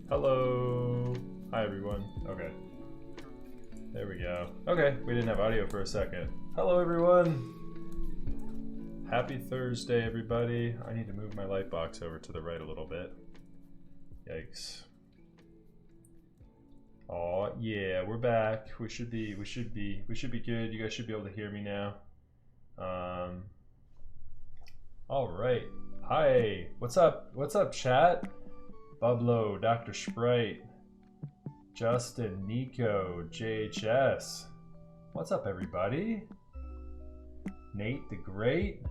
Hello. Hi, everyone. Okay. There we go. Okay, we didn't have audio for a second. Hello, everyone. Happy Thursday, everybody. I need to move my light box over to the right a little bit. Yikes. Oh yeah, we're back. We should be good. You guys should be able to hear me now. All right. Hi. What's up? What's up, chat? Bublo, Dr. Sprite, Justin, Nico, JHS. What's up, everybody? Nate the Great.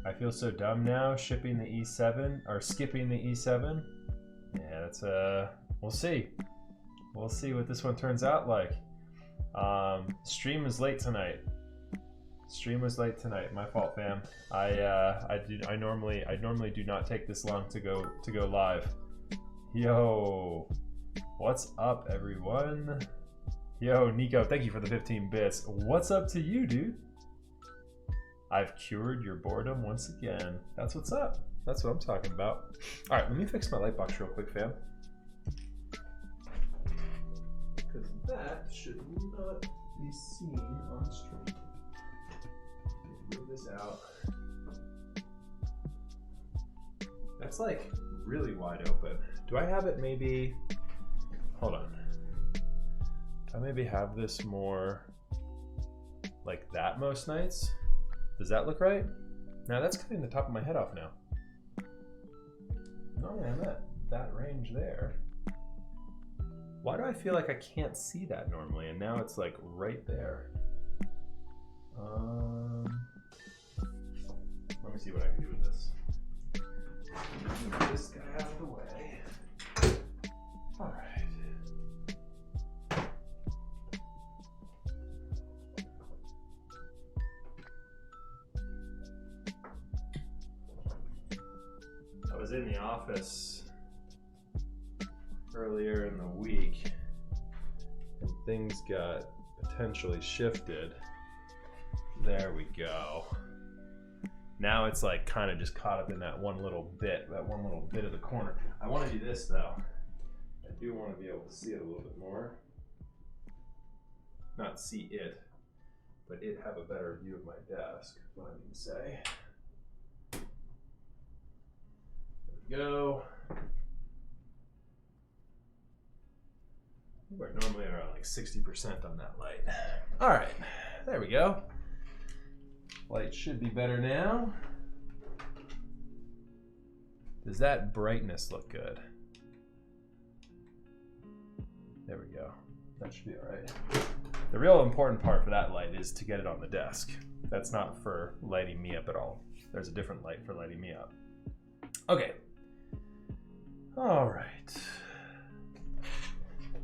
I feel so dumb now shipping the E7 or skipping the E7. Yeah, that's we'll see. We'll see what this one turns out like. Stream is late tonight. Stream was late tonight. My fault, fam. I normally do not take this long to go live. Yo, what's up, everyone? Yo, Nico, thank you for the 15 bits. What's up to you, dude? I've cured your boredom once again. That's what's up. That's what I'm talking about. All right, let me fix my light box real quick, fam. Because that should not be seen on stream. Move this out. That's like really wide open. Do I have it maybe? Hold on. Do I maybe have this more like that most nights? Does that look right? Now that's cutting the top of my head off now. Normally I'm at that range there. Why do I feel like I can't see that normally and now it's like right there? Let me see what I can do with this. Move this guy out of the way. All right. I was in the office earlier in the week and things got potentially shifted. There we go. Now it's like kind of just caught up in that one little bit of the corner. I want to do this though. I do want to be able to see it a little bit more. Not see it, but it have a better view of my desk, is what I mean to say. There we go. We're normally around like 60% on that light. All right, there we go. Light should be better now. Does that brightness look good? There we go. That should be all right. The real important part for that light is to get it on the desk. That's not for lighting me up at all. There's a different light for lighting me up. Okay. All right.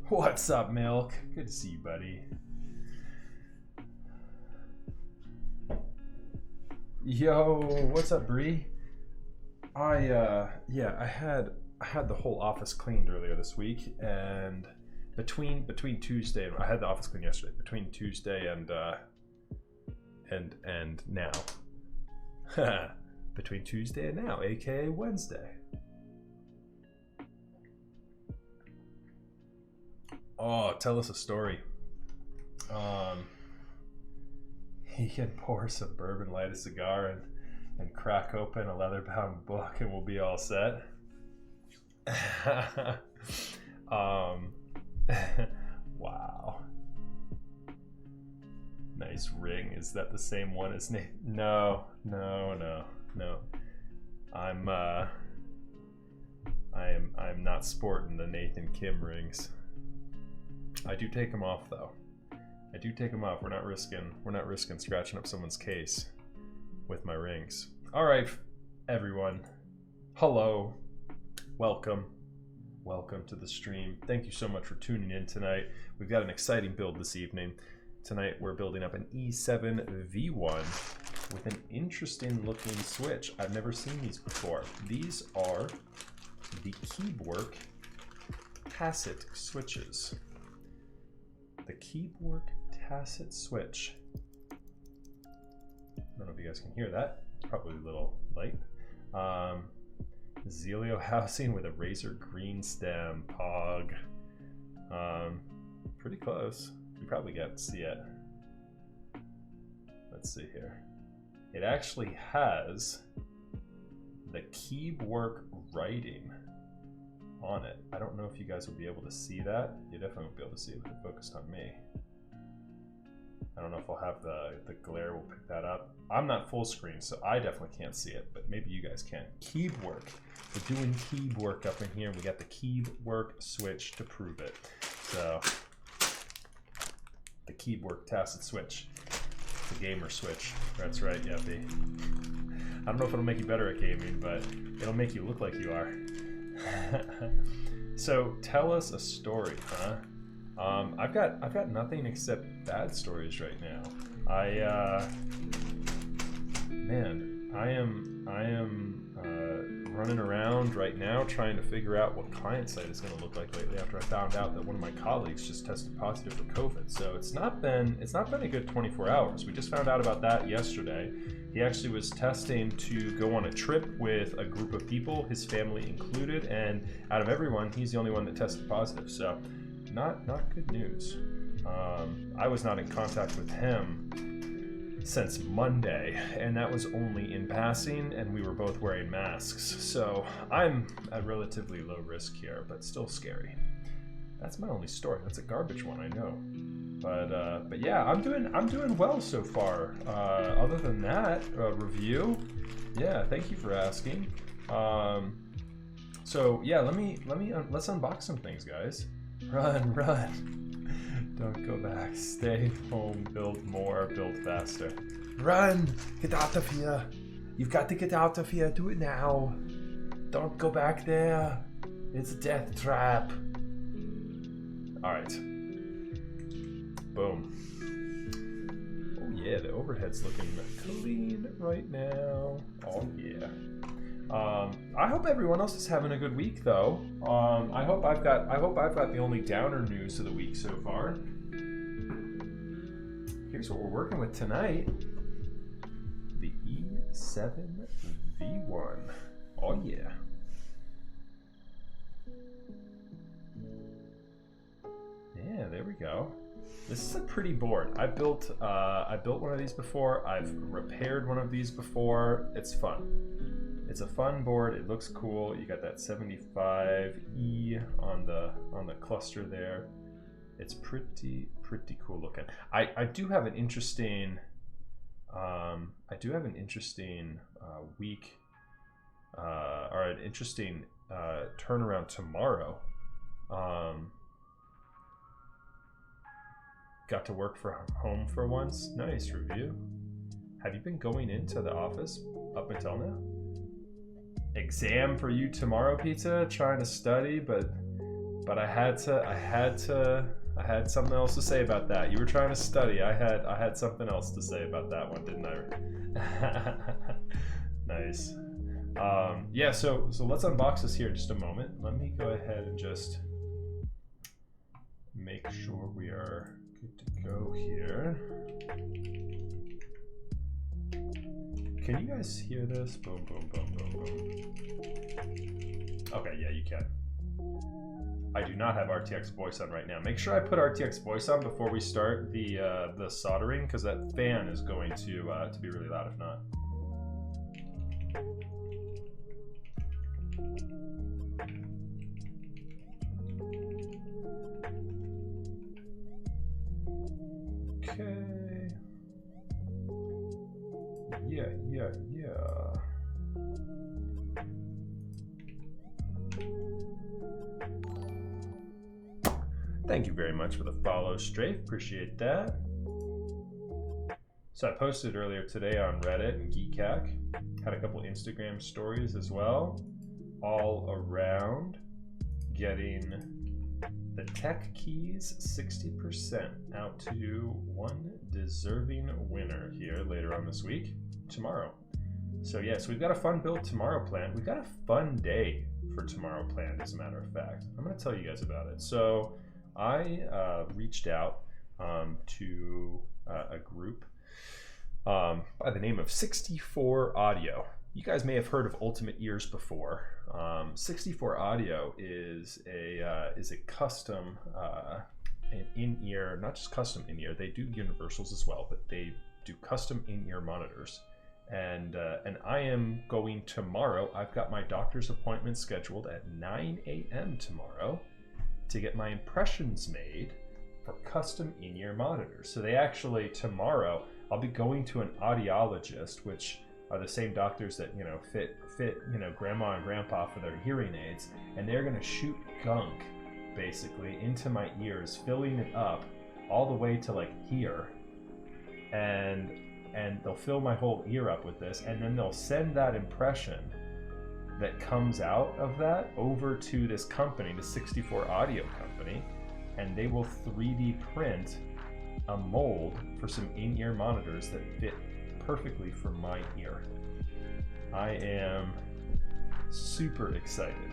What's up, Milk? Good to see you, buddy. Yo, what's up, Bree? I had the whole office cleaned earlier this week, and between Tuesday, I had the office cleaned yesterday. Between Tuesday and now, between Tuesday and now, aka Wednesday. Oh, tell us a story. He can pour some bourbon, light a cigar, and crack open a leather-bound book, and we'll be all set. Wow. Nice ring. Is that the same one as Nate? No. I'm not sporting the Nathan Kim rings. I do take them off though. I do take them off. We're not risking scratching up someone's case with my rings. All right, everyone. Hello. Welcome to the stream. Thank you so much for tuning in tonight. We've got an exciting build this evening. Tonight we're building up an E7V1 with an interesting looking switch. I've never seen these before. These are the Keebwerk Tacit switches. The Keebwerk Tacit switch. I don't know if you guys can hear that. Probably a little light. Zelio housing with a razor green stem, pog. Pretty close. You probably got to see it. Let's see here. It actually has the Keebwerk writing on it. I don't know if you guys will be able to see that. You definitely won't be able to see it if it's focused on me. I don't know if I'll have the glare will pick that up. I'm not full screen, so I definitely can't see it, but maybe you guys can. Keebwerk. We're doing Keebwerk up in here. We got the Keebwerk switch to prove it. So, the Keebwerk Tacit switch. The gamer switch. That's right, Yuppie. I don't know if it'll make you better at gaming, but it'll make you look like you are. So, tell us a story, huh? I've got nothing except bad stories right now. I am running around right now trying to figure out what client site is going to look like lately after I found out that one of my colleagues just tested positive for COVID. So it's not been a good 24 hours. We just found out about that yesterday. He actually was testing to go on a trip with a group of people, his family included, and out of everyone, he's the only one that tested positive. So not good news. I was not in contact with him since Monday, and that was only in passing, and we were both wearing masks. So I'm at relatively low risk here, but still scary. That's my only story. That's a garbage one, I know. But yeah, I'm doing well so far. Other than that, review. Yeah, thank you for asking. So yeah, let's unbox some things, guys. Run. Don't go back. Stay home. Build more. Build faster. Run! Get out of here. You've got to get out of here. Do it now. Don't go back there. It's a death trap. Alright. Boom. Oh yeah, the overhead's looking clean right now. Oh yeah. I hope everyone else is having a good week, though. I hope I've got the only downer news of the week so far. Here's what we're working with tonight: the E7V1. Oh yeah. Yeah, there we go. This is a pretty board. I built one of these before. I've repaired one of these before. It's fun. It's a fun board. It looks cool. You got that 75E on the cluster there. It's pretty cool looking. I do have an interesting week or an interesting turnaround tomorrow. got to work from home for once. Nice review. Have you been going into the office up until now? Exam for you tomorrow, Pizza. Trying to study, but I had something else to say about that. You were trying to study. I had something else to say about that one, didn't I? Nice. Yeah, so let's unbox this here in just a moment. Let me go ahead and just make sure we are good to go here. Can you guys hear this? Boom, boom, boom, boom, boom. Okay, yeah, you can. I do not have RTX voice on right now. Make sure I put RTX voice on before we start the soldering, because that fan is going to be really loud if not. Okay. Yeah. Thank you very much for the follow, Strafe. Appreciate that. So I posted earlier today on Reddit and Geekhack. Had a couple Instagram stories as well, all around getting the tech keys 60% out to one deserving winner here later on this week, tomorrow. So yes, we've got a fun build tomorrow planned. We've got a fun day for tomorrow planned, as a matter of fact. I'm going to tell you guys about it. So I reached out to a group by the name of 64 Audio. You guys may have heard of Ultimate Ears before. 64 Audio is a custom an in-ear, not just custom in-ear. They do universals as well, but they do custom in-ear monitors. And I am going tomorrow. I've got my doctor's appointment scheduled at 9 a.m. tomorrow to get my impressions made for custom in-ear monitors. So they actually, tomorrow, I'll be going to an audiologist, which are the same doctors that, you know, fit grandma and grandpa for their hearing aids, and they're gonna shoot gunk basically into my ears, filling it up all the way to like here, and they'll fill my whole ear up with this, and then they'll send that impression that comes out of that over to this company, the 64 Audio company, and they will 3D print a mold for some in-ear monitors that fit perfectly for my ear. I am super excited.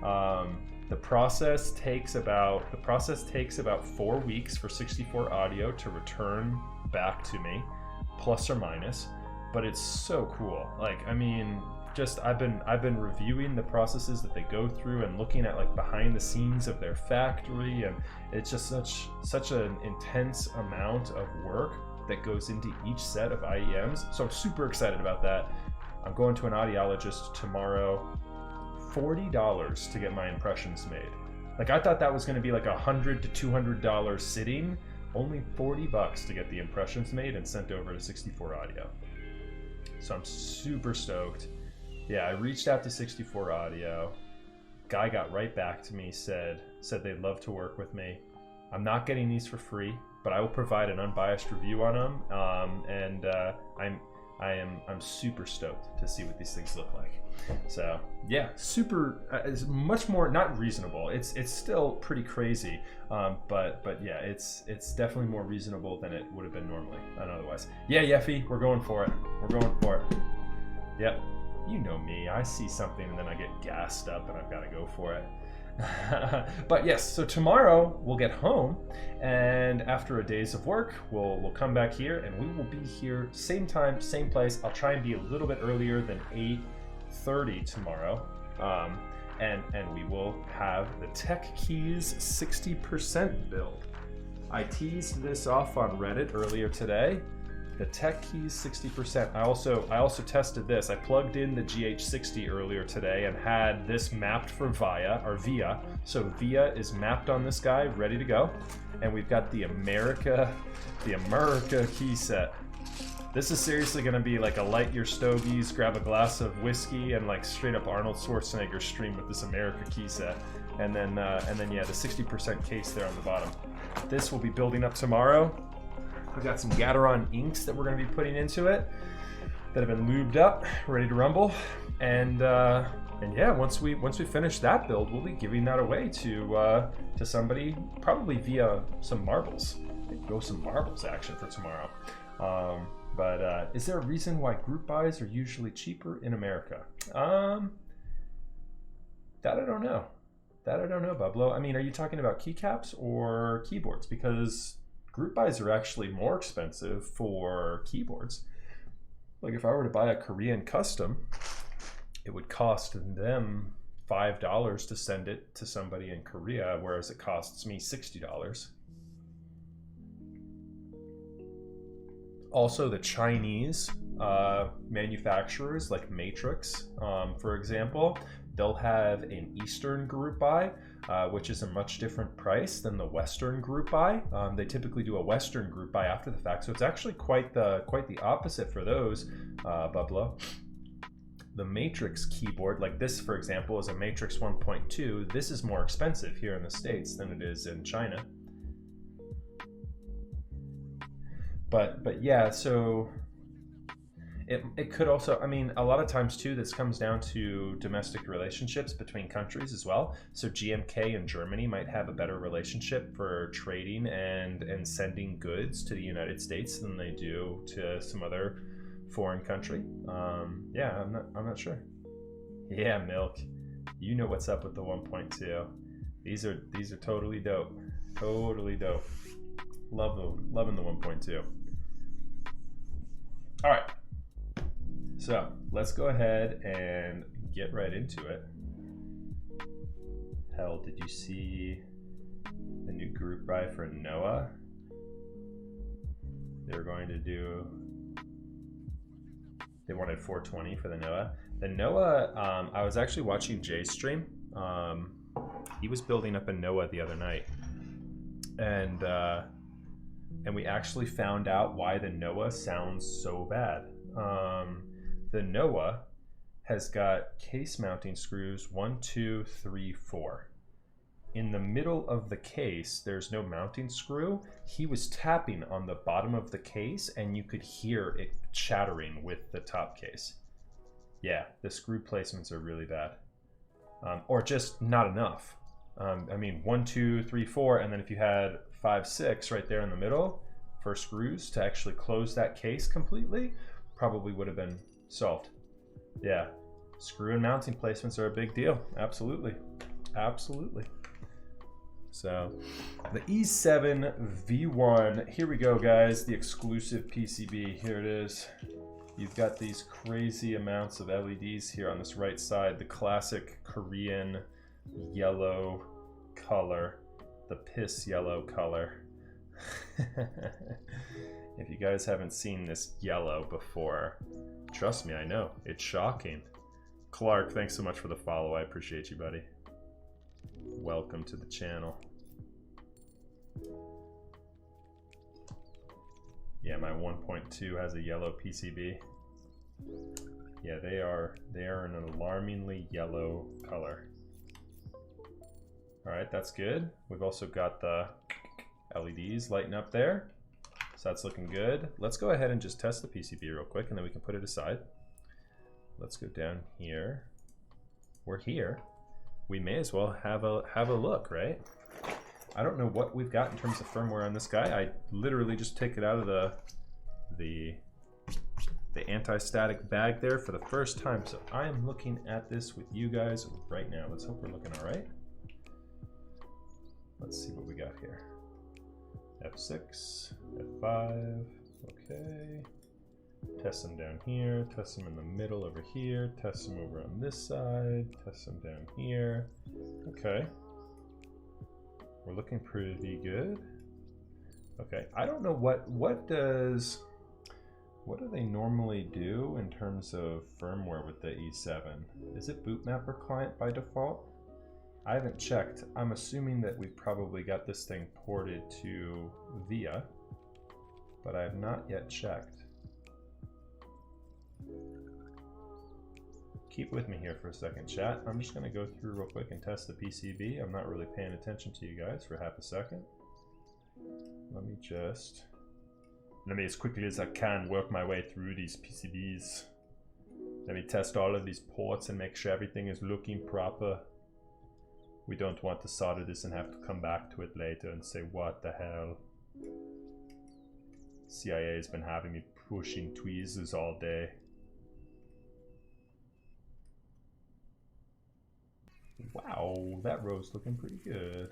The process takes about 4 weeks for 64 Audio to return back to me, plus or minus, but it's so cool. Like, I mean, just I've been reviewing the processes that they go through and looking at like behind the scenes of their factory, and it's just such an intense amount of work that goes into each set of IEMs. So I'm super excited about that. I'm going to an audiologist tomorrow. $40 to get my impressions made. Like, I thought that was going to be like $100 to $200 sitting. Only $40 to get the impressions made and sent over to 64 Audio. So I'm super stoked. Yeah, I reached out to 64 Audio. Guy got right back to me, said they'd love to work with me. I'm not getting these for free, but I will provide an unbiased review on them. I'm super stoked to see what these things look like. So yeah, super is much more, not reasonable. It's still pretty crazy, but yeah, it's definitely more reasonable than it would have been normally and otherwise. Yeah, Yeffy, we're going for it. We're going for it. Yep, you know me. I see something and then I get gassed up and I've got to go for it. But yes, so tomorrow we'll get home, and after a days of work, we'll come back here, and we will be here same time, same place. I'll try and be a little bit earlier than 8:30 tomorrow, and we will have the Tech Keys 60% build. I teased this off on Reddit earlier today. The Tech Keys 60%. I also tested this. I plugged in the GH60 earlier today and had this mapped for VIA. So VIA is mapped on this guy, ready to go. And we've got the America key set This is seriously going to be like a light your stogies, grab a glass of whiskey, and like straight up Arnold Schwarzenegger stream with this America key set. And then yeah, the 60% case there on the bottom. This will be building up tomorrow. I've got some Gateron inks that we're going to be putting into it that have been lubed up, ready to rumble. And yeah, once we finish that build, we'll be giving that away to somebody, probably via some marbles. Maybe go some marbles action for tomorrow. But is there a reason why group buys are usually cheaper in America? That I don't know. Bublo. I mean, are you talking about keycaps or keyboards? Because group buys are actually more expensive for keyboards. Like if I were to buy a Korean custom, it would cost them $5 to send it to somebody in Korea, whereas it costs me $60. Also, the Chinese manufacturers like Matrix, for example, they'll have an Eastern group buy, which is a much different price than the Western group buy. They typically do a Western group buy after the fact, so it's actually quite the opposite for those, Bublo. The Matrix keyboard, like this, for example, is a Matrix 1.2. This is more expensive here in the States than it is in China. But yeah, so it could also, I mean, a lot of times too, this comes down to domestic relationships between countries as well. So GMK and Germany might have a better relationship for trading and sending goods to the United States than they do to some other foreign country. Yeah, I'm not sure. Yeah, Milk, you know what's up with the 1.2. These are totally dope. Totally dope. Loving the 1.2. All right, so let's go ahead and get right into it. Hell, did you see the new group buy for Noah? They're going to do, they wanted 420 for the Noah. The Noah, I was actually watching Jay's stream. He was building up a Noah the other night. And we actually found out why the Noah sounds so bad. The Noah has got case mounting screws 1, 2, 3, 4. In the middle of the case, there's no mounting screw. He was tapping on the bottom of the case and you could hear it chattering with the top case. Yeah, the screw placements are really bad. Or just not enough. I mean, 1, 2, 3, 4, and then if you had 5, 6 right there in the middle for screws to actually close that case completely, probably would have been solved. Yeah, screw and mounting placements are a big deal. Absolutely. So the E7V1, here we go, guys, the exclusive PCB. Here it is. You've got these crazy amounts of LEDs here on this right side, the classic Korean yellow color, the piss yellow color. If you guys haven't seen this yellow before, trust me, I know, it's shocking. Clark, thanks so much for the follow. I appreciate you, buddy. Welcome to the channel. Yeah, my 1.2 has a yellow PCB. Yeah, they are an alarmingly yellow color. All right, that's good. We've also got the LEDs lighting up there. So that's looking good. Let's go ahead and just test the PCB real quick and then we can put it aside. Let's go down here. We're here. We may as well have a look, right? I don't know what we've got in terms of firmware on this guy. I literally just take it out of the anti-static bag there for the first time. So I am looking at this with you guys right now. Let's hope we're looking all right. Let's see what we got here. F6, F5, okay. Test them down here, test them in the middle over here, test them over on this side, test them down here. Okay. We're looking pretty good. Okay, I don't know what do they normally do in terms of firmware with the E7? Is it bootmapper client by default? I haven't checked. I'm assuming that we've probably got this thing ported to VIA, but I have not yet checked. keep with me here for a second, chat. I'm just going to go through real quick and test the PCB. I'm not really paying attention to you guys for half a second. Let me as quickly as I can work my way through these PCBs. Let me test all of these ports and make sure everything is looking proper. We don't want to solder this and have to come back to it later and say, what the hell? CIA has been having me pushing tweezers all day. Wow, that row's looking pretty good.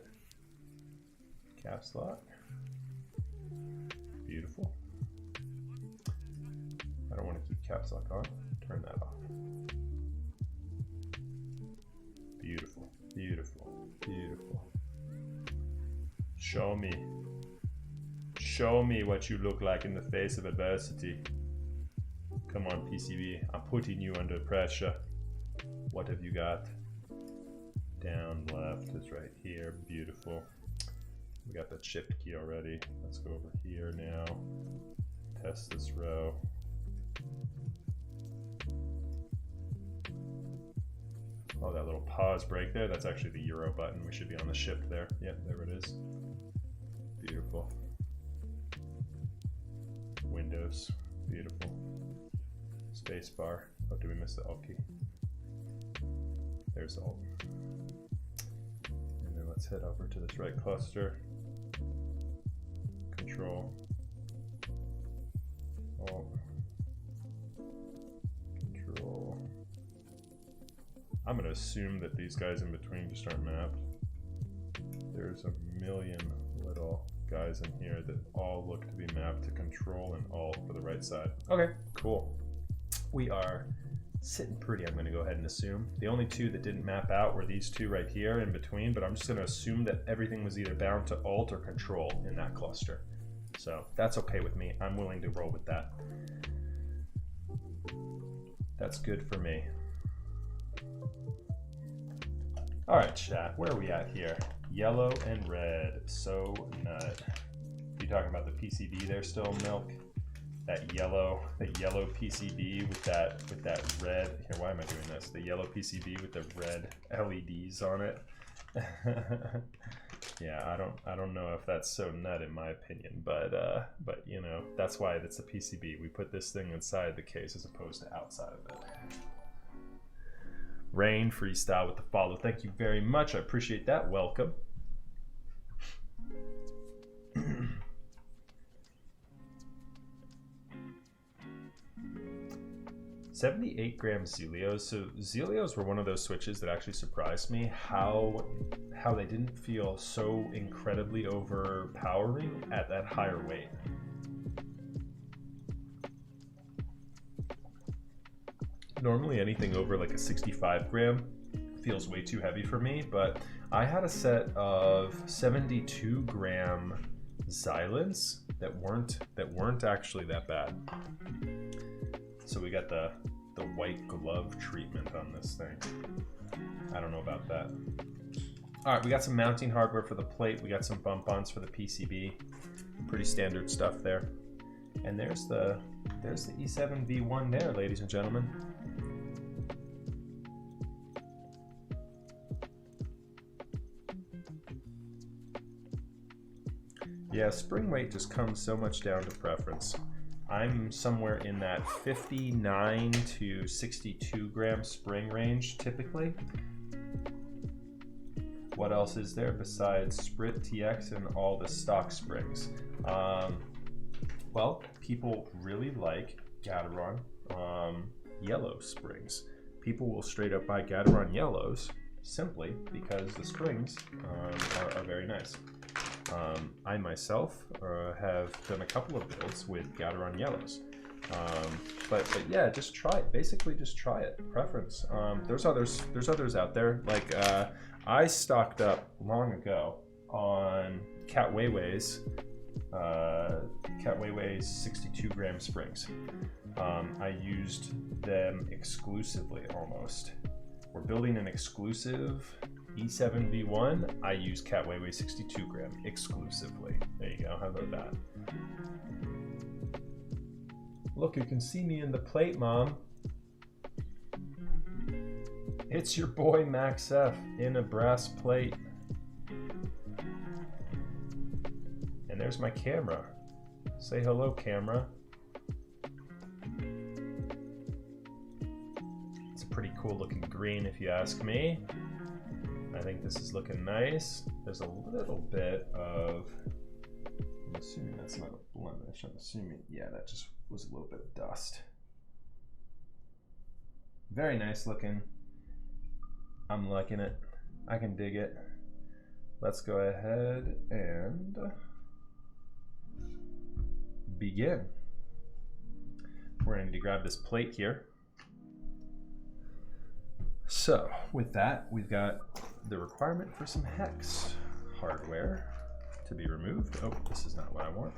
Caps lock. Beautiful. I don't want to keep caps lock on. Turn that off. Beautiful, beautiful, beautiful. Show me. Show me what you look like in the face of adversity. Come on, PCB. I'm putting you under pressure. What have you got? Down left is right here. Beautiful. We got that shift key already. Let's go over here now. Test this row. Oh, that little pause break there. That's actually the Euro button. We should be on the shift there. Yep, there it is. Beautiful. Windows. Beautiful. Spacebar. Oh, did we miss the Alt key? There's Alt. And then let's head over to this right cluster. Control. Alt. Control. I'm going to assume that these guys in between just aren't mapped. There's a million little guys in here that all look to be mapped to Control and Alt for the right side. Okay, cool. We are sitting pretty, I'm going to go ahead and assume. The only two that didn't map out were these two right here in between, but I'm just going to assume that everything was either bound to Alt or Control in that cluster. So that's okay with me. I'm willing to roll with that. That's good for me. All right, chat, where are we at here? Yellow and red, so nut. You talking about the PCB there still, Milk? That yellow PCB with that red. Here, why am I doing this? The yellow PCB with the red LEDs on it. Yeah, I don't know if that's so nut in my opinion, but you know, that's why it's a PCB. We put this thing inside the case as opposed to outside of it. Rain freestyle with the follow. Thank you very much. I appreciate that. Welcome. 78-gram Zelios. So Zelios were one of those switches that actually surprised me how they didn't feel so incredibly overpowering at that higher weight. Normally anything over like a 65-gram feels way too heavy for me, but I had a set of 72-gram Xylants that weren't actually that bad. So we got the white glove treatment on this thing. I don't know about that. All right, we got some mounting hardware for the plate. We got some bump-ons for the PCB. Pretty standard stuff there. And there's the E7V1 there, ladies and gentlemen. Yeah, spring weight just comes so much down to preference. I'm somewhere in that 59 to 62 gram spring range typically. What else is there besides Sprit TX and all the stock springs? Well, people really like Gateron yellow springs. People will straight up buy Gateron yellows simply because the springs are very nice. I myself have done a couple of builds with Gateron yellows. But yeah, just try it. Basically, just try it. Preference. There's others out there. Like I stocked up long ago on Cat Weiwei's 62-gram springs. I used them exclusively almost. We're building an exclusive E7V1. I use Cat Weiwei 62-gram exclusively. There you go. How about that? Look, you can see me in the plate, Mom. It's your boy Max F in a brass plate. And there's my camera. Say hello, camera. It's a pretty cool looking green if you ask me. I think this is looking nice. There's a little bit of, I'm assuming that's not a blemish. I'm assuming, yeah, that just was a little bit of dust. Very nice looking. I'm liking it. I can dig it. Let's go ahead and begin. We're going to need to grab this plate here. So with that, we've got the requirement for some hex hardware to be removed. Oh, this is not what I want.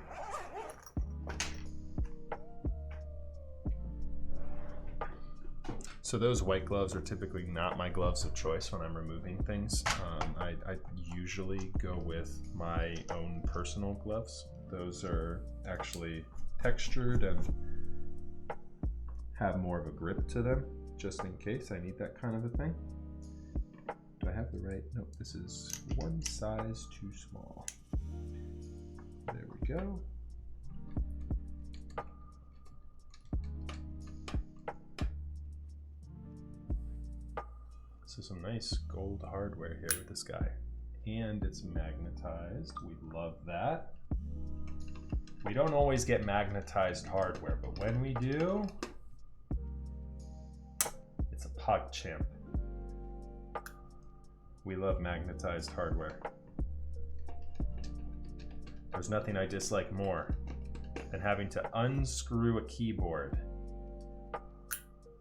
So those white gloves are typically not my gloves of choice when I'm removing things. I usually go with my own personal gloves. Those are actually textured and have more of a grip to them, just in case I need that kind of a thing. Do I have the right? Nope, this is one size too small. There we go. So some nice gold hardware here with this guy. And it's magnetized. We love that. We don't always get magnetized hardware, but when we do, it's a PogChamp. We love magnetized hardware. There's nothing I dislike more than having to unscrew a keyboard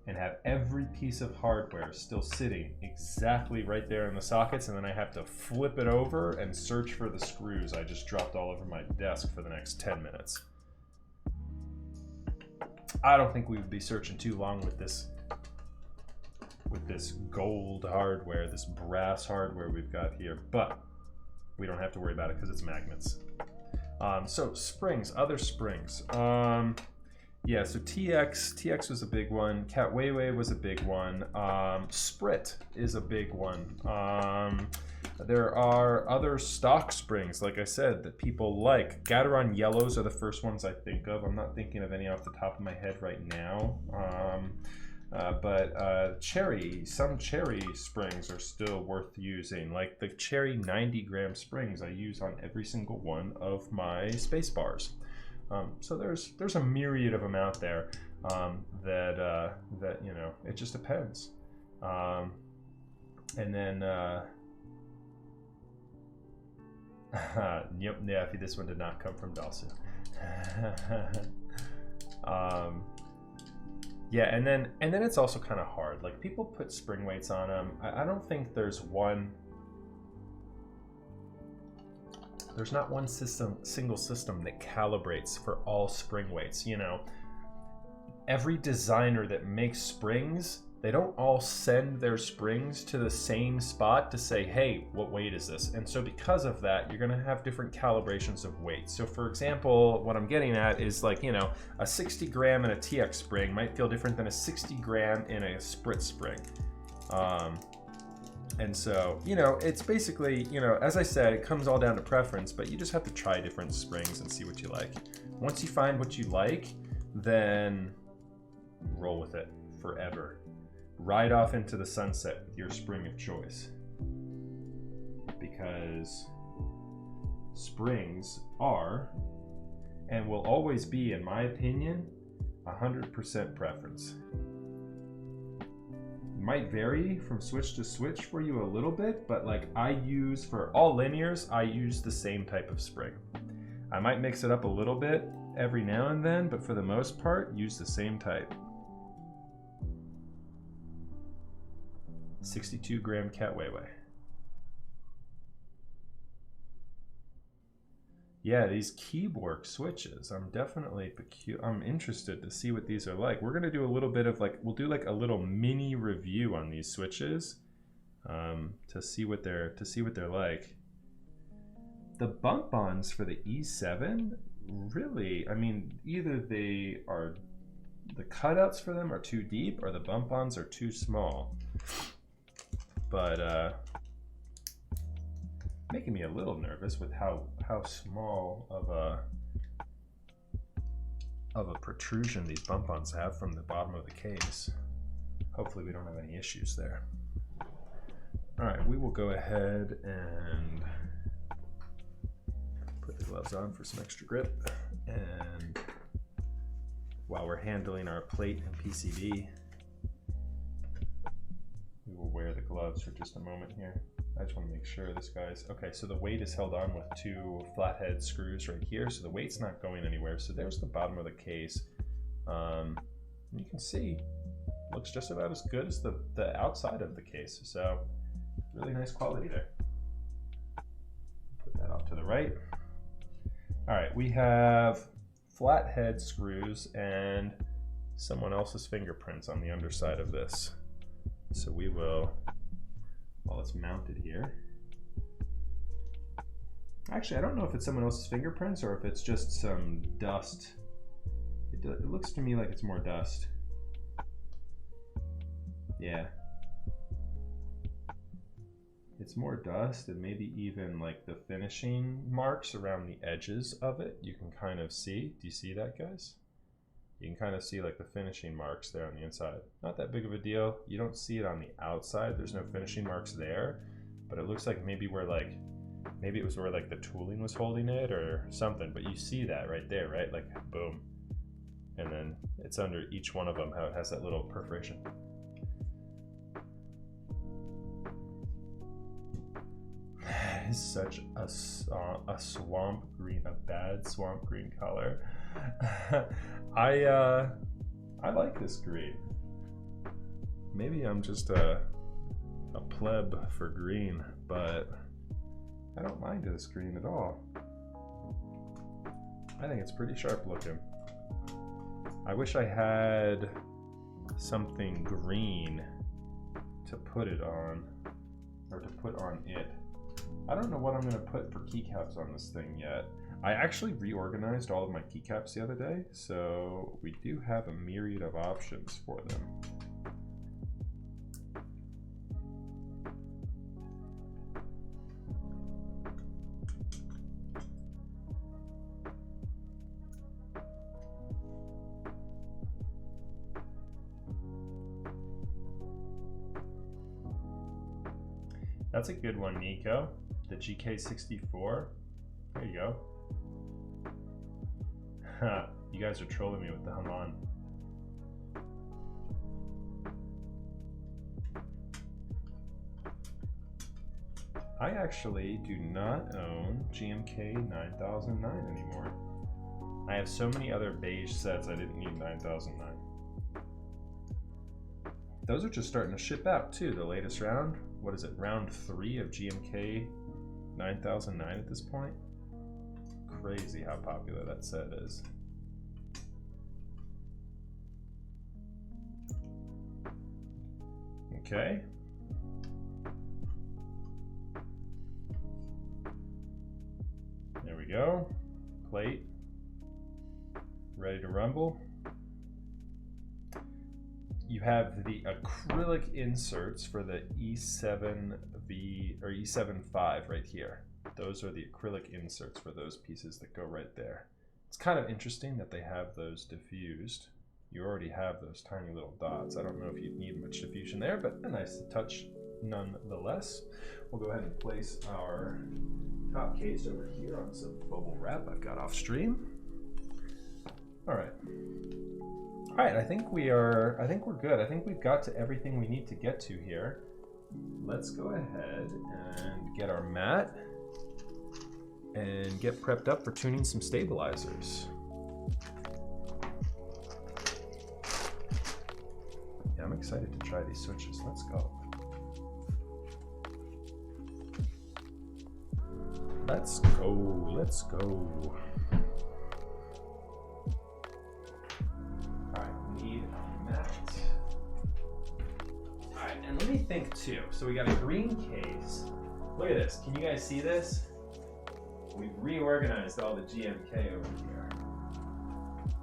and have every piece of hardware still sitting exactly right there in the sockets, and then I have to flip it over and search for the screws I just dropped all over my desk for the next 10 minutes. I don't think we would be searching too long with this gold hardware, this brass hardware we've got here, but we don't have to worry about it because it's magnets. So springs, other springs. Yeah, so TX was a big one. Keebwerk was a big one. Sprit is a big one. There are other stock springs, like I said, that people like. Gateron yellows are the first ones I think of. I'm not thinking of any off the top of my head right now. But some cherry springs are still worth using. Like the cherry 90-gram springs I use on every single one of my space bars. So there's a myriad of them out there that you know, it just depends. And then yep, yeah, this one did not come from Dalsu. Yeah, and then it's also kind of hard. Like people put spring weights on them. I don't think there's not one single system that calibrates for all spring weights. You know, every designer that makes springs, they don't all send their springs to the same spot to say, hey, what weight is this? And so because of that, you're gonna have different calibrations of weight. So for example, what I'm getting at is like, you know, a 60 gram in a TX spring might feel different than a 60 gram in a Sprit spring. And so, you know, it's basically, you know, as I said, it comes all down to preference, but you just have to try different springs and see what you like. Once you find what you like, then roll with it forever. Ride off into the sunset with your spring of choice. Because springs are, and will always be, in my opinion, 100% preference. Might vary from switch to switch for you a little bit, but like I use, for all linears, I use the same type of spring. I might mix it up a little bit every now and then, but for the most part, use the same type. 62 gram Keebwerk. Yeah, these Keebwerk switches, I'm definitely I'm interested to see what these are like. We're gonna do a little bit of like, we'll do like a little mini review on these switches to see what they're like. The bump-ons for the E7, really, I mean, either they are, the cutouts for them are too deep or the bump-ons are too small. but making me a little nervous with how small of a protrusion these bump-ons have from the bottom of the case. Hopefully we don't have any issues there. All right, we will go ahead and put the gloves on for some extra grip. And while we're handling our plate and PCB, we will wear the gloves for just a moment here. I just want to make sure this guy's okay. So the weight is held on with 2 flathead screws right here, so the weight's not going anywhere. So there's the bottom of the case. You can see looks just about as good as the outside of the case. So really nice quality there. Put that off to the right. All right, we have flathead screws and someone else's fingerprints on the underside of this. So we will, while it's mounted here. Actually, I don't know if it's someone else's fingerprints or if it's just some dust. It looks to me like it's more dust. Yeah. It's more dust and maybe even like the finishing marks around the edges of it. You can kind of see. Do you see that, guys? You can kind of see like the finishing marks there on the inside. Not that big of a deal. You don't see it on the outside. There's no finishing marks there, but it looks like maybe maybe it was where like the tooling was holding it or something, but you see that right there, right? Like boom. And then it's under each one of them how it has that little perforation. Is such a swamp green, a bad swamp green color. I like this green. Maybe I'm just a pleb for green, but I don't mind this green at all. I think it's pretty sharp looking. I wish I had something green to put it on, or to put on it. I don't know what I'm going to put for keycaps on this thing yet. I actually reorganized all of my keycaps the other day, so we do have a myriad of options for them. That's a good one, Nico. The GK64. There you go. You guys are trolling me with the Haman. I actually do not own GMK 9009 anymore. I have so many other beige sets I didn't need 9009. Those are just starting to ship out too, the latest round. What is it, round 3 of GMK 9009 at this point? Crazy how popular that set is. Okay. There we go. Plate. Ready to rumble. You have the acrylic inserts for the E7V or E7V1 right here. Those are the acrylic inserts for those pieces that go right there. It's kind of interesting that they have those diffused. You already have those tiny little dots. I don't know if you need much diffusion there, but a nice touch nonetheless. We'll go ahead and place our top case over here on some bubble wrap I've got off stream. All right. All right, I think we're good. I think we've got to everything we need to get to here. Let's go ahead and get our mat and get prepped up for tuning some stabilizers. Yeah, I'm excited to try these switches. Let's go. Let's go, let's go. And let me think too. So we got a green case. Look at this. Can you guys see this? We've reorganized all the GMK over here.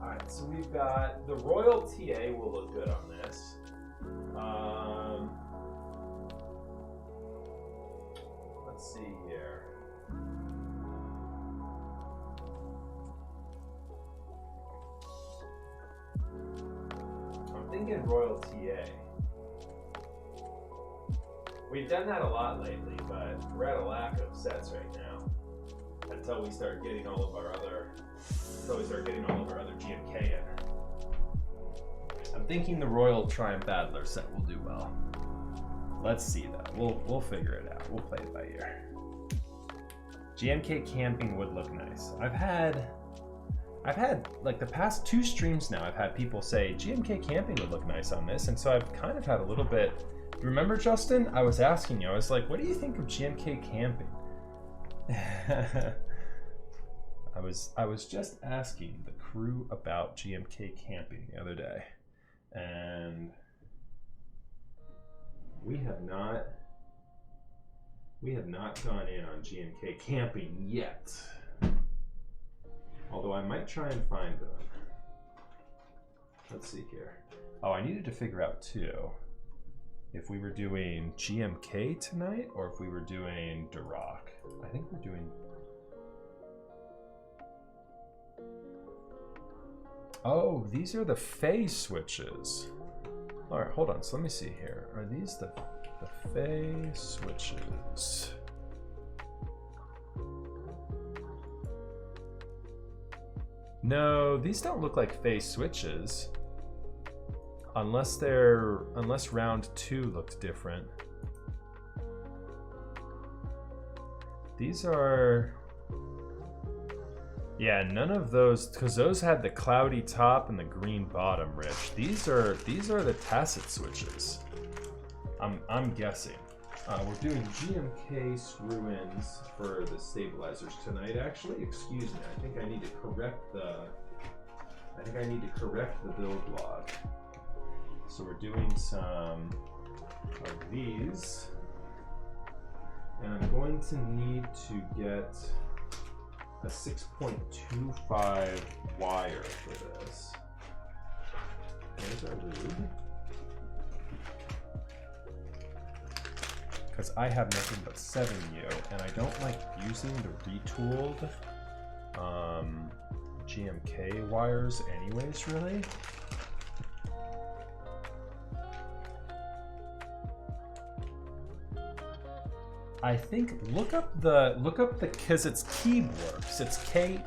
All right, so we've got the Royal TA will look good on this. Let's see here. I'm thinking Royal TA. We've done that a lot lately, but we're at a lack of sets right now. Until we start getting all of our other GMK in. I'm thinking the Royal Triumph Adler set will do well. Let's see though. We'll figure it out. We'll play it by ear. GMK camping would look nice. I've had like the past 2 streams now, I've had people say GMK camping would look nice on this, and so I've kind of had a little bit. Remember, Justin? I was asking you. I was like, "What do you think of GMK camping?" I was just asking the crew about GMK camping the other day, and we have not gone in on GMK camping yet. Although I might try and find them. Let's see here. Oh, I needed to figure out too if we were doing GMK tonight or if we were doing Duroc. I think we're doing. Oh, these are the phase switches. All right, hold on. So let me see here. Are these the phase switches? No, these don't look like phase switches. Unless round 2 looked different. These are, yeah, none of those, because those had the cloudy top and the green bottom, Rich. These are the Tacit switches. I'm guessing. We're doing GMK screw-ins for the stabilizers tonight. Actually, excuse me. I think I need to correct the build log. So we're doing some of these, and I'm going to need to get a 6.25 wire for this. There's our lube. Because I have nothing but 7U, and I don't like using the retooled GMK wires anyways, really. I think look up the because it's Keebwerk. It's Keebwerk,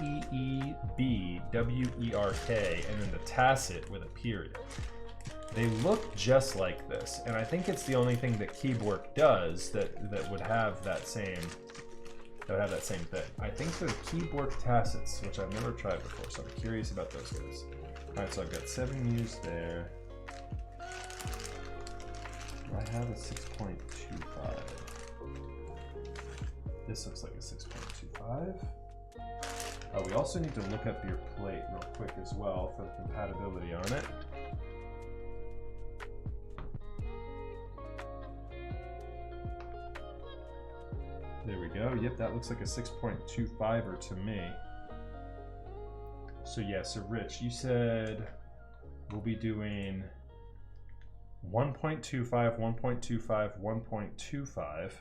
and then the Tacit with a period. They look just like this, and I think it's the only thing that Keebwerk does that would have that same thing. I think they're Keebwerk Tacits, which I've never tried before, so I'm curious about those guys. All right, so I've got 7U's there. I have a 6.25. This looks like a 6.25. Oh, we also need to look up your plate real quick as well for the compatibility on it. There we go. Yep, that looks like a 6.25er to me. So yeah, so Rich, you said we'll be doing 1.25, 1.25, 1.25.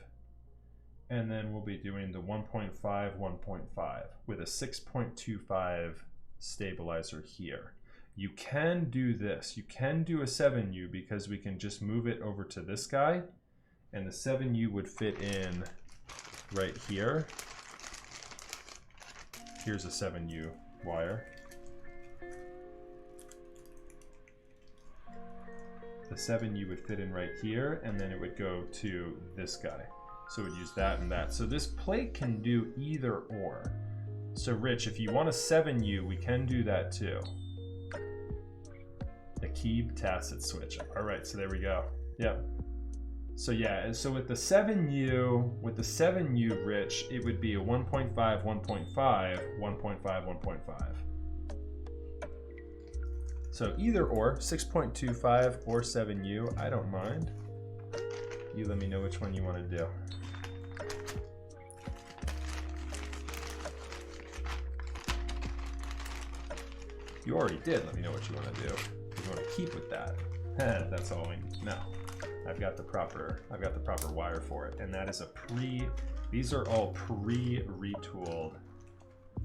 And then we'll be doing the 1.5, 1.5 with a 6.25 stabilizer here. You can do this. You can do a 7U because we can just move it over to this guy, and the 7U would fit in right here. Here's a 7U wire. The 7U would fit in right here, and then it would go to this guy. So we'd use that and that. So this plate can do either or. So Rich, if you want a 7U, we can do that too. The Keeb Tacit switch. All right, so there we go. Yep. So yeah, and so with the 7U, Rich, it would be a 1.5, 1.5, 1.5, 1.5. So either or, 6.25 or 7U, I don't mind. You let me know which one you want to do. You already did let me know what you want to do. You want to keep with that. That's all we know. I've got the proper wire for it, and that is a these are all pre-retooled,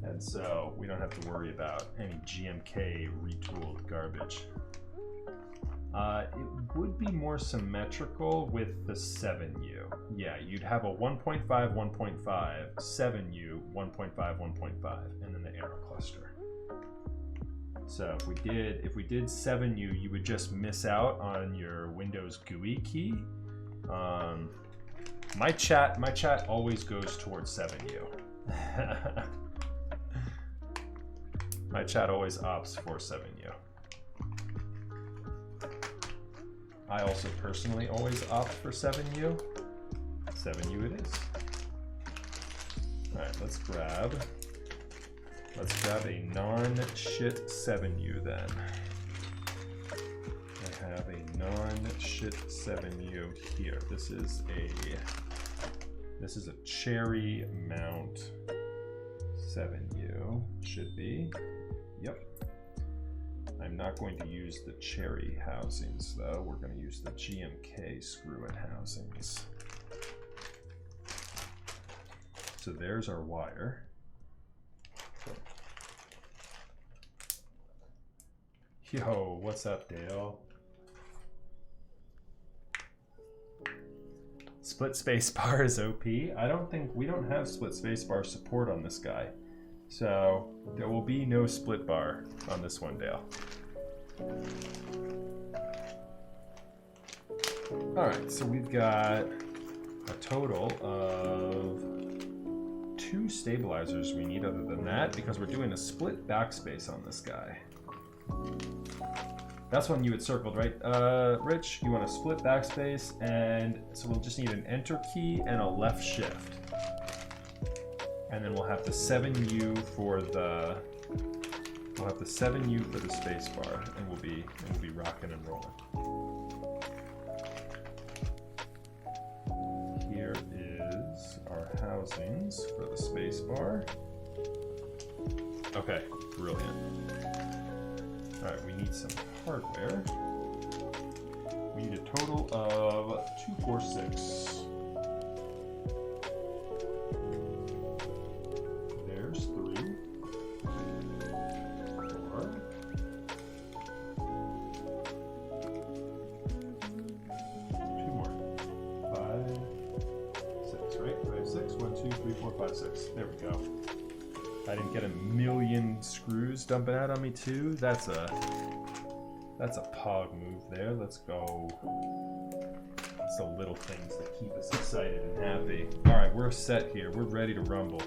and so we don't have to worry about any GMK retooled garbage. It would be more symmetrical with the 7U. Yeah, you'd have a 1.5, 1.5, 7U, 1.5, 1.5, and then the arrow cluster. So if we did 7U, you would just miss out on your Windows GUI key. My chat always goes towards 7U. My chat always opts for 7U. I also personally always opt for 7U. 7U it is. All right, let's grab a non-shit 7U then. I have a non-shit 7U here. This is a cherry mount 7U. Should be. Yep. I'm not going to use the cherry housings though. We're going to use the GMK screw-in housings. So there's our wire. Yo, what's up, Dale? Split spacebar is OP. We don't have split spacebar support on this guy. So there will be no split bar on this one, Dale. All right, so we've got a total of 2 stabilizers we need other than that, because we're doing a split backspace on this guy. That's one you had circled, right, Rich? You want a split backspace, and so we'll just need an enter key and a left shift. And then we'll have the 7U for the space bar, and we'll be rocking and rolling. Here is our housings for the space bar. Okay, brilliant. All right, we need some hardware. We need a total of 246. There's 3. 4. 2 more. 5, 6, right? 5, 6. 1, 2, 3, 4, 5, 6. There we go. I didn't get a million screws dumping out on me too. That's a pog move there. Let's go. It's the little things that keep us excited and happy. All right, we're set here. We're ready to rumble.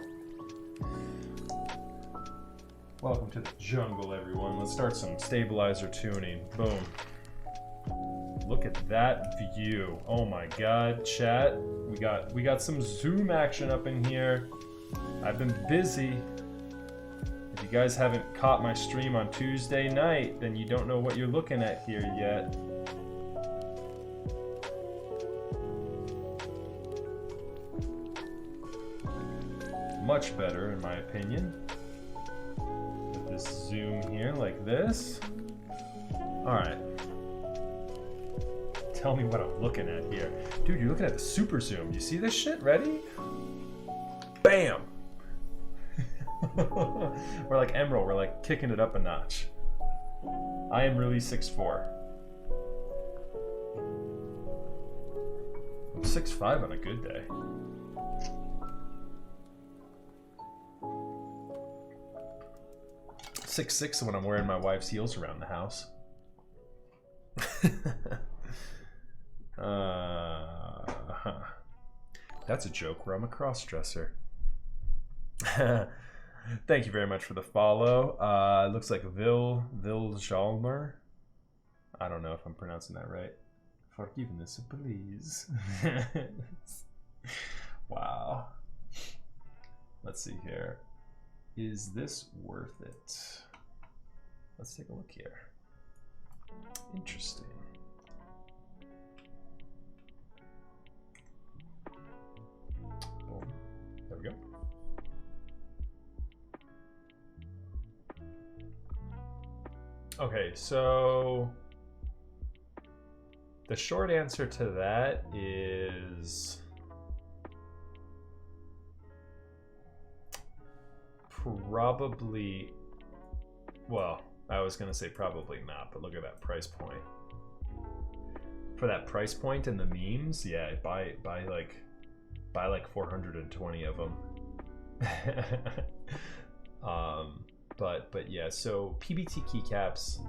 Welcome to the jungle, everyone. Let's start some stabilizer tuning. Boom. Look at that view. Oh my God, chat. We got some zoom action up in here. I've been busy. If you guys haven't caught my stream on Tuesday night, then you don't know what you're looking at here yet. Much better, in my opinion. With this zoom here, like this. Alright. Tell me what I'm looking at here. Dude, you're looking at the super zoom. You see this shit? Ready? Bam! We're like Emerald, we're like kicking it up a notch. I am really 6'4". I'm 6'5" on a good day. I'm 6'6" when I'm wearing my wife's heels around the house. That's a joke where I'm a cross-dresser. Thank you very much for the follow. It looks like Viljalmer. I don't know if I'm pronouncing that right. Forgiveness, please. Wow. Let's see here. Is this worth it? Let's take a look here. Interesting. Boom. There we go. Okay, so The short answer to that is probably, well, I was gonna say probably not, but look at that price point. For that price point and the memes, yeah, buy like 420 of them. But yeah, so PBT keycaps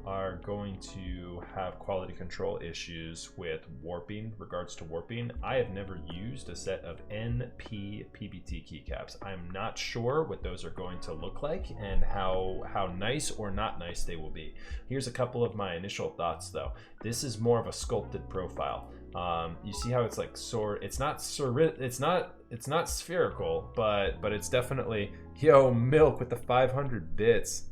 are going to have quality control issues with warping, regards to warping. I have never used a set of NP PBT keycaps. I'm not sure what those are going to look like and how nice or not nice they will be. Here's a couple of my initial thoughts though. This is more of a sculpted profile. You see how it's like it's not spherical, but it's definitely, yo, milk with the 500 bits.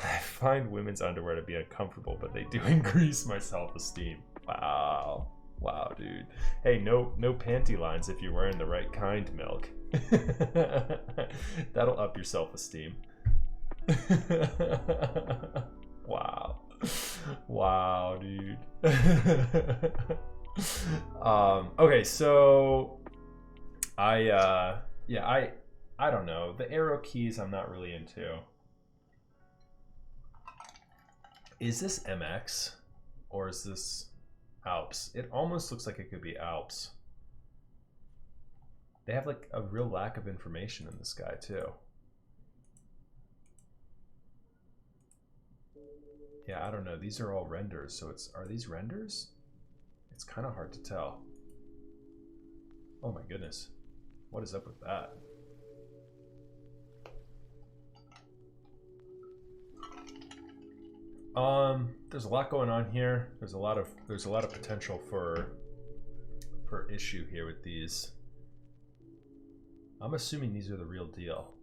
I find women's underwear to be uncomfortable, but they do increase my self-esteem. Wow, dude. Hey, no panty lines if you're wearing the right kind, milk. That'll up your self-esteem. Wow, dude. Okay, so I don't know. The arrow keys I'm not really into. Is this MX or is this Alps? It almost looks like it could be Alps. They have like a real lack of information in this guy too. Yeah, I don't know. These are all renders, so are these renders? It's kind of hard to tell. Oh my goodness. What is up with that? There's a lot going on here. There's a lot of potential for issue here with these. I'm assuming these are the real deal.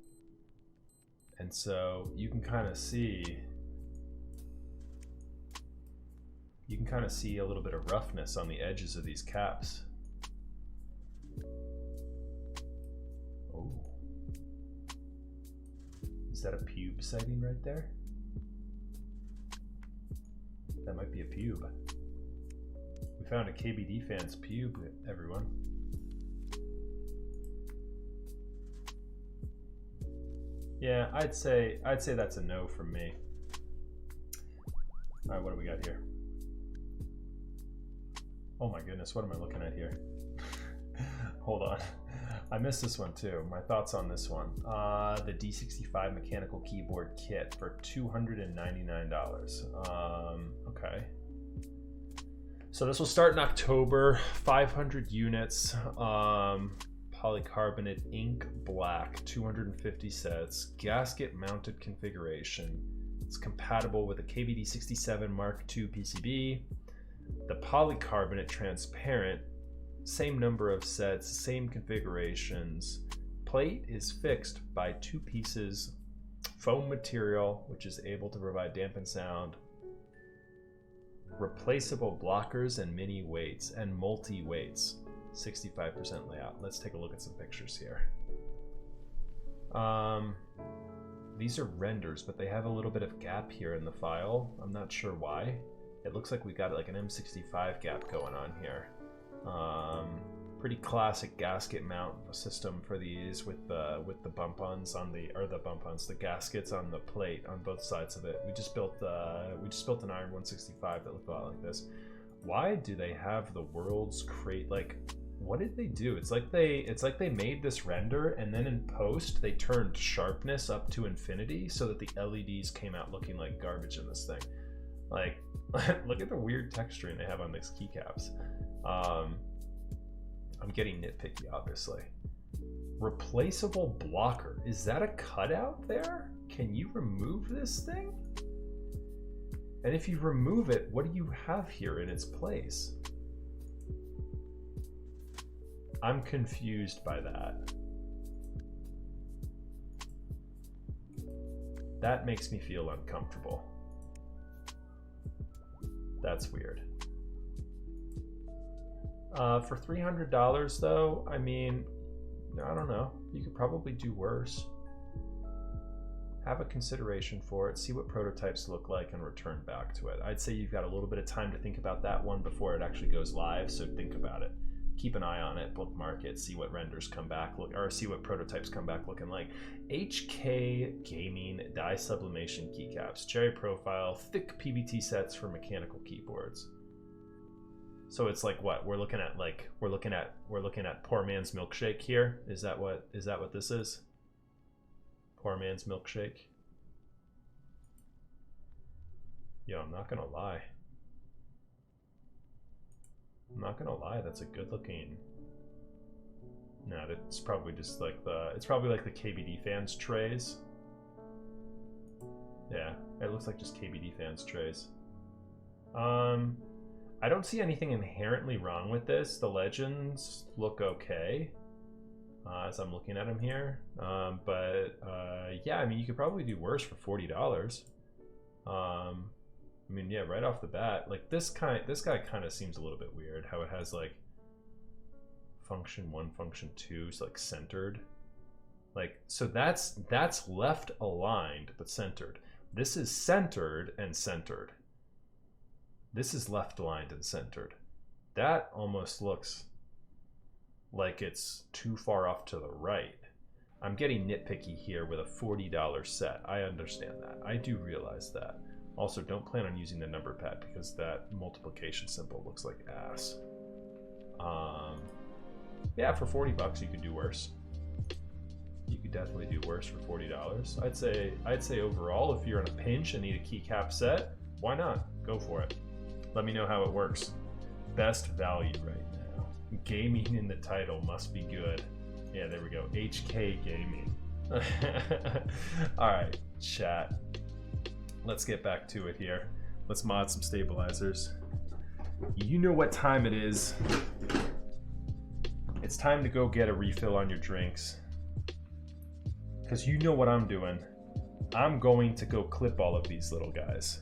And so you can kind of see a little bit of roughness on the edges of these caps. Oh. Is that a pube sighting right there? That might be a pube. We found a KBD fan's pube, everyone. Yeah, I'd say that's a no from me. All right, what do we got here? Oh my goodness, what am I looking at here? Hold on. I missed this one too. My thoughts on this one. The D65 mechanical keyboard kit for $299. Okay. So this will start in October, 500 units, polycarbonate ink black, 250 sets, gasket mounted configuration. It's compatible with a KBD 67 Mark II PCB. The polycarbonate transparent, same number of sets, same configurations. Plate is fixed by 2 pieces foam material, which is able to provide dampened sound, replaceable blockers and mini weights and multi weights, 65% layout. Let's take a look at some pictures here. These are renders, but they have a little bit of gap here in the file. I'm not sure why. It looks like we got like an M65 gap going on here. Pretty classic gasket mount system for these with the bump-ons on the gaskets on the plate on both sides of it. We just built an Iron 165 that looked a lot like this. Why do they have the world's crate? Like, what did they do? It's like they made this render and then in post they turned sharpness up to infinity so that the LEDs came out looking like garbage in this thing. Like, look at the weird texturing they have on these keycaps. I'm getting nitpicky, obviously. Replaceable blocker. Is that a cutout there? Can you remove this thing? And if you remove it, what do you have here in its place? I'm confused by that. That makes me feel uncomfortable. That's weird. For $300 though, I mean, I don't know. You could probably do worse. have a consideration for it, see what prototypes look like, and return back to it. I'd say you've got a little bit of time to think about that one before it actually goes live, so think about it. Keep an eye on it, bookmark it, see what renders come back, or see what prototypes come back looking like. HK Gaming die sublimation keycaps, cherry profile, thick PBT sets for mechanical keyboards. So it's like what we're looking at. Like we're looking at poor man's milkshake here. Is that what this is? Poor man's milkshake. Yo, I'm not gonna lie. That's a good looking. No, that's probably just like it's probably like the KBD fans trays. Yeah, it looks like just KBD fans trays. I don't see anything inherently wrong with this. The legends look okay as I'm looking at them here. Yeah, I mean, you could probably do worse for $40. I mean, yeah, right off the bat, like this guy kind of seems a little bit weird. How it has like function 1, function 2 is like centered. Like, so that's left aligned but centered. This is centered and centered. This is left aligned and centered. That almost looks like it's too far off to the right. I'm getting nitpicky here with a $40 set. I understand that. I do realize that. Also, don't plan on using the number pad because that multiplication symbol looks like ass. Yeah, for 40 bucks you could do worse. You could definitely do worse for $40. I'd say overall, if you're in a pinch and need a keycap set, why not? Go for it. Let me know how it works. Best value right now. Gaming in the title must be good. Yeah, there we go. HK Gaming. All right, chat. Let's get back to it here. Let's mod some stabilizers. You know what time it is. It's time to go get a refill on your drinks. Because you know what I'm doing. I'm going to go clip all of these little guys.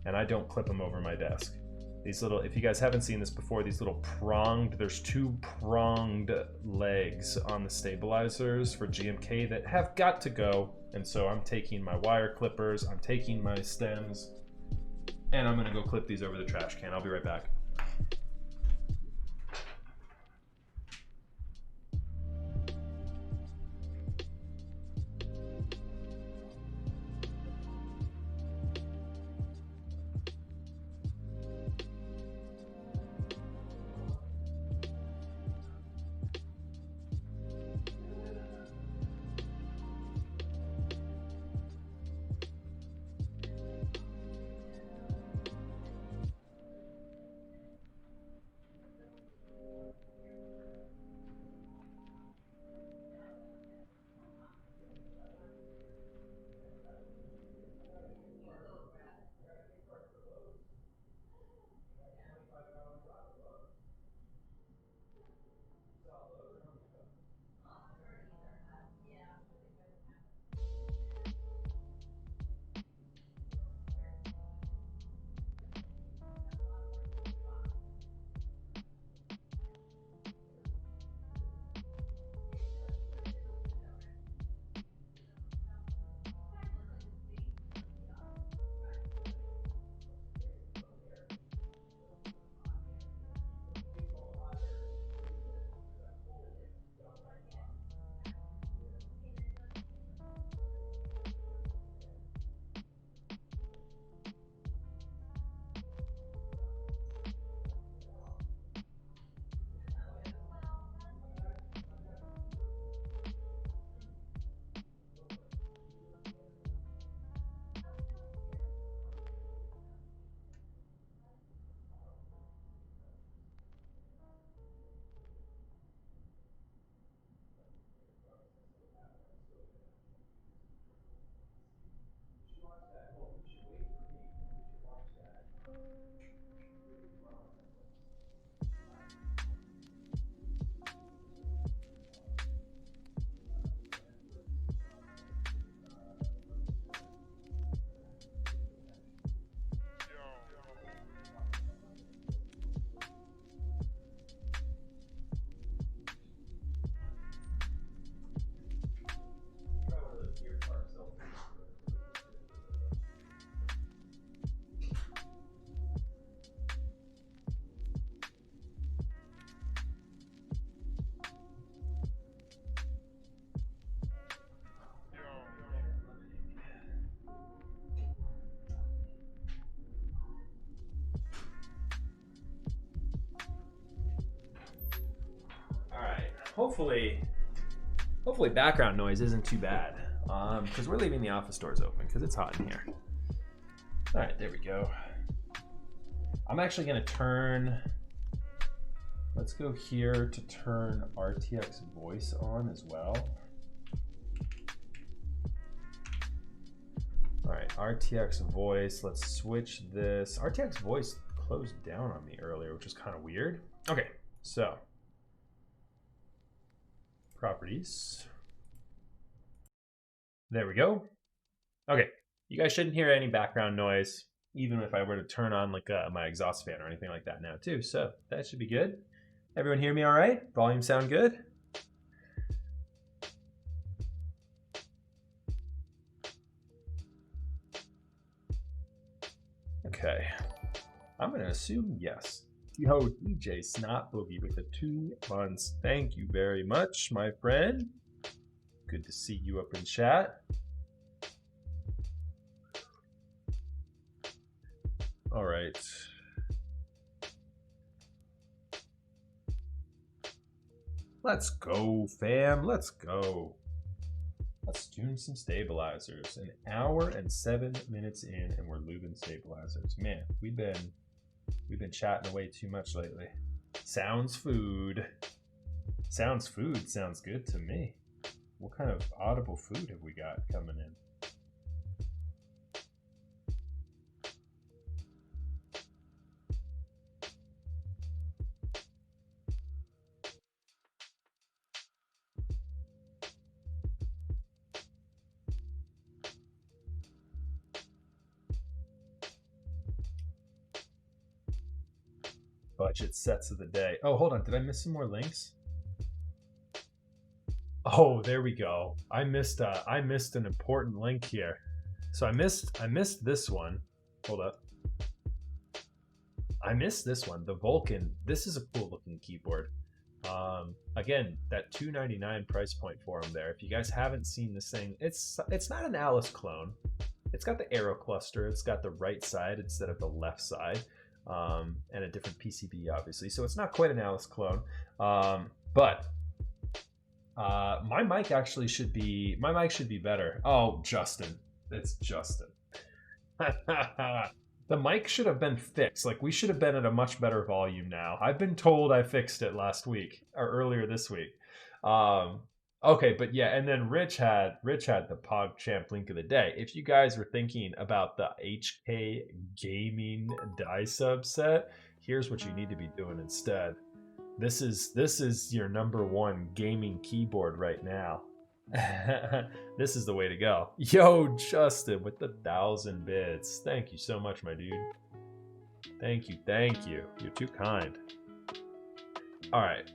And I don't clip them over my desk. These little, if you guys haven't seen this before, these little pronged, there's 2 pronged legs on the stabilizers for GMK that have got to go. And so I'm taking my wire clippers, I'm taking my stems, and I'm gonna go clip these over the trash can. I'll be right back. hopefully background noise isn't too bad. Because we're leaving the office doors open because it's hot in here. All right, there we go. I'm actually gonna turn, let's go here to turn RTX voice on as well. All right, RTX voice, let's switch this. RTX voice closed down on me earlier, which is kind of weird. Okay, so properties. There we go. Okay, you guys shouldn't hear any background noise, even if I were to turn on like my exhaust fan or anything like that now too. So that should be good. Everyone hear me all right? Volume sound good? Okay, I'm gonna assume yes. Yo, DJ Snot Boogie with the 2 months. Thank you very much, my friend. Good to see you up in chat. All right. Let's go, fam. Let's go. Let's tune some stabilizers. An hour and 7 minutes in, and we're lubing stabilizers. Man, we've been chatting away too much lately. Sounds food. Sounds food sounds good to me. What kind of audible food have we got coming in? Budget sets of the day. Oh, hold on. Did I miss some more links? Oh, there we go. I missed an important link here. So I missed this one. Hold up. I missed this one. The Vulcan. This is a cool looking keyboard. Again, that $299 price point for them there. If you guys haven't seen this thing, it's not an Alice clone. It's got the Aero cluster. It's got the right side instead of the left side. And a different PCB, obviously. So it's not quite an Alice clone. But my mic actually should be better. Oh, Justin. It's Justin. The mic should have been fixed. Like, we should have been at a much better volume now. I've been told I fixed it last week or earlier this week. Okay, but yeah, and then Rich had the PogChamp link of the day. If you guys were thinking about the HK Gaming die subset, here's what you need to be doing instead. This is your #1 gaming keyboard right now. This is the way to go. Yo, Justin with the 1,000 bits. Thank you so much, my dude. Thank you. You're too kind. All right.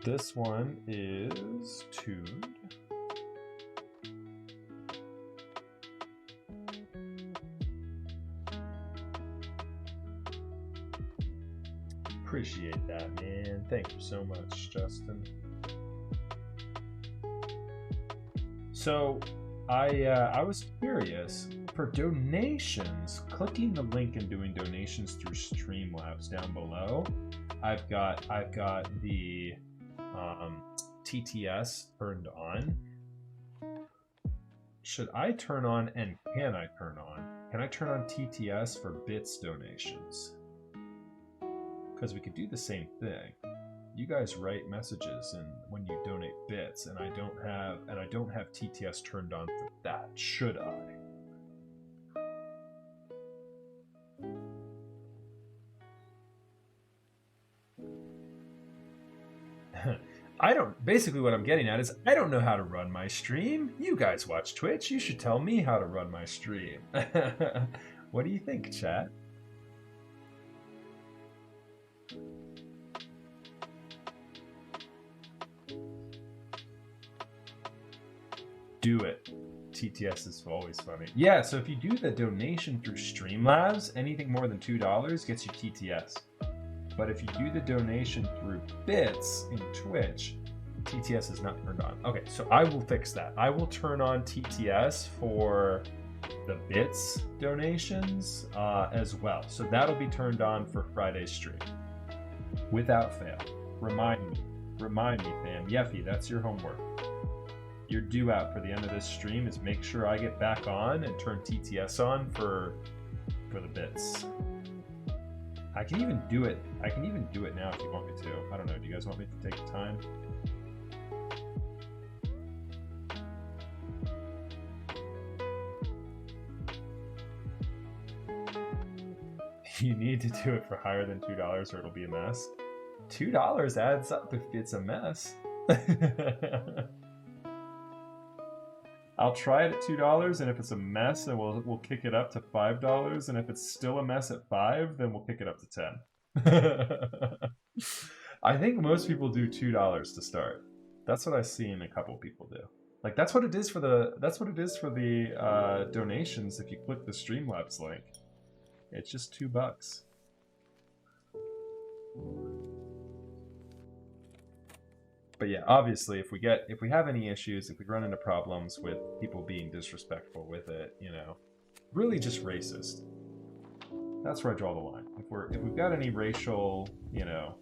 This one is tuned. Appreciate that, man. Thank you so much, Justin. So I was curious for donations, clicking the link and doing donations through Streamlabs down below. I've got the TTS turned on. Should I turn on, and can I turn on? Can I turn on TTS for bits donations? Because we could do the same thing. You guys write messages and when you donate bits, and I don't have TTS turned on for that. Should I? Basically what I'm getting at is I don't know how to run my stream. You guys watch Twitch. You should tell me how to run my stream. What do you think, chat? Do it. TTS is always funny. Yeah, so if you do the donation through Streamlabs, anything more than $2 gets you TTS. But if you do the donation through bits in Twitch, TTS is not turned on. Okay, so I will fix that. I will turn on TTS for the bits donations as well. So that'll be turned on for Friday's stream without fail. Remind me, fam. Yeffy, that's your homework. Your due out for the end of this stream is make sure I get back on and turn TTS on for the bits. I can even do it. I can even do it now if you want me to. I don't know. Do you guys want me to take the time? You need to do it for higher than $2 or it'll be a mess. $2 adds up if it's a mess. I'll try it at $2, and if it's a mess, then we'll kick it up to $5, and if it's still a mess at $5, then we'll kick it up to $10. I think most people do $2 to start. That's what I've seen a couple people do. Like that's what it is for the donations. If you click the Streamlabs link, it's just $2. But yeah, obviously, if we have any issues, if we run into problems with people being disrespectful with it, you know, really just racist. That's where I draw the line. If we've got any racial, you know,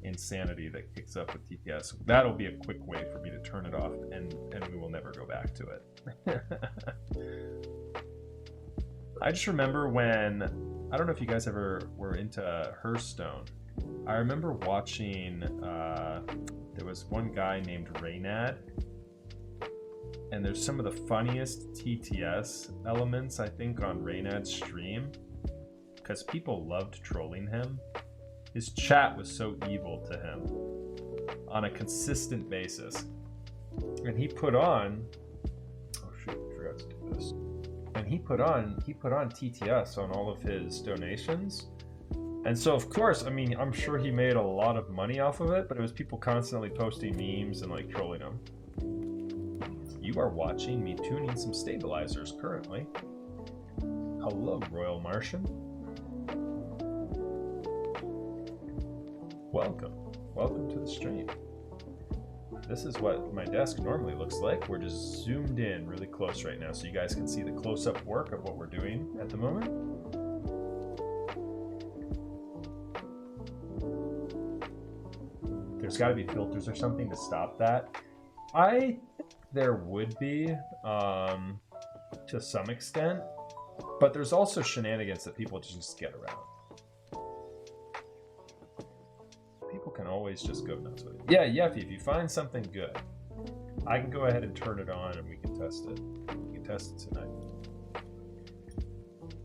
insanity that kicks up with TPS, that'll be a quick way for me to turn it off, and we will never go back to it. I just remember when, I don't know if you guys ever were into Hearthstone. I remember watching, there was one guy named Reynad, and there's some of the funniest TTS elements, I think, on Reynad's stream, because people loved trolling him. His chat was so evil to him on a consistent basis. And he put on, oh shoot, I forgot to do this. And he put on TTS on all of his donations. And so, of course, I mean, I'm sure he made a lot of money off of it, but it was people constantly posting memes and like trolling him. You are watching me tuning some stabilizers currently. Hello, Royal Martian. Welcome to the stream. This is what my desk normally looks like. We're just zoomed in really close right now so you guys can see the close-up work of what we're doing at the moment. There's got to be filters or something to stop that. I think there would be, to some extent, but there's also shenanigans that people just get around. People can always just go nuts with it. Yeah, Yeffy, if you find something good, I can go ahead and turn it on and we can test it. We can test it tonight.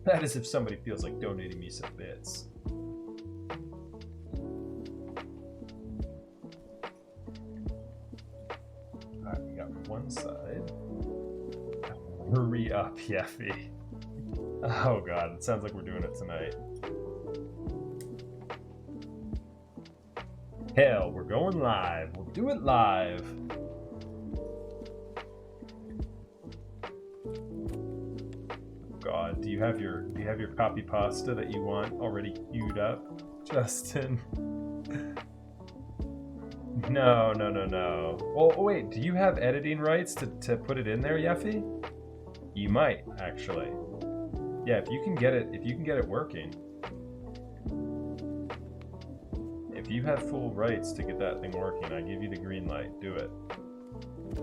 That is if somebody feels like donating me some bits. Alright, we got one side. Hurry up, Yeffy. Oh god, it sounds like we're doing it tonight. Hell, we're going live. We'll do it live. God, do you have your copy pasta that you want already queued up, Justin? No. Well, wait, do you have editing rights to put it in there, Yeffy? You might, actually. Yeah, if you can get it working. If you have full rights to get that thing working, I give you the green light. Do it.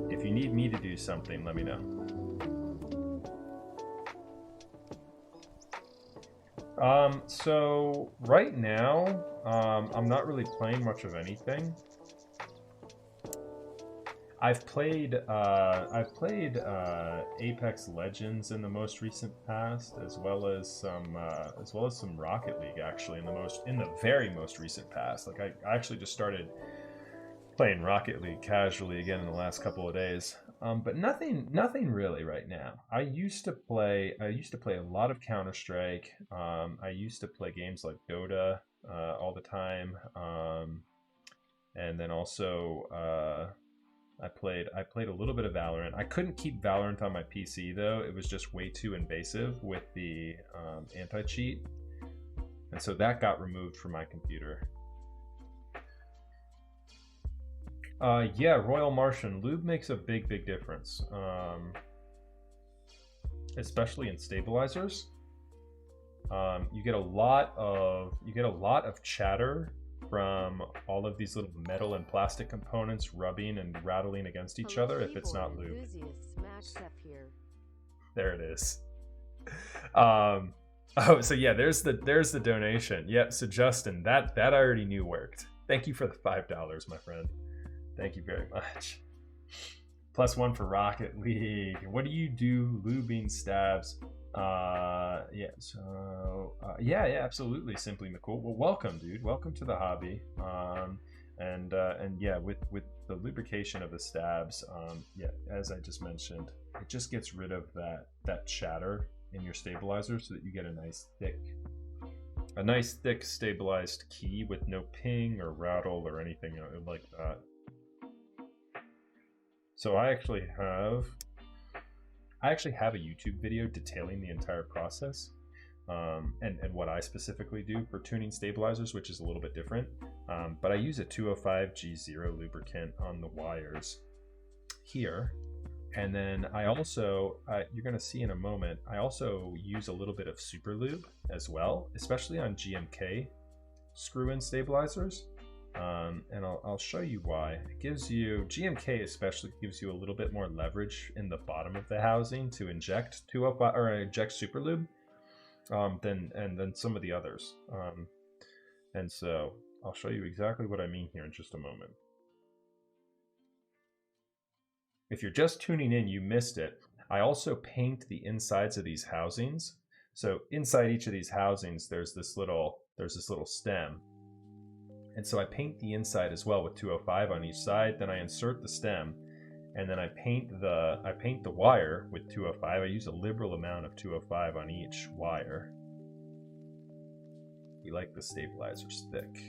If you need me to do something, let me know. So right now, I'm not really playing much of anything. I've played Apex Legends in the most recent past, as well as some Rocket League actually in the very most recent past. Like I actually just started playing Rocket League casually again in the last couple of days. But nothing really right now. I used to play a lot of Counter-Strike. I used to play games like Dota all the time, and then also I played a little bit of Valorant. I couldn't keep Valorant on my PC though; it was just way too invasive with the anti-cheat, and so that got removed from my computer. Yeah, Royal Martian. Lube makes a big difference, especially in stabilizers. You get a lot of chatter from all of these little metal and plastic components rubbing and rattling against each other if it's not lube. There it is. Oh, so yeah, there's the donation. Yep. So Justin, that I already knew worked. Thank you for the $5, my friend. Thank you very much. +1 for Rocket League. What do you do? Lubing stabs. Yeah. So yeah, absolutely. Simply McCool. Well, welcome, dude. Welcome to the hobby. And yeah, with the lubrication of the stabs, yeah, as I just mentioned, it just gets rid of that chatter in your stabilizer so that you get a nice thick stabilized key with no ping or rattle or anything like that. So I actually have a YouTube video detailing the entire process and what I specifically do for tuning stabilizers, which is a little bit different. But I use a 205G0 lubricant on the wires here. And then I also, you're going to see in a moment, I also use a little bit of super lube as well, especially on GMK screw-in stabilizers. And I'll show you why. It gives you, GMK especially gives you a little bit more leverage in the bottom of the housing to inject 205 or inject super lube than some of the others. And so I'll show you exactly what I mean here in just a moment. If you're just tuning in, you missed it. I also paint the insides of these housings. So inside each of these housings, there's this little stem. And so I paint the inside as well with 205 on each side. Then I insert the stem, and then I paint the wire with 205. I use a liberal amount of 205 on each wire. We like the stabilizers thick.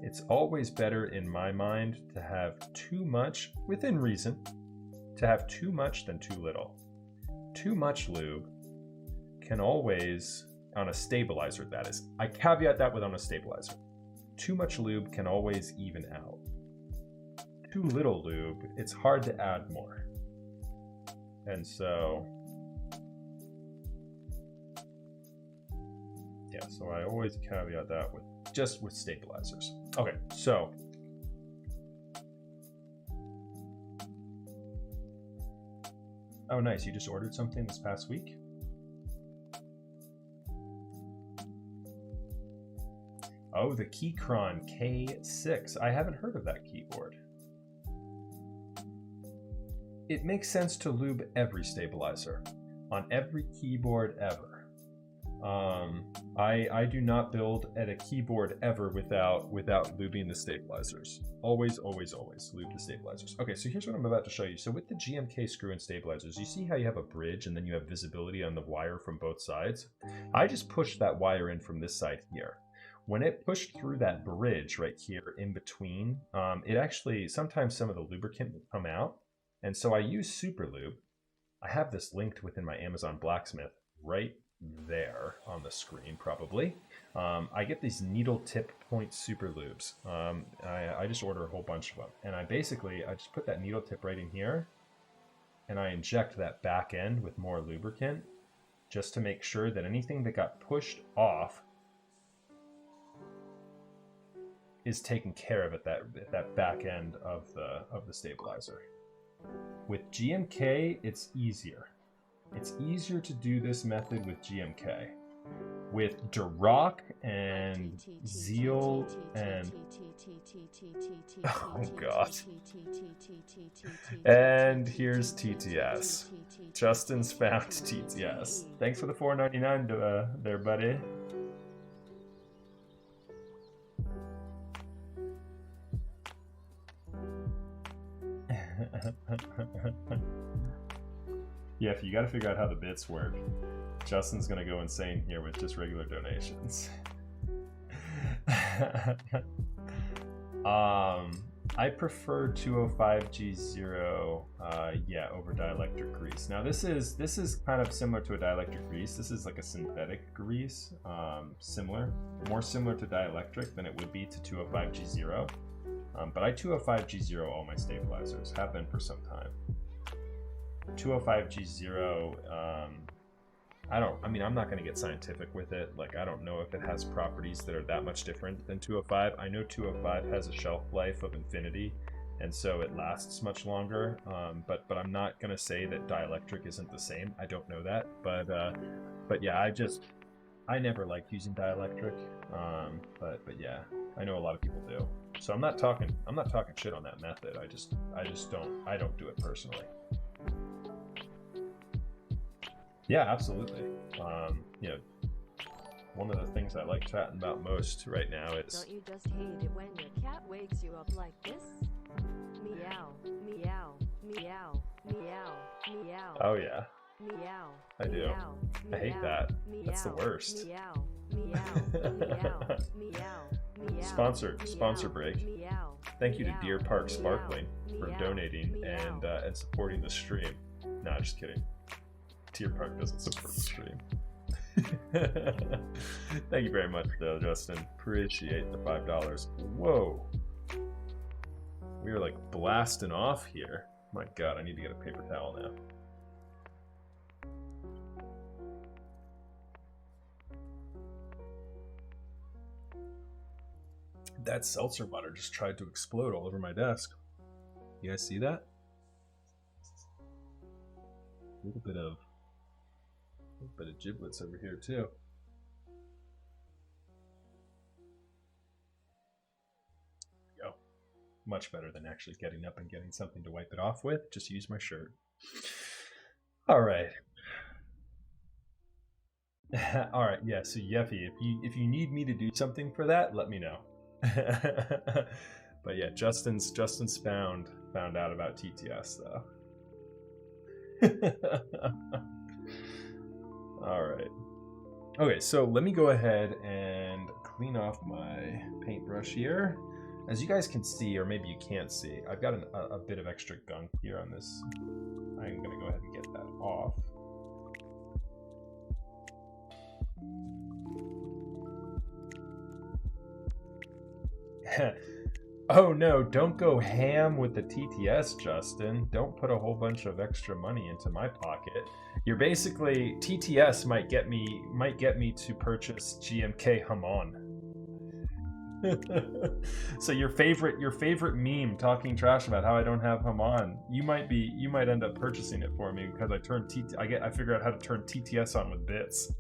It's always better in my mind to have too much, within reason, to have too much than too little. Too much lube can always, on a stabilizer that is, I caveat that with on a stabilizer. Too much lube can always even out. Too little lube, it's hard to add more. And so, yeah, so I always caveat that with just with stabilizers. Okay, so oh nice, you just ordered something this past week? Oh, the Keychron K6. I haven't heard of that keyboard. It makes sense to lube every stabilizer on every keyboard ever. I do not build at a keyboard ever without lubing the stabilizers. Always lube the stabilizers. Okay, so here's what I'm about to show you. So with the GMK screw-in stabilizers, you see how you have a bridge and then you have visibility on the wire from both sides? I just pushed that wire in from this side here. When it pushed through that bridge right here in between, it actually, sometimes some of the lubricant will come out. And so I use super lube. I have this linked within my Amazon Blacksmith right there on the screen probably. I get these needle tip point super lubes. I just order a whole bunch of them. And I just put that needle tip right in here and I inject that back end with more lubricant just to make sure that anything that got pushed off is taken care of at that back end of the stabilizer. With GMK, it's easier. It's easier to do this method with GMK. With Duroc and Zeal and oh god. And here's TTS. Justin's found TTS. Thanks for the $4.99 there, buddy. Yeah, if you got to figure out how the bits work, Justin's gonna go insane here with just regular donations. I prefer 205G0, yeah, over dielectric grease. Now this is kind of similar to a dielectric grease. This is like a synthetic grease, more similar to dielectric than it would be to 205G0. But I 205G0 all my stabilizers, have been for some time. 205G0 I mean, I'm not going to get scientific with it. Like, I don't know if it has properties that are that much different than 205. I know 205 has a shelf life of infinity, and so it lasts much longer. But I'm not going to say that dielectric isn't the same. I don't know that, but yeah, I never liked using dielectric. But yeah, I know a lot of people do. So I'm not talking shit on that method. I don't do it personally. Yeah, absolutely. You know, one of the things I like chatting about most right now is... Don't you just hate it when your cat wakes you up like this? Meow, meow, meow, meow, meow. Oh yeah. Meow. I do. Meow, I hate meow, that. Meow, That's the worst. Meow, meow, meow, meow, Sponsor break. Meow, Thank you to meow, Deer Park meow, Sparkling for meow, donating meow. and supporting the stream. Nah, just kidding. Deer Park doesn't support the stream. Thank you very much, though, Justin. Appreciate the $5. Whoa. We are like blasting off here. My God, I need to get a paper towel now. That seltzer water just tried to explode all over my desk. You guys see that? A little bit of giblets over here too. There we go. Much better than actually getting up and getting something to wipe it off with. Just use my shirt. All right. All right. Yeah. So Yeffy, if you need me to do something for that, let me know. But yeah, Justin's found out about TTS though. All right. Okay, so let me go ahead and clean off my paintbrush here. As you guys can see, or maybe you can't see, I've got a bit of extra gunk here on this. I'm gonna go ahead and get that off. Oh no, don't go ham with the TTS, Justin. Don't put a whole bunch of extra money into my pocket. You're basically, TTS might get me to purchase GMK Hamon. So your favorite meme talking trash about how I don't have Hamon, you might end up purchasing it for me because I figure out how to turn TTS on with bits.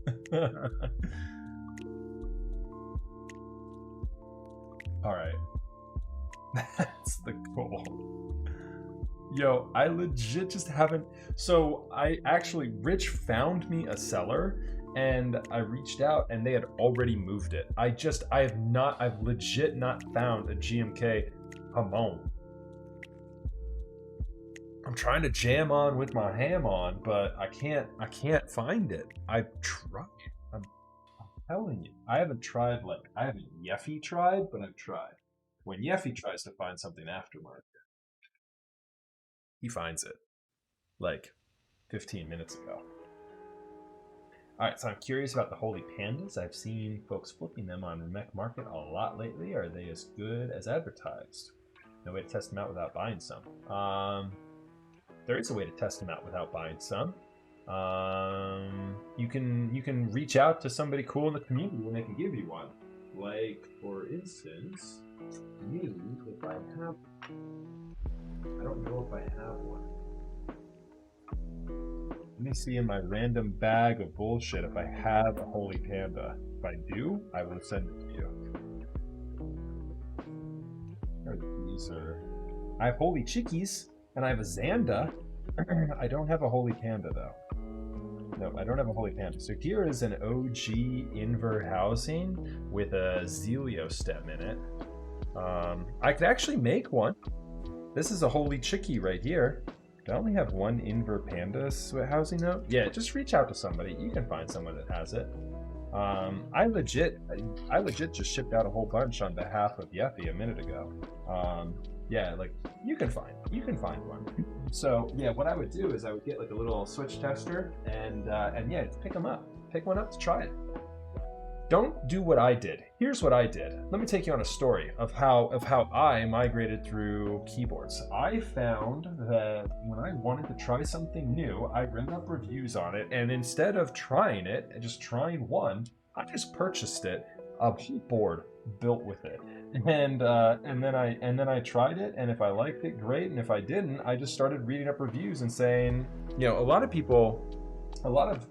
All right. That's the goal. Yo, I legit just haven't. So Rich found me a seller and I reached out and they had already moved it. I've legit not found a GMK Hamon. I'm trying to jam on with my ham on, but I can't find it. I've tried. I'm telling you. I haven't Yeffy tried, but I've tried. When Yeffy tries to find something aftermarket, he finds it like 15 minutes ago. All right, so I'm curious about the Holy Pandas. I've seen folks flipping them on Mech Market a lot lately. Are they as good as advertised? No way to test them out without buying some. There is a way to test them out without buying some. You can reach out to somebody cool in the community and they can give you one. Like, for instance, me, if I have... I don't know if I have one. Let me see in my random bag of bullshit if I have a Holy Panda. If I do, I will send it to you. These are... I have Holy Chickies, and I have a Xanda. I don't have a Holy Panda, though. No, I don't have a Holy Panda. So here is an OG Inver housing with a Zelio stem in it. I could actually make one. This is a Holy Chickie right here. Do I only have one Inver Panda housing though? Yeah, just reach out to somebody. You can find someone that has it. I legit just shipped out a whole bunch on behalf of Yeffy a minute ago. Yeah, like you can find one. So yeah, what I would do is I would get like a little switch tester and yeah, pick them up. Pick one up to try it. don't do what I did. Here's what I did. Let me take you on a story of how I migrated through keyboards. I found that when I wanted to try something new, I read up reviews on it, and instead of trying it and just trying one, I just purchased it, a whole board built with it, and then I tried it, and if I liked it, great, and if I didn't, I just started reading up reviews and saying, you know, a lot of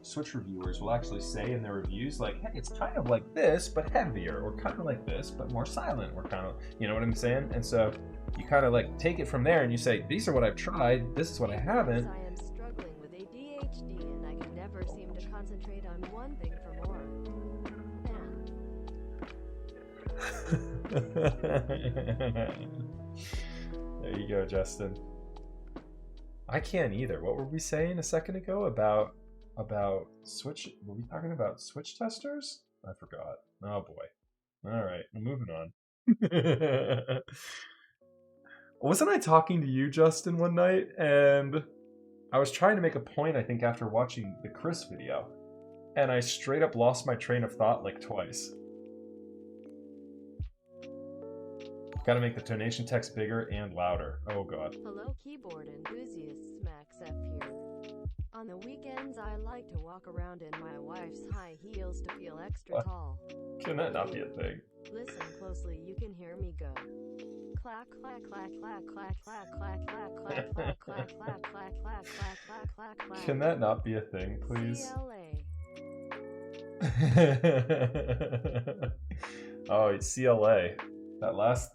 Switch reviewers will actually say in their reviews, like, hey, it's kind of like this, but heavier, or kind of like this, but more silent, or kind of, you know what I'm saying? And so you kind of like take it from there and you say, these are what I've tried, this is what I haven't. I am struggling with ADHD and I can never seem to concentrate on one thing for more. There you go, Justin. I can't either. What were we saying a second ago about Switch? Were we talking about Switch testers? I forgot. Oh boy. All right, moving on. Wasn't I talking to you, Justin, one night, and I was trying to make a point, I think, after watching the Chris video, and I straight up lost my train of thought like twice. Gotta make the donation text bigger and louder. Oh god. Hello keyboard enthusiasts, Max F here. On the weekends I like to walk around in my wife's high heels to feel extra tall. Can that not be a thing? Listen closely, you can hear me go. Clack clack clack clack clack clack clack clack clack clack clack clack clack clack clack clack clack clack. Can that not be a thing, please? CLA. Oh, it's CLA. That last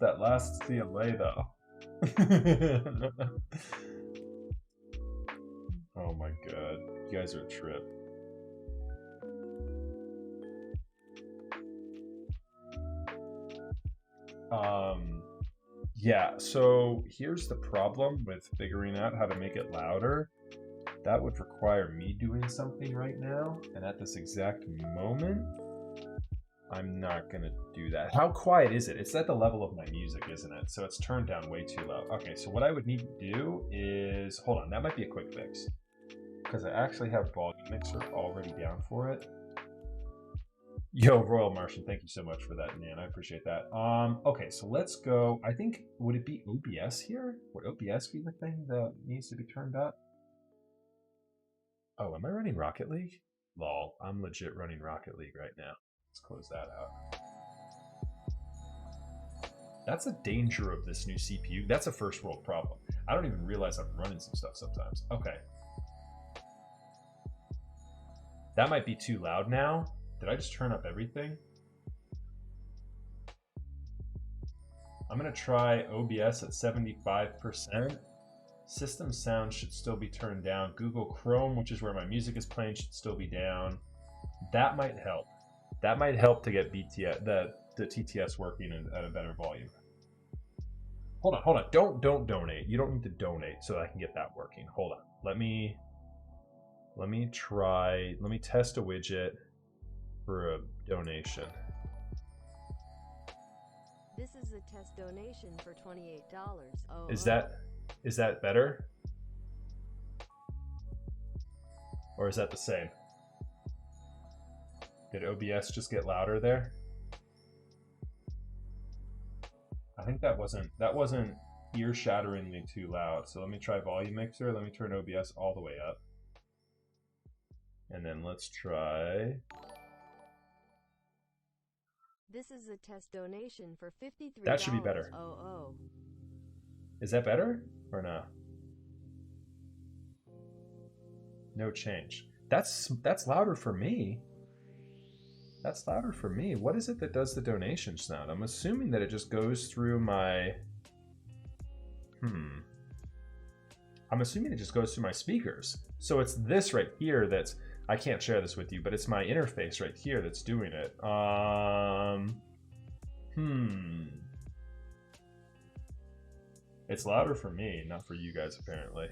CLA though. Oh my god. You guys are a trip. Yeah, so here's the problem with figuring out how to make it louder. That would require me doing something right now, and at this exact moment, I'm not gonna do that. How quiet is it? It's at the level of my music, isn't it? So it's turned down way too loud. Okay, so what I would need to do is, hold on, that might be a quick fix, because I actually have volume mixer already down for it. Yo, Royal Martian, thank you so much for that, man. I appreciate that. Okay, so let's go. I think, would it be OBS here? Would OBS be the thing that needs to be turned up? Oh, am I running Rocket League? Lol, I'm legit running Rocket League right now. Let's close that out. That's a danger of this new CPU. That's a first world problem. I don't even realize I'm running some stuff sometimes. Okay. That might be too loud now. Did I just turn up everything? I'm gonna try OBS at 75%. System sound should still be turned down. Google Chrome, which is where my music is playing, should still be down. That might help. That might help to get BTS, the TTS working at a better volume. Hold on. Don't donate. You don't need to donate so that I can get that working. Hold on. Let me test a widget for a donation. This is a test donation for $28. Oh, Is that better? Or is that the same? Did OBS just get louder there? I think that wasn't ear-shatteringly too loud. So let me try volume mixer. Let me turn OBS all the way up. And then let's try. This is a test donation for $53. That should be better. Oh. Is that better or no? No change. That's louder for me. That's louder for me. What is it that does the donation sound? I'm assuming that it just goes through my... I'm assuming it just goes through my speakers. So it's this right here that's... I can't share this with you, but it's my interface right here that's doing it. It's louder for me, not for you guys, apparently.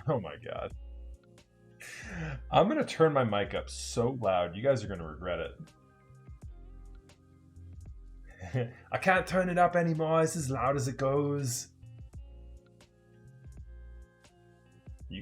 Oh my god. I'm gonna turn my mic up so loud, you guys are gonna regret it. I can't turn it up anymore, it's as loud as it goes. You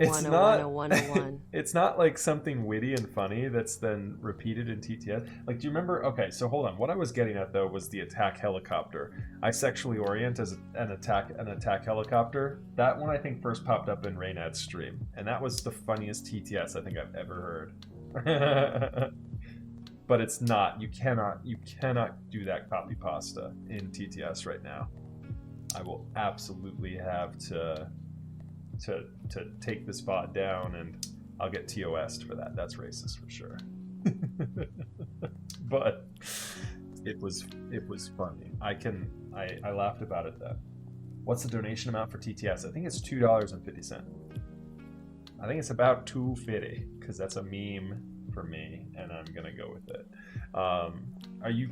It's not. It's not like something witty and funny that's then repeated in TTS. Like, do you remember? Okay, so hold on. What I was getting at though was the attack helicopter. I sexually orient as an attack helicopter. That one I think first popped up in Raynad's stream, and that was the funniest TTS I think I've ever heard. But it's not. You cannot do that copy pasta in TTS right now. I will absolutely have to take this bot down, and I'll get TOS'd for that. That's racist for sure. But it was funny. I laughed about it then. What's the donation amount for TTS? I think it's $2.50. I think it's about $2.50 because that's a meme for me, and I'm gonna go with it. Are you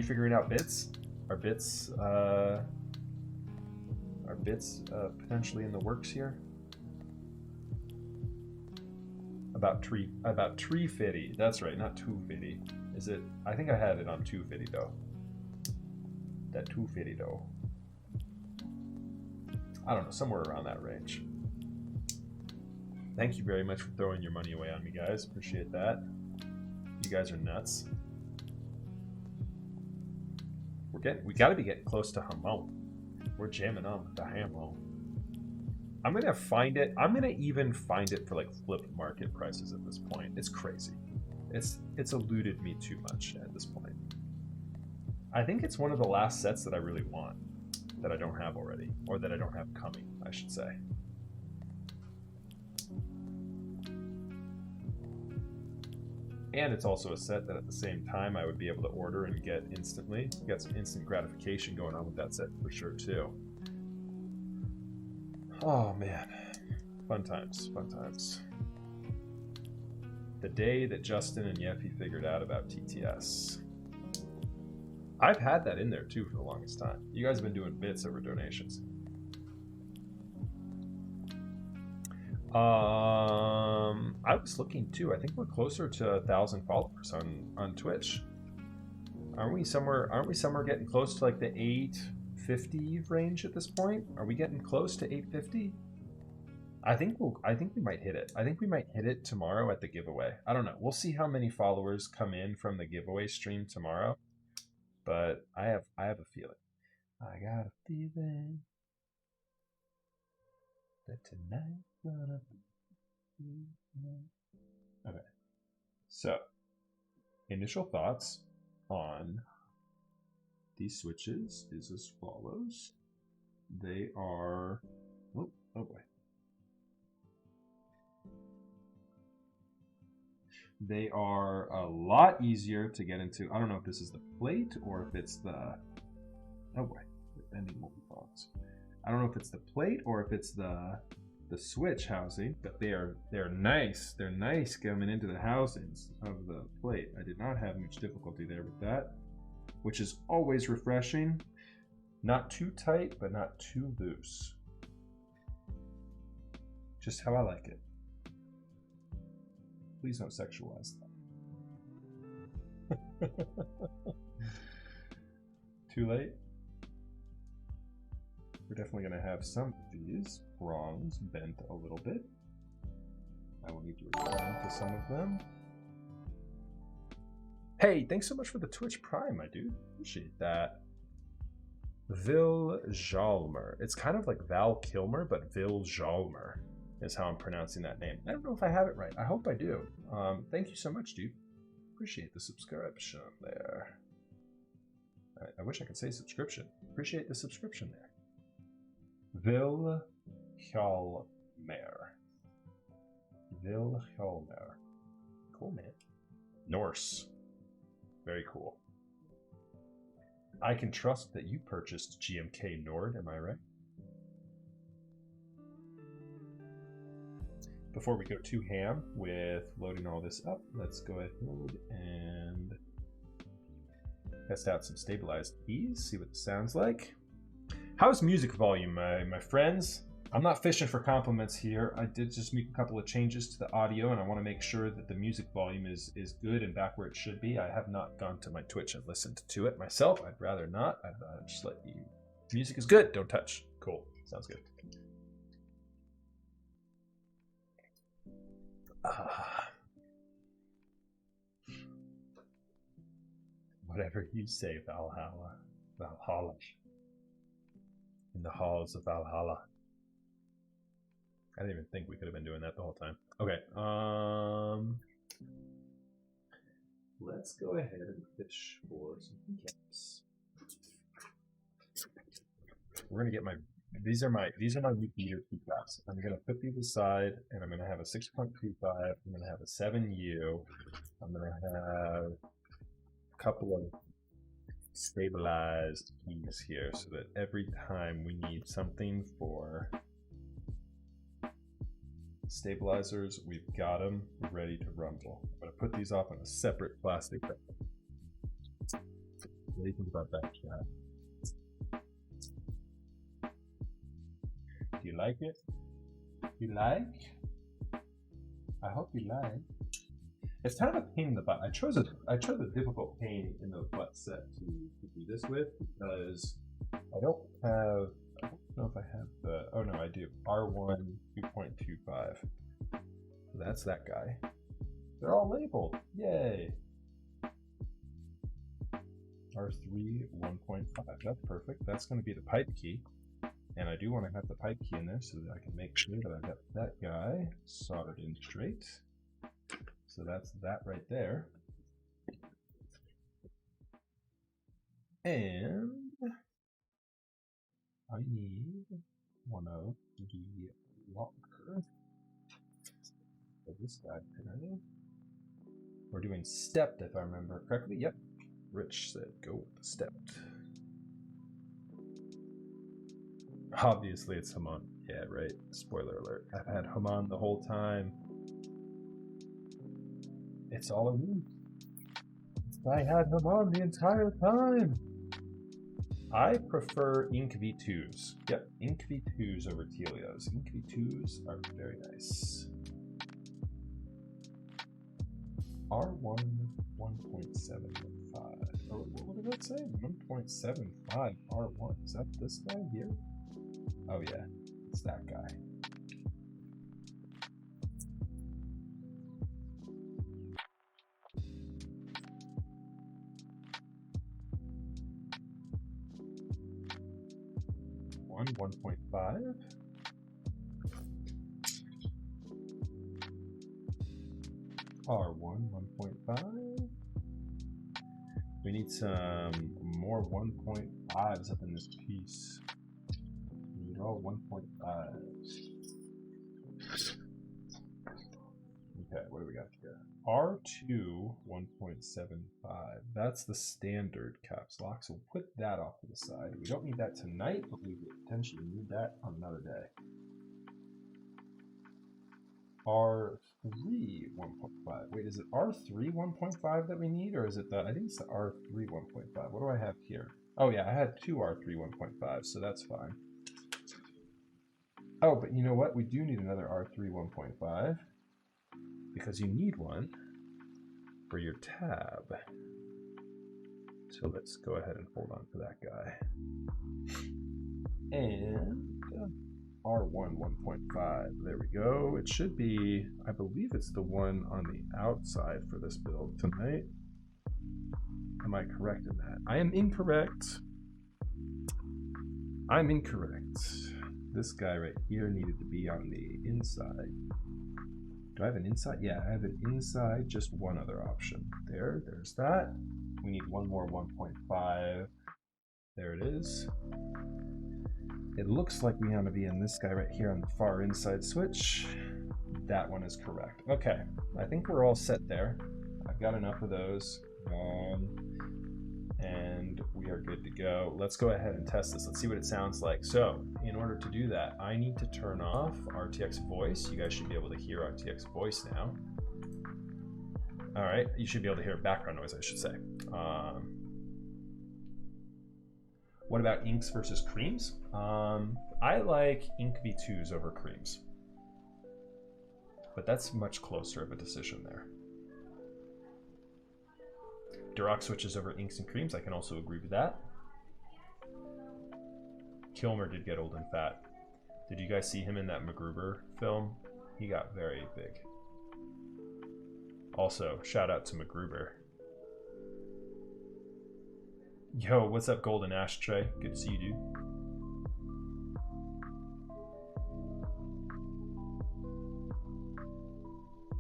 figuring out bits? Are bits potentially in the works here? About tree fitty. That's right, not 250. Is it? I think I had it on 250 though. That 250 though. I don't know, somewhere around that range. Thank you very much for throwing your money away on me, guys. Appreciate that. You guys are nuts. We got to be getting close to Hamon. We're jamming on with the Hamon. I'm gonna find it. I'm gonna even find it for like flip market prices at this point. It's crazy. It's eluded me too much at this point. I think it's one of the last sets that I really want, that I don't have already, or that I don't have coming, I should say. And it's also a set that at the same time I would be able to order and get instantly. Got some instant gratification going on with that set for sure too. Oh man, fun times, fun times. The day that Justin and Yeffy figured out about TTS. I've had that in there too for the longest time. You guys have been doing bits over donations. I was looking too. I think we're closer to 1,000 followers on Twitch. Aren't we somewhere getting close to like the 850 range at this point? Are we getting close to 850? I think we might hit it. I think we might hit it tomorrow at the giveaway. I don't know. We'll see how many followers come in from the giveaway stream tomorrow. But I have a feeling. I got a feeling that tonight's gonna be. Okay. So, initial thoughts on these switches is as follows. They are. Oh boy. They are a lot easier to get into. I don't know if this is the plate or if it's the. Oh boy, bending multi-prongs. I don't know if it's the plate or if it's the switch housing, but they're nice. They're nice coming into the housings of the plate. I did not have much difficulty there with that, which is always refreshing. Not too tight, but not too loose. Just how I like it. Please don't sexualize that. Too late? We're definitely going to have some of these prongs bent a little bit. I will need to return to some of them. Hey, thanks so much for the Twitch Prime, my dude. Appreciate that. Viljalmer. It's kind of like Val Kilmer, but Viljalmer is how I'm pronouncing that name. I don't know if I have it right. I hope I do. Thank you so much, dude. Appreciate the subscription there. I wish I could say subscription. Appreciate the subscription there. Vilhjalmer. Vilhjalmer. Cool, man. Norse. Very cool. I can trust that you purchased GMK Nord, am I right? Before we go too ham with loading all this up, let's go ahead and test out some stabilized keys, see what it sounds like. How's music volume, my friends? I'm not fishing for compliments here. I did just make a couple of changes to the audio, and I want to make sure that the music volume is good and back where it should be. I have not gone to my Twitch and listened to it myself. I'd rather not. I'd just let you. Music is good. Don't touch. Cool. Sounds good. Whatever you say, Valhalla. Valhalla. In the halls of Valhalla. I didn't even think we could have been doing that the whole time. Okay. Let's go ahead and fish for some keycaps. We're gonna get my these are my repeater keycaps. I'm gonna put these aside, and I'm gonna have a 6.25. I'm gonna have a 7U. I'm gonna have a couple of stabilized keys here, so that every time we need something for Stabilizers, we've got them ready to rumble. I'm gonna put these off on a separate plastic bag. What do you think about that, Chad? Do you like it? You like? I hope you like. It's kind of a pain in the butt. I chose a difficult pain in the butt set to do this with because I don't know if I have the, oh no, I do. R1 2.25. So that's that guy. They're all labeled. Yay. R3 1.5. That's perfect. That's going to be the pipe key. And I do want to have the pipe key in there so that I can make sure that I've got that guy soldered in straight. So that's that right there. And I need one of the longer for this guy today. We're doing stepped if I remember correctly. Yep. Rich said go with the stepped. Obviously it's Haman. Yeah, right. Spoiler alert. I've had Haman the whole time. It's all I need. I had Haman the entire time. I prefer Ink V2s. Yep, Ink V2s over Telios. Ink V2s are very nice. R1 1.75. Oh, what did that say? 1.75 R1. Is that this guy here? Oh yeah, it's that guy. One 1.5. R1 1.5. We need some more 1.5s up in this piece. We need all 1.5s. Okay, what do we got here? R2 1.75. That's the standard caps lock, so we'll put that off to the side. We don't need that tonight, but we will potentially need that on another day. R3 1.5. Wait, is it R3 1.5 that we need, or is it the, I think it's the R3 1.5. What do I have here? Oh yeah, I had two R3 1.5, so that's fine. Oh, but you know what? We do need another R3 1.5 because you need one for your tab. So let's go ahead and hold on to that guy. And R1 1.5, there we go. It should be, I believe it's the one on the outside for this build tonight. Am I correct in that? I am incorrect. I'm incorrect. This guy right here needed to be on the inside. Do I have an inside? Yeah, I have an inside, just one other option. There's that. We need one more 1.5. There it is. It looks like we want to be in this guy right here on the far inside switch. That one is correct. Okay, I think we're all set there. I've got enough of those. And we are good to go. Let's go ahead and test this. Let's see what it sounds like. So in order to do that, I need to turn off RTX voice. You guys should be able to hear RTX voice now. All right, you should be able to hear background noise, I should say. What about inks versus creams? I like ink V2s over creams, but that's much closer of a decision there. Duroc switches over inks and creams. I can also agree with that. Kilmer did get old and fat. Did you guys see him in that MacGruber film? He got very big. Also, shout out to MacGruber. Yo, what's up, Golden Ashtray? Good to see you, dude.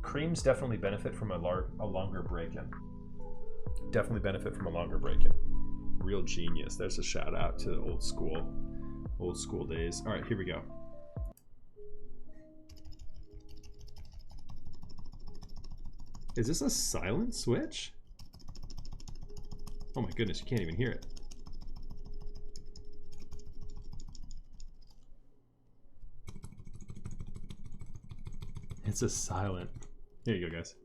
Creams definitely benefit from a longer break-in. Definitely benefit from a longer break-in. Real genius. There's a shout out to old school days. All right, here we go. Is this a silent switch? Oh my goodness, you can't even hear it. It's a silent. Here you go, guys.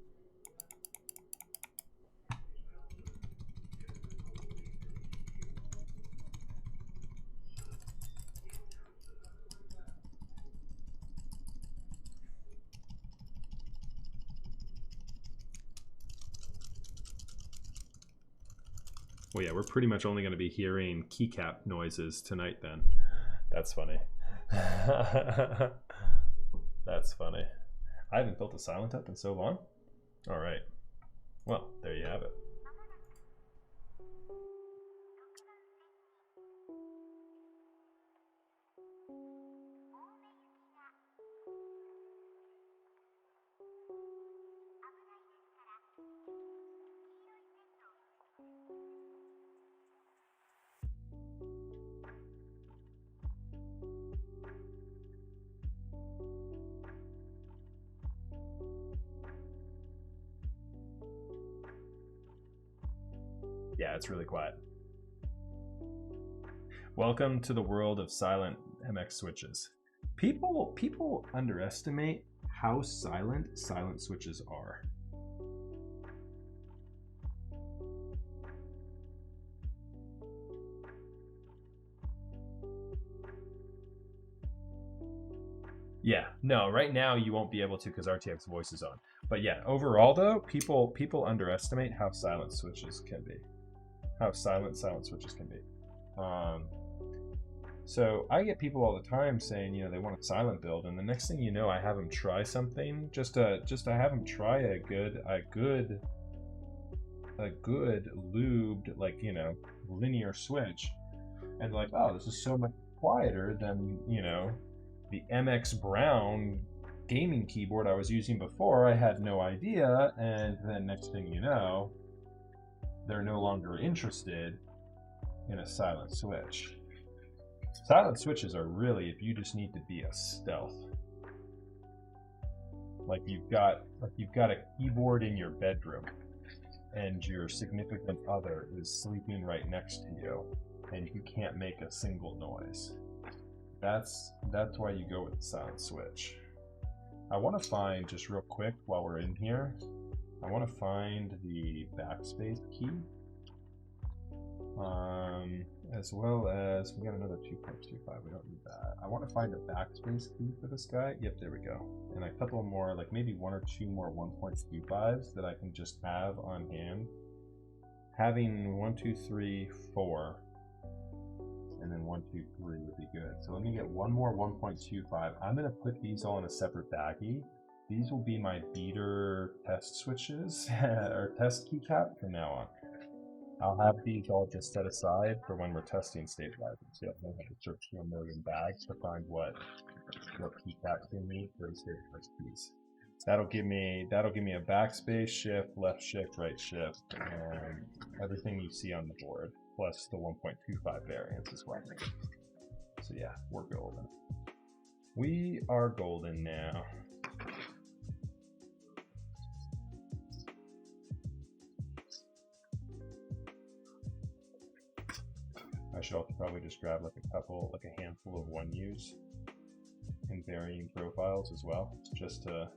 Well, yeah, we're pretty much only going to be hearing keycap noises tonight then. That's funny. That's funny. I haven't built a silent up in so long. All right. Well, there you have it. Yeah, it's really quiet. Welcome to the world of silent MX switches. People underestimate how silent switches are. Yeah, no, right now you won't be able to because RTX voice is on. But yeah, overall though, people underestimate how silent switches can be. How silent switches can be. So I get people all the time saying, you know, they want a silent build, and the next thing you know, I have them try something. Just to have them try a good lubed, like, you know, linear switch, and like, oh, this is so much quieter than, you know, the MX Brown gaming keyboard I was using before. I had no idea, and then next thing you know, they're no longer interested in a silent switch. Silent switches are really if you just need to be a stealth. Like you've got a keyboard in your bedroom and your significant other is sleeping right next to you and you can't make a single noise. That's why you go with the silent switch. I want to find, just real quick while we're in here, I want to find the backspace key. As well as, we got another 2.25, we don't need that. I want to find a backspace key for this guy. Yep, there we go. And a couple more, like maybe one or two more 1.25s that I can just have on hand. Having 1, 2, 3, 4, and then 1, 2, 3 would be good. So let me get one more 1.25. I'm going to put these all in a separate baggie. These will be my beater test switches, or test keycap from now on. I'll have these all just set aside for when we're testing stabilizers. So I don't have to search through a million bags to find what keycaps we need for the stabilizer keys. That'll give me a backspace shift, left shift, right shift, and everything you see on the board, plus the 1.25 variants as well. So yeah, we're golden. We are golden now. I should also probably just grab like a handful of 1Us in varying profiles as well, just to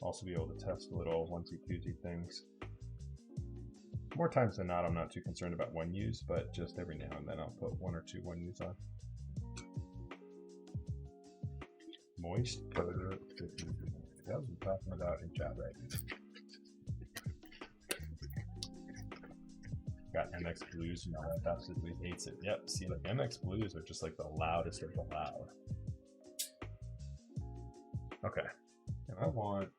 also be able to test little onesie-twosie things. More times than not, I'm not too concerned about 1Us, but just every now and then I'll put 1 or 2 1Us on. Moist burger. That was talking about in chat, right? Got MX Blues, my wife absolutely hates it. Yep, see, like MX Blues are just like the loudest of the loud. Okay, and I want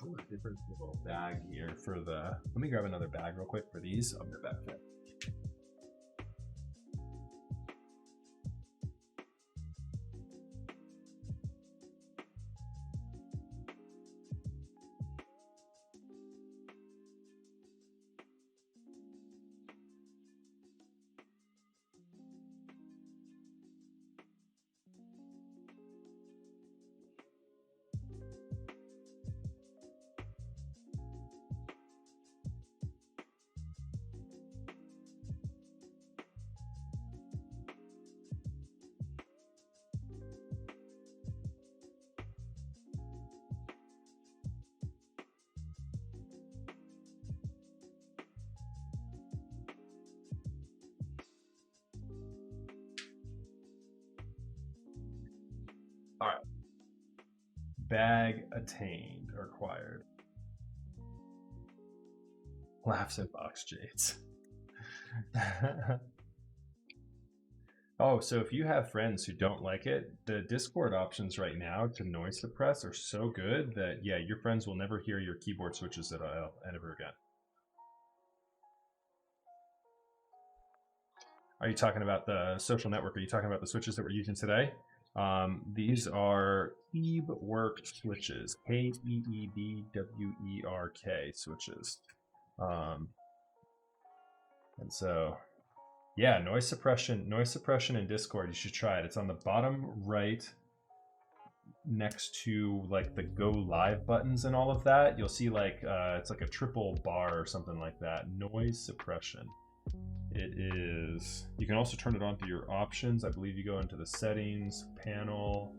a different little bag here for the, let me grab another bag real quick for these. I'll be right back. All right. Bag attained or acquired. Laughs at box jades. Oh, so if you have friends who don't like it, the Discord options right now to noise suppress are so good that, yeah, your friends will never hear your keyboard switches at all ever again. Are you talking about the social network? Are you talking about the switches that we're using today? These are Keebwerk switches, Keebwerk switches. And so, yeah, noise suppression in Discord. You should try it. It's on the bottom right, next to like the go live buttons and all of that. You'll see like it's like a triple bar or something like that. Noise suppression. It is. You can also turn it on through your options. I believe you go into the settings panel,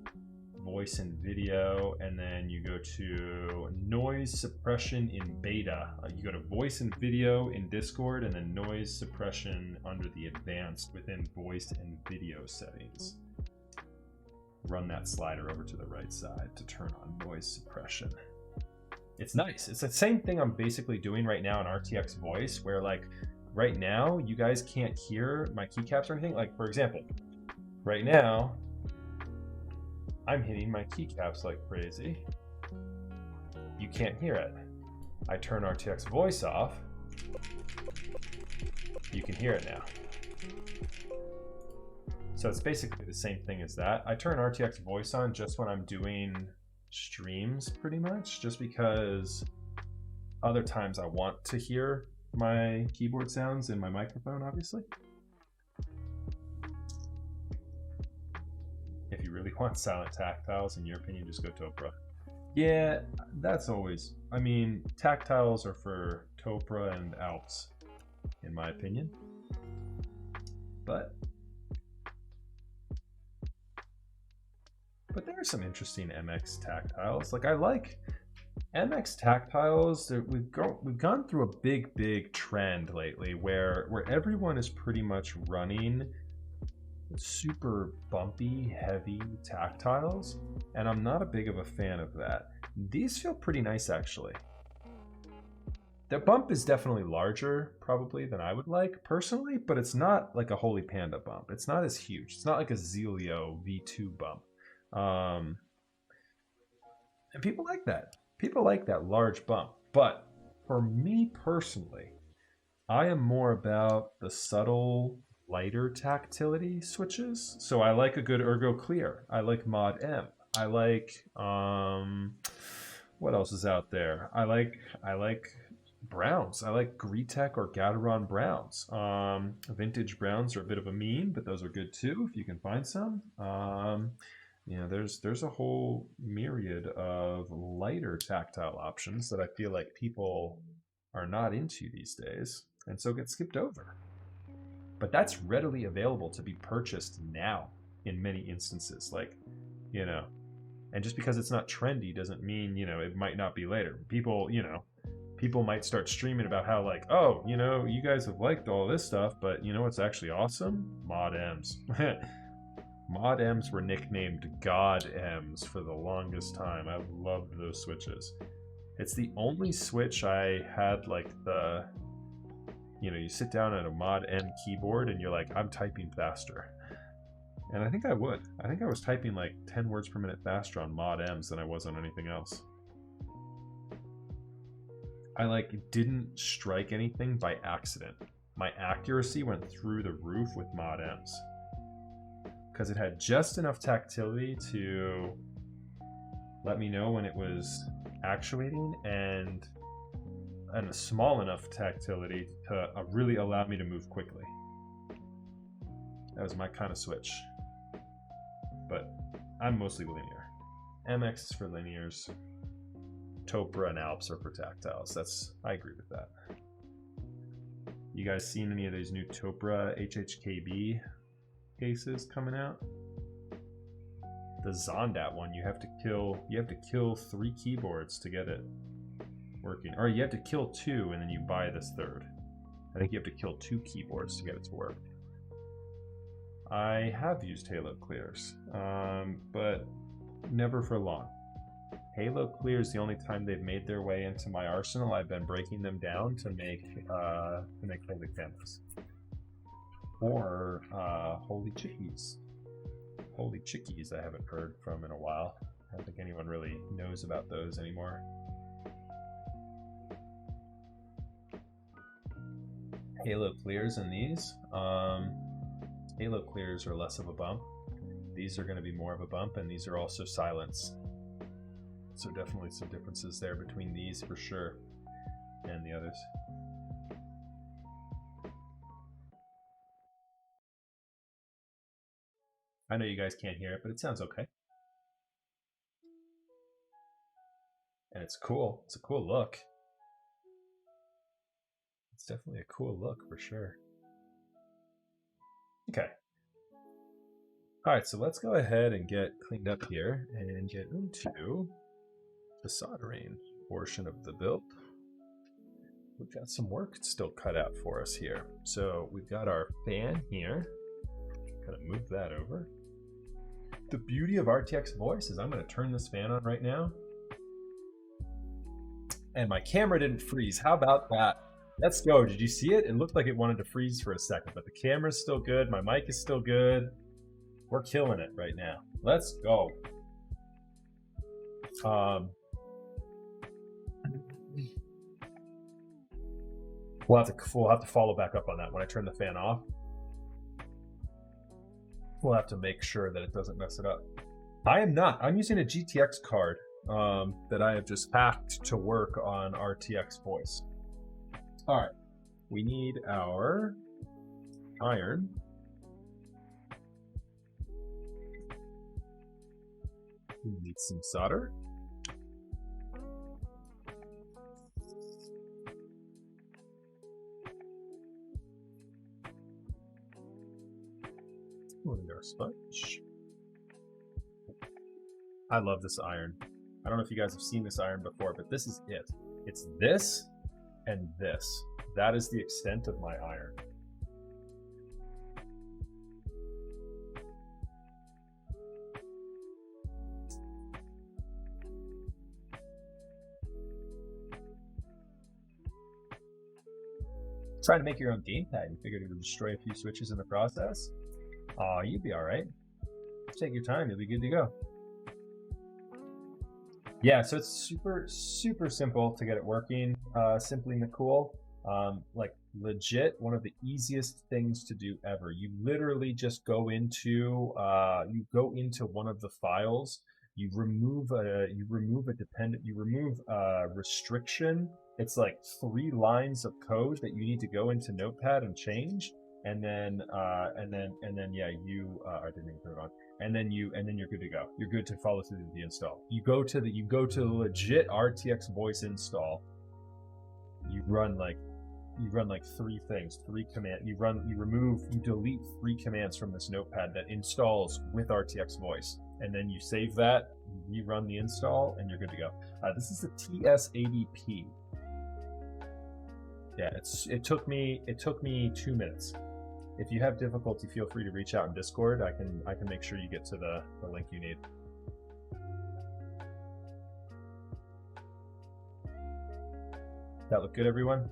voice and video, and then you go to noise suppression in beta. You go to voice and video in Discord, and then noise suppression under the advanced within voice and video settings. Run that slider over to the right side to turn on noise suppression. It's nice. It's the same thing I'm basically doing right now in RTX voice, where like right now you guys can't hear my keycaps or anything. Like for example, right now I'm hitting my keycaps like crazy. You can't hear it. I turn RTX voice off. You can hear it now. So it's basically the same thing as that. I turn RTX voice on just when I'm doing streams pretty much, just because other times I want to hear my keyboard sounds in my microphone, obviously. If you really want silent tactiles, in your opinion, just go Topra. Yeah, that's always, I mean, tactiles are for Topra and Alps, in my opinion. But there are some interesting MX tactiles. Like I like MX tactiles. We've gone through a big trend lately where everyone is pretty much running super bumpy, heavy tactiles, and I'm not a big of a fan of that. These feel pretty nice actually. The bump is definitely larger probably than I would like personally, but it's not like a Holy Panda bump. It's not as huge. It's not like a Zelio V2 bump. And people like that. People like that large bump. But for me personally, I am more about the subtle, lighter tactility switches. So I like a good Ergo Clear. I like Mod M. I like what else is out there? I like browns. I like Greetech or Gateron browns. Vintage browns are a bit of a meme, but those are good too if you can find some. You know, there's a whole myriad of lighter tactile options that I feel like people are not into these days, and so get skipped over. But that's readily available to be purchased now in many instances, like, you know, and just because it's not trendy doesn't mean, you know, it might not be later. People, you know, people might start streaming about how like, oh, you know, you guys have liked all this stuff, but you know what's actually awesome? Mod M's. Mod M's were nicknamed God M's for the longest time. I loved those switches. It's the only switch I had like the, you know, you sit down at a Mod M keyboard and you're like, I'm typing faster. And I think I would. I think I was typing like 10 words per minute faster on Mod M's than I was on anything else. I like didn't strike anything by accident. My accuracy went through the roof with Mod M's, because it had just enough tactility to let me know when it was actuating, and a small enough tactility to really allow me to move quickly. That was my kind of switch. But I'm mostly linear. MX is for linears. Topra and Alps are for tactiles. I agree with that. You guys seen any of these new Topra HHKB cases coming out? The Zondat one, you have to kill 3 keyboards to get it working, or you have to kill 2 and then you buy this third. I think you have to kill 2 keyboards to get it to work. I have used Halo Clears, but never for long. Halo Clear is the only time they've made their way into my arsenal. I've been breaking them down to make holy canvas. Or holy chickies. Holy chickies I haven't heard from in a while. I don't think anyone really knows about those anymore. Halo Clears in these. Halo Clears are less of a bump. These are going to be more of a bump, and these are also silence. So definitely some differences there between these for sure and the others. I know you guys can't hear it, but it sounds okay. And it's cool. It's a cool look. It's definitely a cool look for sure. Okay. All right, so let's go ahead and get cleaned up here and get into the soldering portion of the build. We've got some work still cut out for us here. So we've got our fan here. Gotta move that over. The beauty of RTX Voice is I'm gonna turn this fan on right now. And my camera didn't freeze. How about that? Let's go. Did you see it? It looked like it wanted to freeze for a second, but the camera's still good. My mic is still good. We're killing it right now. Let's go. We'll have to follow back up on that when I turn the fan off. We'll have to make sure that it doesn't mess it up. I am not. I'm using a GTX card that I have just hacked to work on RTX Voice. All right. We need our iron. We need some solder. We'll need our sponge. I love this iron. I don't know if you guys have seen this iron before, but this is it. It's this and this. That is the extent of my iron. Trying to make your own gamepad. You figured it would destroy a few switches in the process? Aw, you'd be all right. Take your time. You'll be good to go. Yeah, so it's super, super simple to get it working. Simply Nicole. Like legit, one of the easiest things to do ever. You literally just go into one of the files. You remove a restriction. It's like 3 lines of code that you need to go into Notepad and change, and then yeah, I didn't even put it on. And then you're good to go. You're good to follow through the install. You go to the legit RTX Voice install. You run like 3 things, 3 commands. You delete 3 commands from this Notepad that installs with RTX Voice, and then you save that, rerun the install, and you're good to go. This is the TS80P. Yeah, it took me 2 minutes. If you have difficulty, feel free to reach out in Discord. I can make sure you get to the link you need. That look good, everyone?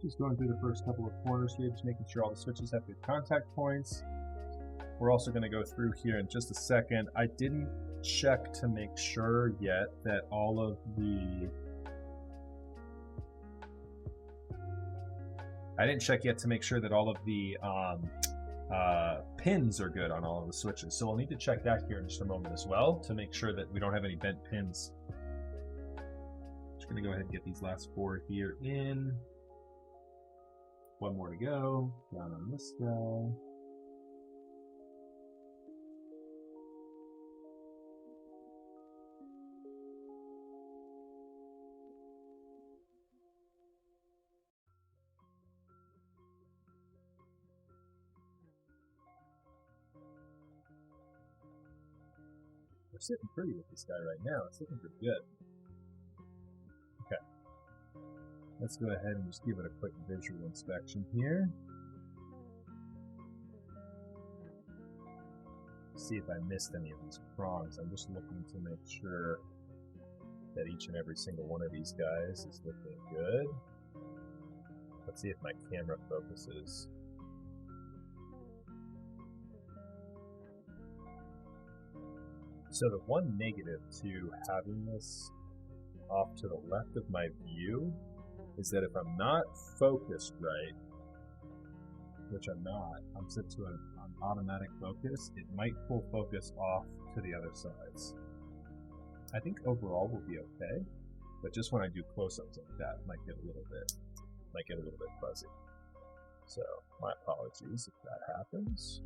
Just going through the first couple of corners here, just making sure all the switches have good contact points. we're also going to go through here in just a second. I didn't check to make sure yet that all of the... I didn't check yet to make sure that all of the pins are good on all of the switches. So we'll need to check that here in just a moment as well to make sure that we don't have any bent pins. Just going to go ahead and get these last 4 here in. One more to go. Down on this guy. We're sitting pretty with this guy right now. It's looking pretty good. Okay. Let's go ahead and just give it a quick visual inspection here. See if I missed any of these prongs. I'm just looking to make sure that each and every single one of these guys is looking good. Let's see if my camera focuses. So the one negative to having this off to the left of my view is that if I'm not focused right, which I'm not, I'm set to an automatic focus, it might pull focus off to the other sides. I think overall we'll be okay, but just when I do close-ups like that, it might get a little bit fuzzy. So my apologies if that happens.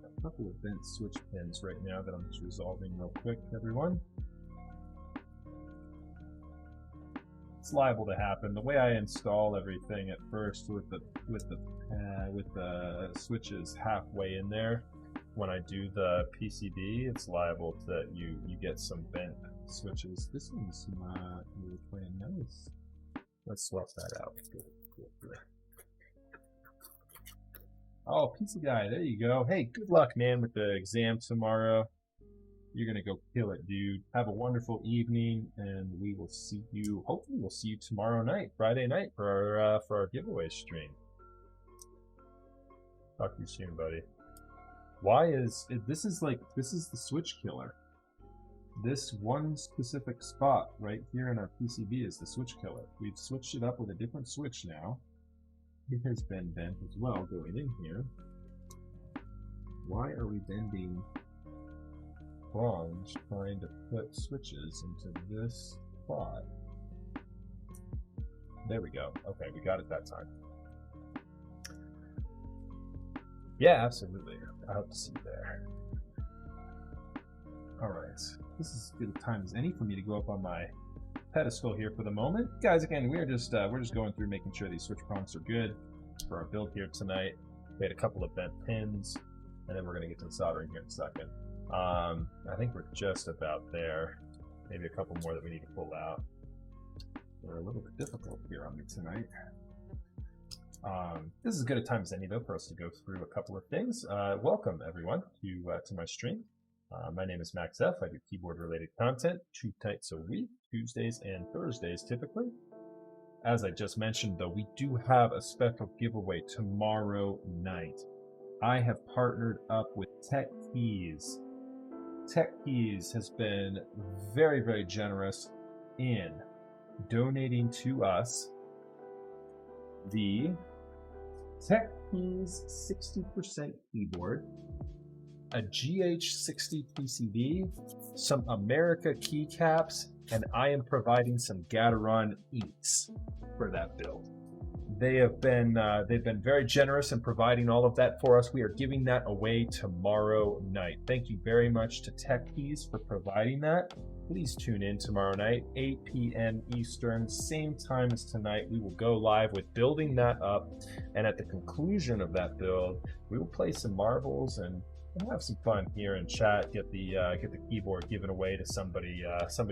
A couple of bent switch pins right now that I'm just resolving real quick, everyone. It's liable to happen. The way I install everything at first with the switches halfway in there, when I do the PCB, it's liable that you get some bent switches. This one's really playing nice. Let's swap that out. Good. Oh, pizza guy, there you go. Hey, good luck, man, with the exam tomorrow. You're gonna go kill it, dude. Have a wonderful evening, and we will see you. Hopefully, we'll see you tomorrow night, Friday night, for our giveaway stream. Talk to you soon, buddy. This is the switch killer. This one specific spot right here in our PCB is the switch killer. We've switched it up with a different switch now. It has been bent as well going in here. Why are we bending prongs trying to put switches into this spot? There we go. Okay, we got it that time. Yeah, absolutely. I hope to see you there. Alright, this is as good a time as any for me to go up on my pedestal here for the moment. Guys, again, we're just going through making sure these switch prongs are good for our build here tonight. We had a couple of bent pins, and then we're going to get to the soldering here in a second. I think we're just about there. Maybe a couple more that we need to pull out. They're a little bit difficult here on me tonight. This is as good a time as any, though, for us to go through a couple of things. Welcome, everyone, to my stream. My name is Max F. I do keyboard-related content 2 nights a week, Tuesdays and Thursdays typically. As I just mentioned, though, we do have a special giveaway tomorrow night. I have partnered up with Tech Keys. Tech Keys has been very, very generous in donating to us the Tech Keys 60% keyboard, a GH60 PCB, some America keycaps, and I am providing some Gateron inks for that build. They've been very generous in providing all of that for us. We are giving that away tomorrow night. Thank you very much to Tech Keys for providing that. Please tune in tomorrow night, 8 p.m. Eastern, same time as tonight. We will go live with building that up, and at the conclusion of that build, we will play some marbles and have some fun here in chat. Get the keyboard given away to somebody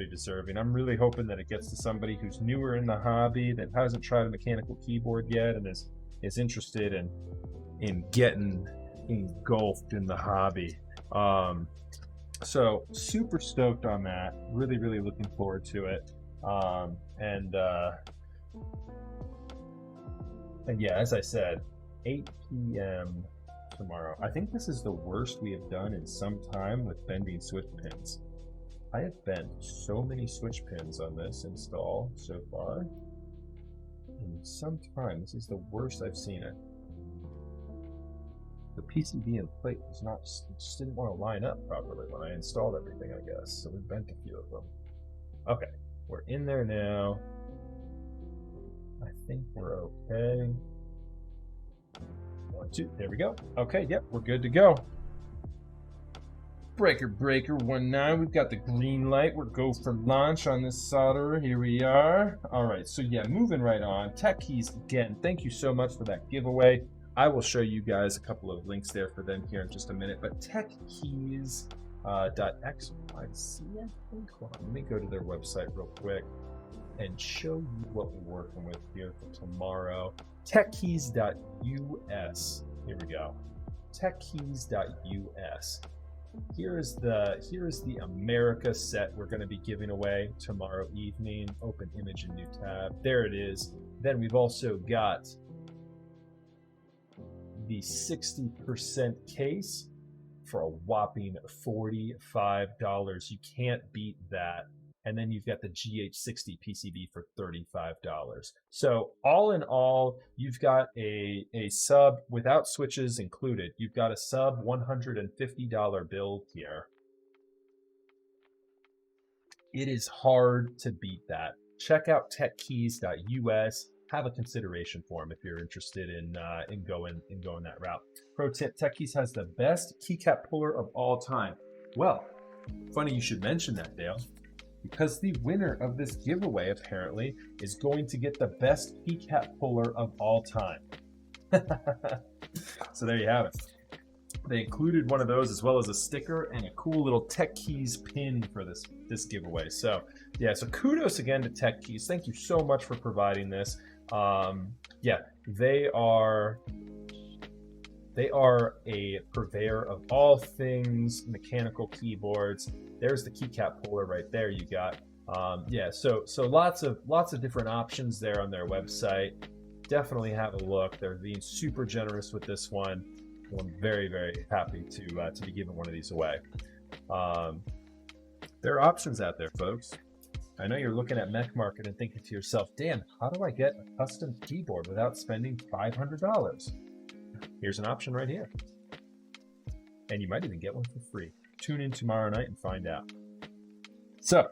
deserving. I'm really hoping that it gets to somebody who's newer in the hobby, that hasn't tried a mechanical keyboard yet, and is interested in getting engulfed in the hobby. So super stoked on that. Really looking forward to it. And yeah, as I said, 8 p.m. tomorrow. I think this is the worst we have done in some time with bending switch pins. I have bent so many switch pins on this install so far. In some time, this is the worst I've seen it. The PCB and plate was not, just didn't want to line up properly when I installed everything, I guess. So we bent a few of them. Okay, we're in there now. I think we're okay. 1, 2, there we go. Okay, yep, we're good to go. Breaker 19, we've got the green light. We're go for launch on this solderer. Here we are. All right, so yeah, moving right on. Tech Keys, again, thank you so much for that giveaway. I will show you guys a couple of links there for them here in just a minute, but techkeys.xyz, I think. Hold on, let me go to their website real quick and show you what we're working with here for tomorrow. Techkeys.us. Here we go. Techkeys.us. Here is the America set we're going to be giving away tomorrow evening. Open image and new tab. There it is. Then we've also got the 60% case for a whopping $45. You can't beat that. And then you've got the GH60 PCB for $35. So all in all, you've got a sub without switches included. You've got a sub $150 bill here. It is hard to beat that. Check out techkeys.us. Have a consideration for them if you're interested in going that route. Pro tip: Techkeys has the best keycap puller of all time. Well, funny you should mention that, Dale, because the winner of this giveaway apparently is going to get the best keycap puller of all time. So there you have it. They included one of those as well as a sticker and a cool little Tech Keys pin for this giveaway. So yeah, so kudos again to Tech Keys. Thank you so much for providing this. Yeah, they are a purveyor of all things mechanical keyboards. There's the keycap puller right there. You got yeah, so lots of different options there on their website. Definitely have a look. They're being super generous with this one. I'm very, very happy to be giving one of these away. There are options out there, folks. I know you're looking at Mech Market and thinking to yourself, Dan, how do I get a custom keyboard without spending $500? Here's an option right here. And you might even get one for free. Tune in tomorrow night and find out. So,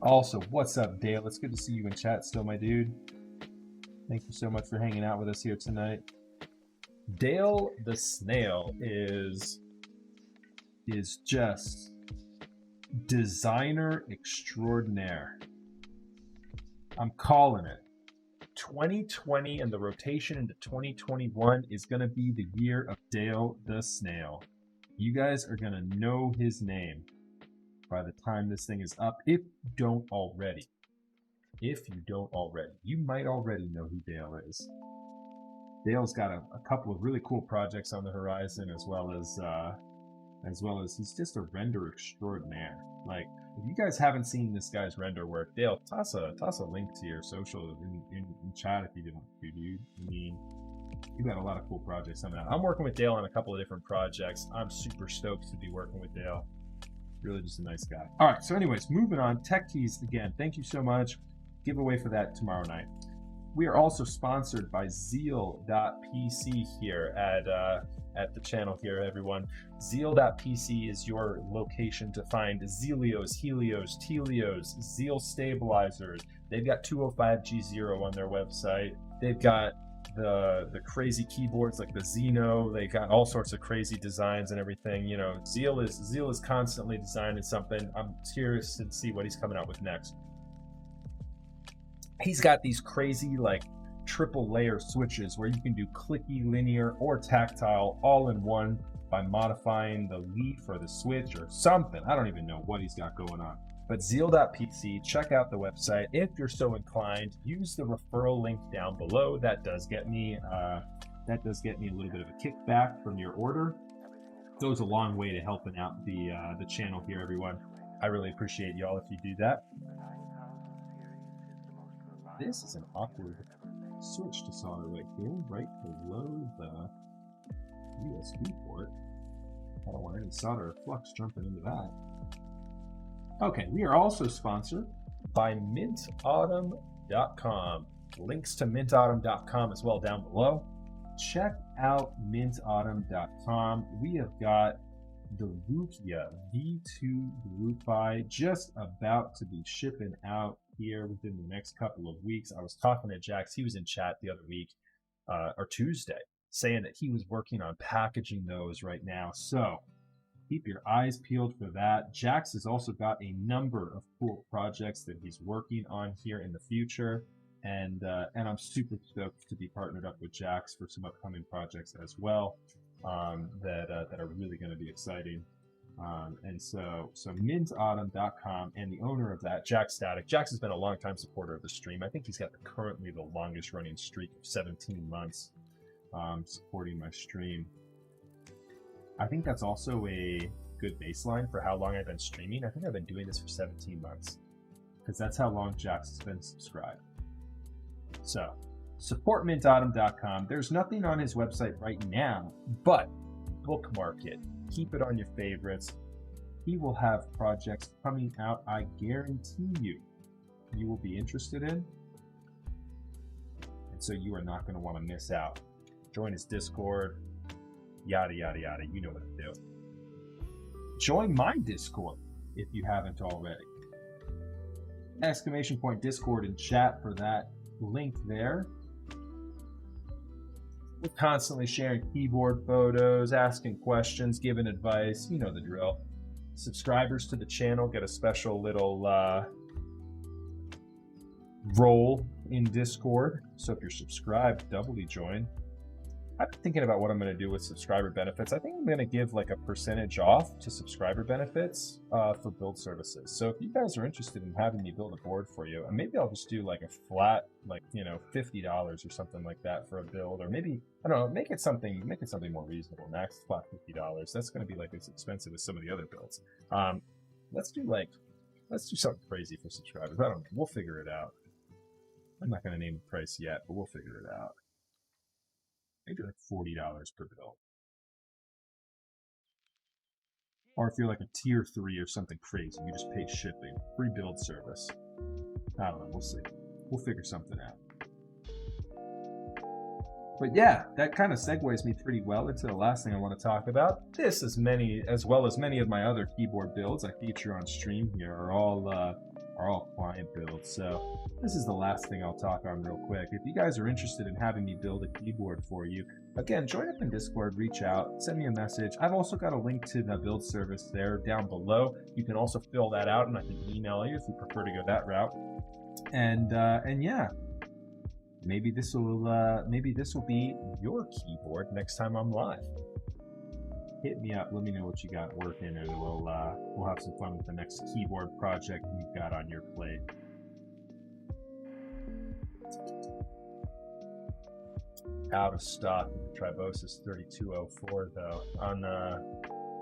also, what's up, Dale? It's good to see you in chat still, my dude. Thank you so much for hanging out with us here tonight. Dale the Snail is just designer extraordinaire. I'm calling it. 2020 and the rotation into 2021 is going to be the year of Dale the Snail. You guys are going to know his name by the time this thing is up, if you don't already. If you don't already. You might already know who Dale is. Dale's got a couple of really cool projects on the horizon, as well as he's just a render extraordinaire. Like, if you guys haven't seen this guy's render work, Dale, toss a link to your social in chat if you didn't, dude. I mean, you got a lot of cool projects coming out. I'm working with Dale on a couple of different projects. I'm super stoked to be working with Dale. Really just a nice guy. All right, so anyways, moving on. Tech Keys, again, thank you so much. Giveaway for that tomorrow night. We are also sponsored by Zeal.pc here at the channel here, everyone. Zeal.pc is your location to find Zealios, Helios, Telios, Zeal stabilizers. They've got 205G0 on their website. They've got the crazy keyboards like the Xeno. They got all sorts of crazy designs and everything. You know, Zeal is constantly designing something. I'm curious to see what he's coming out with next. He's got these crazy like triple layer switches where you can do clicky, linear, or tactile all in one by modifying the leaf or the switch or something. I don't even know what he's got going on. But Zeal.pc, check out the website if you're so inclined. Use the referral link down below. That does get me a little bit of a kickback from your order. Goes a long way to helping out the channel here, everyone. I really appreciate y'all if you do that. This is an awkward switch to solder right here, right below the USB port. I don't want any solder or flux jumping into that. Okay, we are also sponsored by mintautumn.com. Links to mintautumn.com as well down below. Check out mintautumn.com. We have got the Rukia V2 Bluefi just about to be shipping out here within the next couple of weeks. I was talking to Jax. He was in chat the other week, or Tuesday, saying that he was working on packaging those right now. So keep your eyes peeled for that. Jax has also got a number of cool projects that he's working on here in the future. And I'm super stoked to be partnered up with Jax for some upcoming projects as well that are really going to be exciting. And so mintautumn.com, and the owner of that, Jax Static. Jax has been a long-time supporter of the stream. I think he's got currently the longest running streak of 17 months supporting my stream. I think that's also a good baseline for how long I've been streaming. I think I've been doing this for 17 months because that's how long Jax has been subscribed. So support mintautumn.com. There's nothing on his website right now, but bookmark it. Keep it on your favorites. He will have projects coming out, I guarantee you will be interested in. And so you are not going to want to miss out. Join his Discord, yada, yada, yada. You know what to do. Join my Discord if you haven't already. Exclamation point Discord in chat for that link there. We're constantly sharing keyboard photos, asking questions, giving advice. You know the drill. Subscribers to the channel get a special little role in Discord. So if you're subscribed, doubly join. I've been thinking about what I'm going to do with subscriber benefits. I think I'm going to give like a percentage off to subscriber benefits for build services. So if you guys are interested in having me build a board for you, and maybe I'll just do like a flat, like, you know, $50 or something like that for a build, or maybe, I don't know, make it something more reasonable. Max flat $50. That's going to be like as expensive as some of the other builds. Let's do something crazy for subscribers. I don't know. We'll figure it out. I'm not going to name the price yet, but we'll figure it out. Maybe like $40 per bill. Or if you're like a tier 3 or something crazy, you just pay shipping. Free build service. I don't know, we'll see. We'll figure something out. But yeah, that kind of segues me pretty well into the last thing I want to talk about. This, as well as many of my other keyboard builds I feature on stream here, are all client builds. So this is the last thing I'll talk on real quick. If you guys are interested in having me build a keyboard for you, again, join up in Discord, reach out, send me a message. I've also got a link to the build service there down below. You can also fill that out and I can email you if you prefer to go that route. And yeah, maybe this will be your keyboard next time I'm live. Hit me up. Let me know what you got working, and we'll have some fun with the next keyboard project you've got on your plate. Out of stock with the Tribosis 3204 though.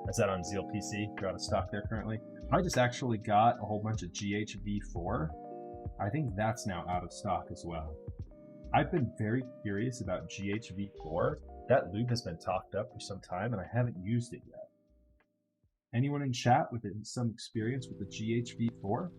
Is that on Zeal PC? You're out of stock there currently. I just actually got a whole bunch of GHV4. I think that's now out of stock as well. I've been very curious about GHV4. That lube has been talked up for some time and I haven't used it yet. Anyone in chat with some experience with the GHV4?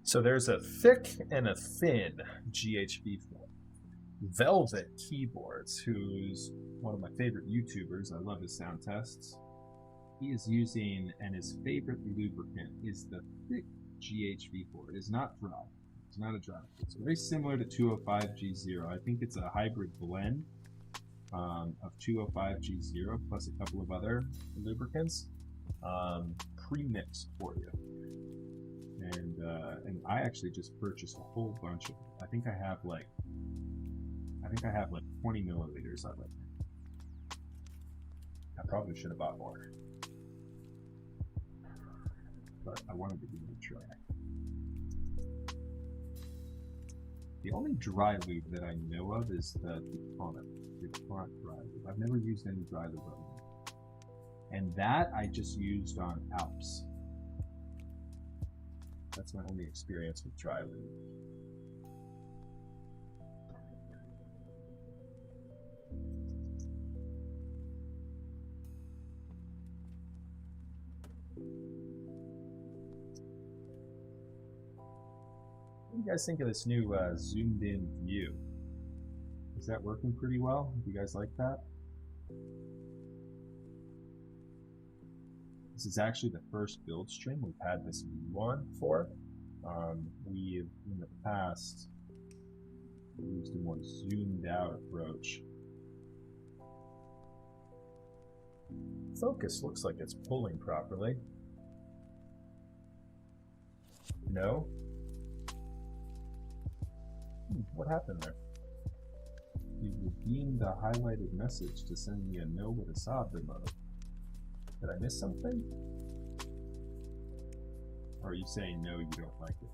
So there's a thick and a thin GHV4. Velvet Keyboards, who's one of my favorite YouTubers, I love his sound tests. He is using, and his favorite lubricant is the thick GHV4. It is not dry. It's not a dry. It's very similar to 205G0. I think it's a hybrid blend of 205G0 plus a couple of other lubricants pre-mixed for you. And I actually just purchased a whole bunch of them. I think I have like 20 milliliters of it. probably should have bought more. But I wanted to give it a try. The only dry lube that I know of is the DuPont dry lube. I've never used any dry lube on it. And that I just used on Alps. That's my only experience with dry lube. What do you guys think of this new zoomed in view? Is that working pretty well? Do you guys like that? This is actually the first build stream we've had this view on for. We've, in the past, used a more zoomed out approach. Focus looks like it's pulling properly. No? What happened there? You redeemed a highlighted message to send me a no with a sob emoji. Did I miss something? Or are you saying no, you don't like it?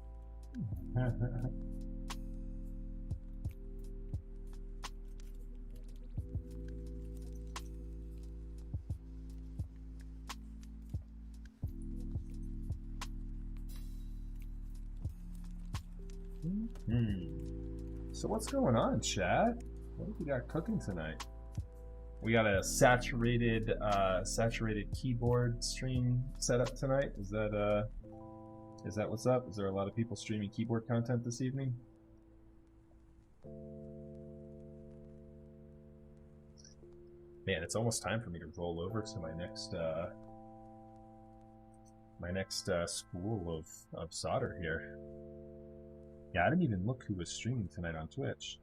So what's going on, chat? What have we got cooking tonight? We got a saturated keyboard stream set up tonight. Is that what's up? Is there a lot of people streaming keyboard content this evening? Man, it's almost time for me to roll over to my next spool of solder here. Yeah, I didn't even look who was streaming tonight on Twitch.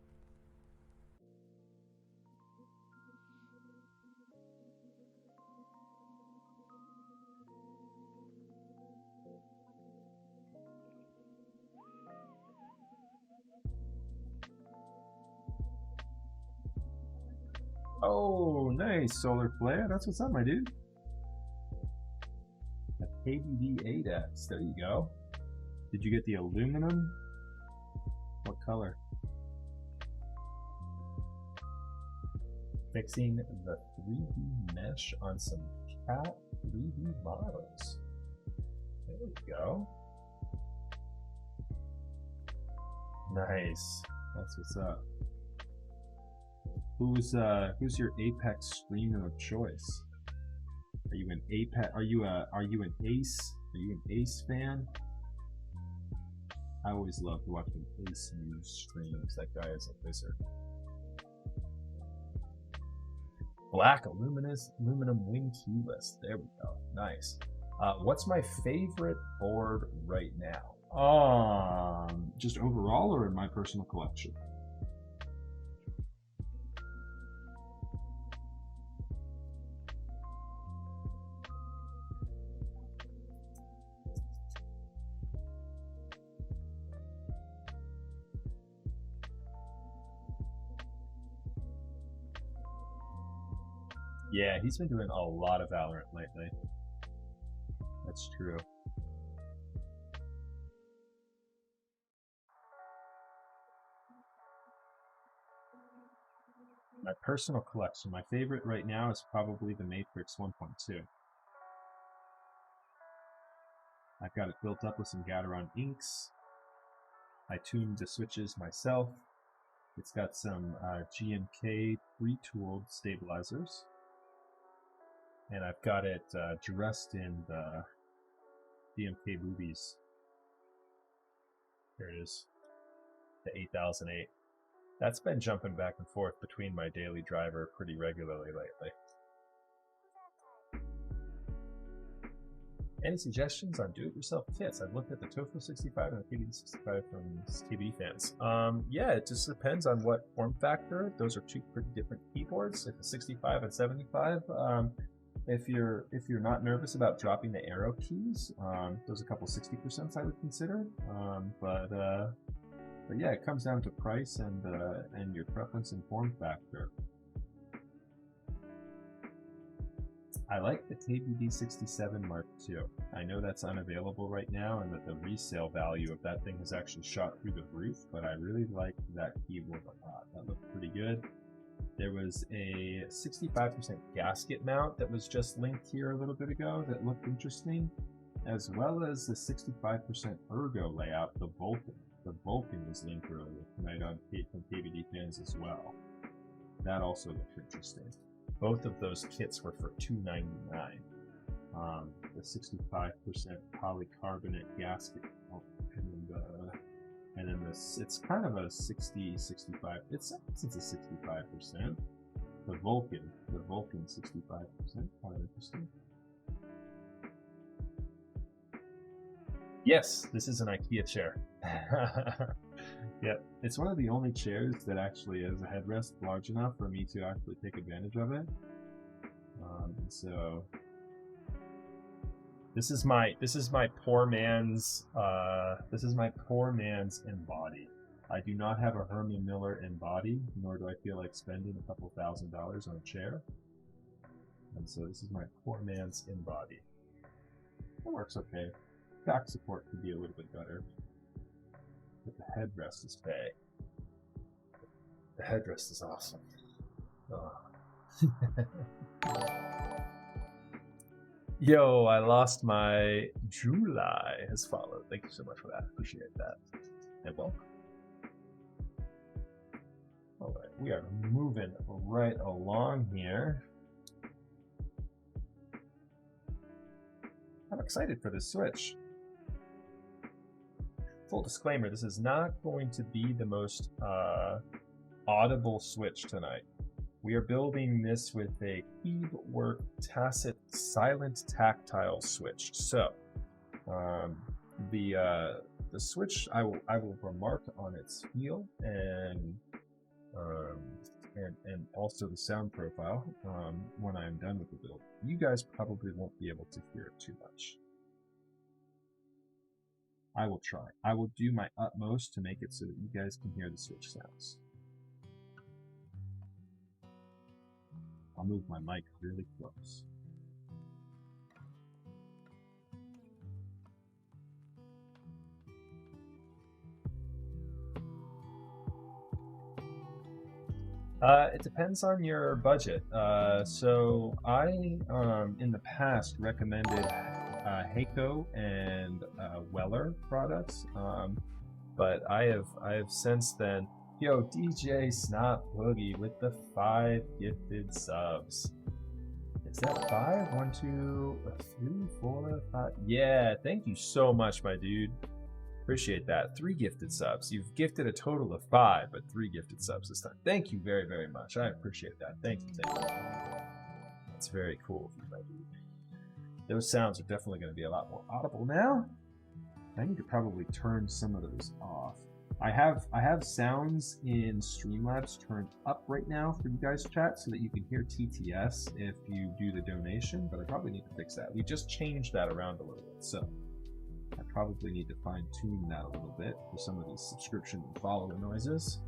Oh, nice, Solar Flare. That's what's up, my dude. A KBD8X. There you go. Did you get the aluminum? What color? Fixing the 3D mesh on some cat 3D models. There we go. Nice. That's what's up. Who's your Apex streamer of choice? Are you an Apex? Are you an Ace? Are you an Ace fan? I always loved watching Ace News streams. That guy is a wizard. Black aluminum wing keyless. There we go. Nice. What's my favorite board right now? Just overall or in my personal collection? Yeah, he's been doing a lot of Valorant lately. That's true. My personal collection, my favorite right now is probably the Matrix 1.2. I've got it built up with some Gateron inks. I tuned the switches myself. It's got some GMK pre-tooled stabilizers. And I've got it dressed in the DMK boobies. Here it is, the 8008. That's been jumping back and forth between my daily driver pretty regularly lately. Any suggestions on do-it-yourself kits? I've looked at the Tofu 65 and the KBD 65 from KBD fans. Yeah, it just depends on what form factor. Those are two pretty different keyboards. If it's 65 and 75, if you're not nervous about dropping the arrow keys, those are a couple 60% I would consider. But yeah, it comes down to price and your preference and form factor. I like the KBD67 Mark II. I know that's unavailable right now and that the resale value of that thing has actually shot through the roof, but I really like that keyboard a lot. That looked pretty good. There was a 65% gasket mount that was just linked here a little bit ago that looked interesting, as well as the 65% ergo layout, the Vulcan. The Vulcan was linked earlier tonight on from KBD fans as well. That also looked interesting. Both of those kits were for $299. The 65% polycarbonate gasket, and then this, it's kind of a 60, 65. It's a 65%. The Vulcan 65%, kind of interesting. Yes, this is an IKEA chair. Yep, it's one of the only chairs that actually has a headrest large enough for me to actually take advantage of it. So this is my poor man's Embody. I do not have a Herman Miller Embody, nor do I feel like spending a couple $1,000s on a chair. And so this is my poor man's Embody. It works okay. Back support could be a little bit better. But the headrest is bae. The headrest is awesome. Oh. Yo, I lost my July has followed. Thank you so much for that. Appreciate that. And welcome. Alright, we are moving right along here. I'm excited for this Switch. Full disclaimer, this is not going to be the most audible Switch tonight. We are building this with a Keebwerk Tacit silent tactile switch. So the switch I will remark on its feel and also the sound profile when I am done with the build. You guys probably won't be able to hear it too much. I will try. I will do my utmost to make it so that you guys can hear the switch sounds. I'll move my mic really close. It depends on your budget. So I, in the past, recommended Heiko and Weller products, but I have since then. Yo, DJ Snot Boogie with the 5 gifted subs. Is that 5? 1, 2, 3, 4, 5. Yeah, thank you so much, my dude. Appreciate that. 3 gifted subs. You've gifted a total of 5, but 3 gifted subs this time. Thank you very, very much. I appreciate that. Thank you. That's very cool of you, my dude. Those sounds are definitely going to be a lot more audible now. I need to probably turn some of those off. I have sounds in Streamlabs turned up right now for you guys to chat so that you can hear TTS if you do the donation, but I probably need to fix that. We just changed that around a little bit, so I probably need to fine tune that a little bit for some of these subscription and follower noises.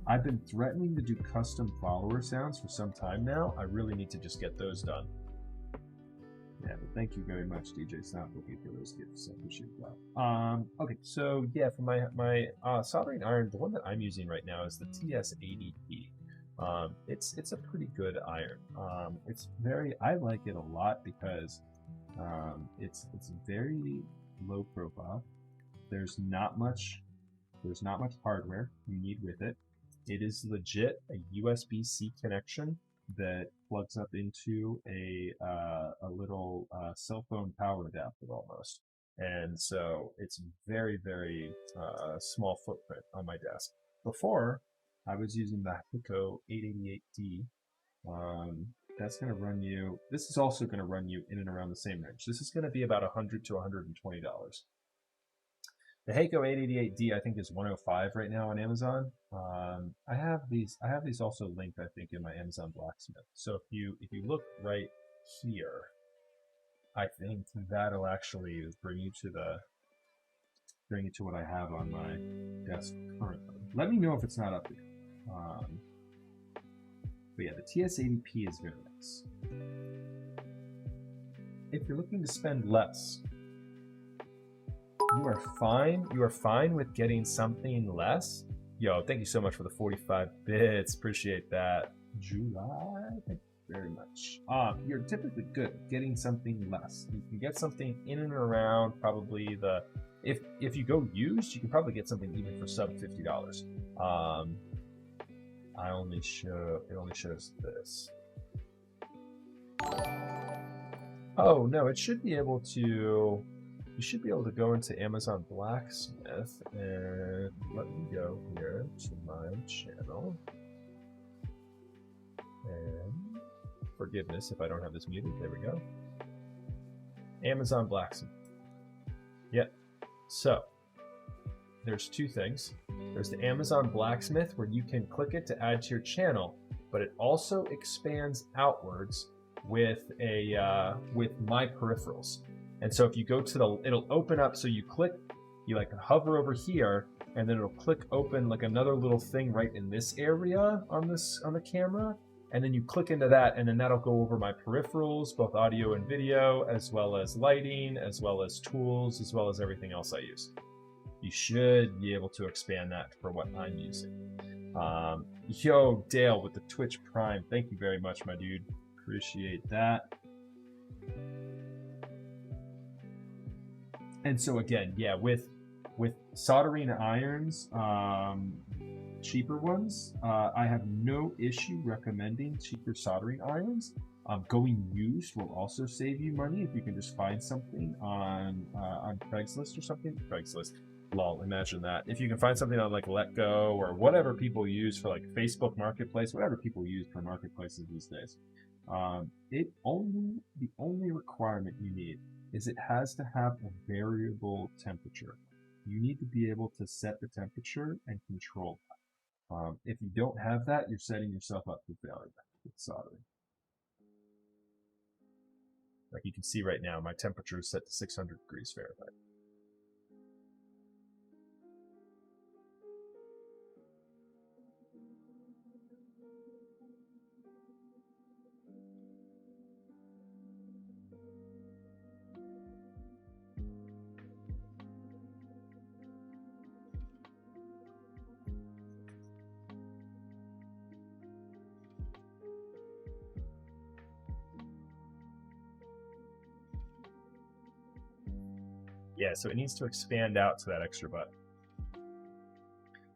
I've been threatening to do custom follower sounds for some time now. I really need to just get those done. Yeah, but thank you very much, DJ Snapbookie, for those gifts. I appreciate that. Okay, so yeah, for my soldering iron, the one that I'm using right now is the TS80P. It's a pretty good iron. I like it a lot because it's very low profile. There's not much hardware you need with it. It is legit a USB-C connection that plugs up into a little cell phone power adapter almost, and so it's very, very small footprint on my desk. Before, I was using the Heiko 888D. That's going to run you. This is also going to run you in and around the same range. This is going to be about $100 to $120. The Heiko 888D I think is $105 right now on Amazon. I have these also linked I think in my Amazon Blacksmith. So if you look right here, I think that'll actually bring you to what I have on my desk currently. Let me know if it's not up here. But yeah, the TS80P is very nice. If you're looking to spend less, you are fine. You are fine with getting something less. Yo, thank you so much for the 45 bits. Appreciate that. July, thank you very much. You're typically good at getting something less. You can get something in and around probably the, if you go used, you can probably get something even for sub $50. It only shows this. Oh no, it should be able to. You should be able to go into Amazon Blacksmith and let me go here to my channel. And forgiveness if I don't have this muted. There we go. Amazon Blacksmith. Yep. So there's two things. There's the Amazon Blacksmith where you can click it to add to your channel, but it also expands outwards with with my peripherals. And so if you go to the, it'll open up, so you click, you like hover over here, and then it'll click open like another little thing right in this area on the camera, and then you click into that, and then that'll go over my peripherals, both audio and video, as well as lighting, as well as tools, as well as everything else I use. You should be able to expand that for what I'm using. Yo, Dale with the Twitch Prime, thank you very much, my dude. Appreciate that. And so again, yeah, with soldering irons, cheaper ones, I have no issue recommending cheaper soldering irons. Going used will also save you money if you can just find something on Craigslist or something. Craigslist, lol, imagine that. If you can find something on like Letgo or whatever people use for like Facebook Marketplace, whatever people use for marketplaces these days, the only requirement you need is it has to have a variable temperature. You need to be able to set the temperature and control that. If you don't have that, you're setting yourself up for failure with soldering. Like you can see right now, my temperature is set to 600 degrees Fahrenheit. Yeah, so it needs to expand out to that extra button.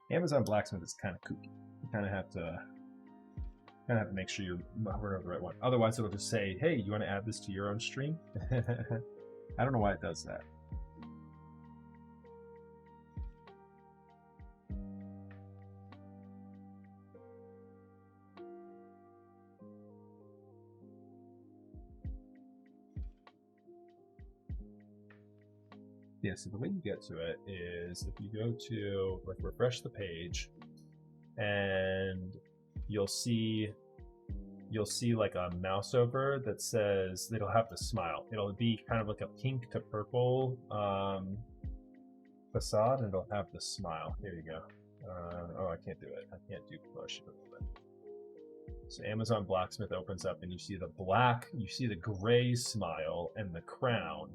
Amazon Blacksmith is kind of kooky. You kind of have to make sure you're hovering over the right one. Otherwise, it'll just say, "Hey, you want to add this to your own stream?" I don't know why it does that. Yeah, so the way you get to it is if you go to like refresh the page, and you'll see like a mouse over that says, it'll have the smile. It'll be kind of like a pink to purple facade, and it'll have the smile. Here you go. Oh, I can't do it. I can't do push. So Amazon Blacksmith opens up, and you see the black, you see the gray smile and the crown.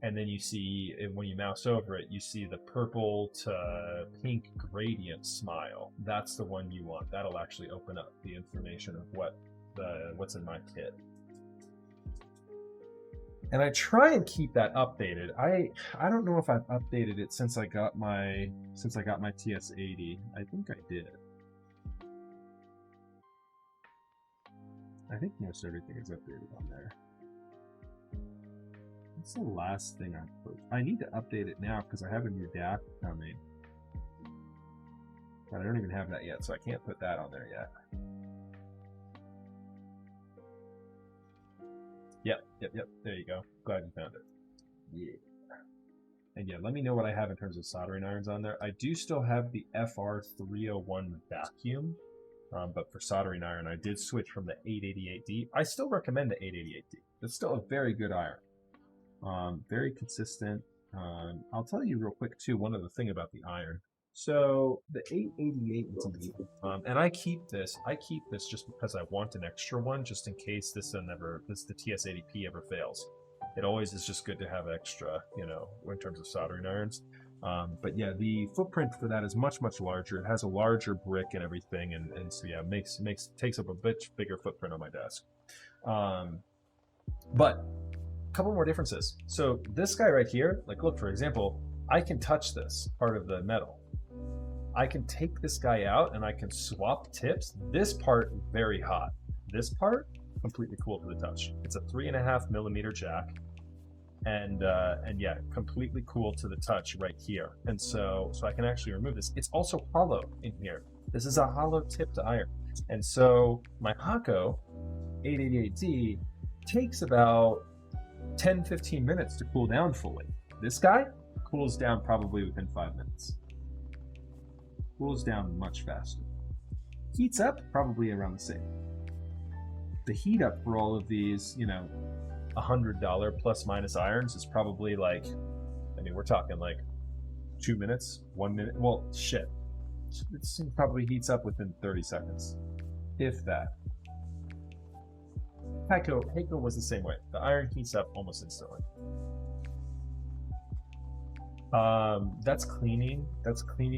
And then you see, when you mouse over it, you see the purple to pink gradient smile. That's the one you want. That'll actually open up the information of what's in my kit. And I try and keep that updated. I don't know if I've updated it since I got my TS80. I think I did. I think most everything is updated on there. What's the last thing I put? I need to update it now because I have a new DAC coming. But I don't even have that yet, so I can't put that on there yet. Yep. There you go. Glad you found it. Yeah. And yeah, let me know what I have in terms of soldering irons on there. I do still have the FR301 vacuum, but for soldering iron, I did switch from the 888D. I still recommend the 888D. It's still a very good iron. Very consistent. I'll tell you real quick too, one other thing about the iron. So the 888D, and I keep this just because I want an extra one, just in case the TS80P ever fails. It always is just good to have extra, you know, in terms of soldering irons. But yeah, the footprint for that is much larger. It has a larger brick and everything, and so yeah, takes up a bit bigger footprint on my desk. But a couple more differences. So this guy right here, like look, for example, I can touch this part of the metal. I can take this guy out and I can swap tips. This part, very hot. This part, completely cool to the touch. It's a 3.5mm jack. And yeah, completely cool to the touch right here. And so I can actually remove this. It's also hollow in here. This is a hollow tipped iron. And so my Hako 888D takes about 10-15 minutes to cool down fully. This guy cools down probably within 5 minutes. Cools down much faster. Heats up probably around the same. The heat up for all of these, you know, $100 plus minus irons is probably like, I mean, we're talking like 2 minutes, 1 minute. Well, shit. It probably heats up within 30 seconds, if that. Hako was the same way. The iron heats up almost instantly. That's cleaning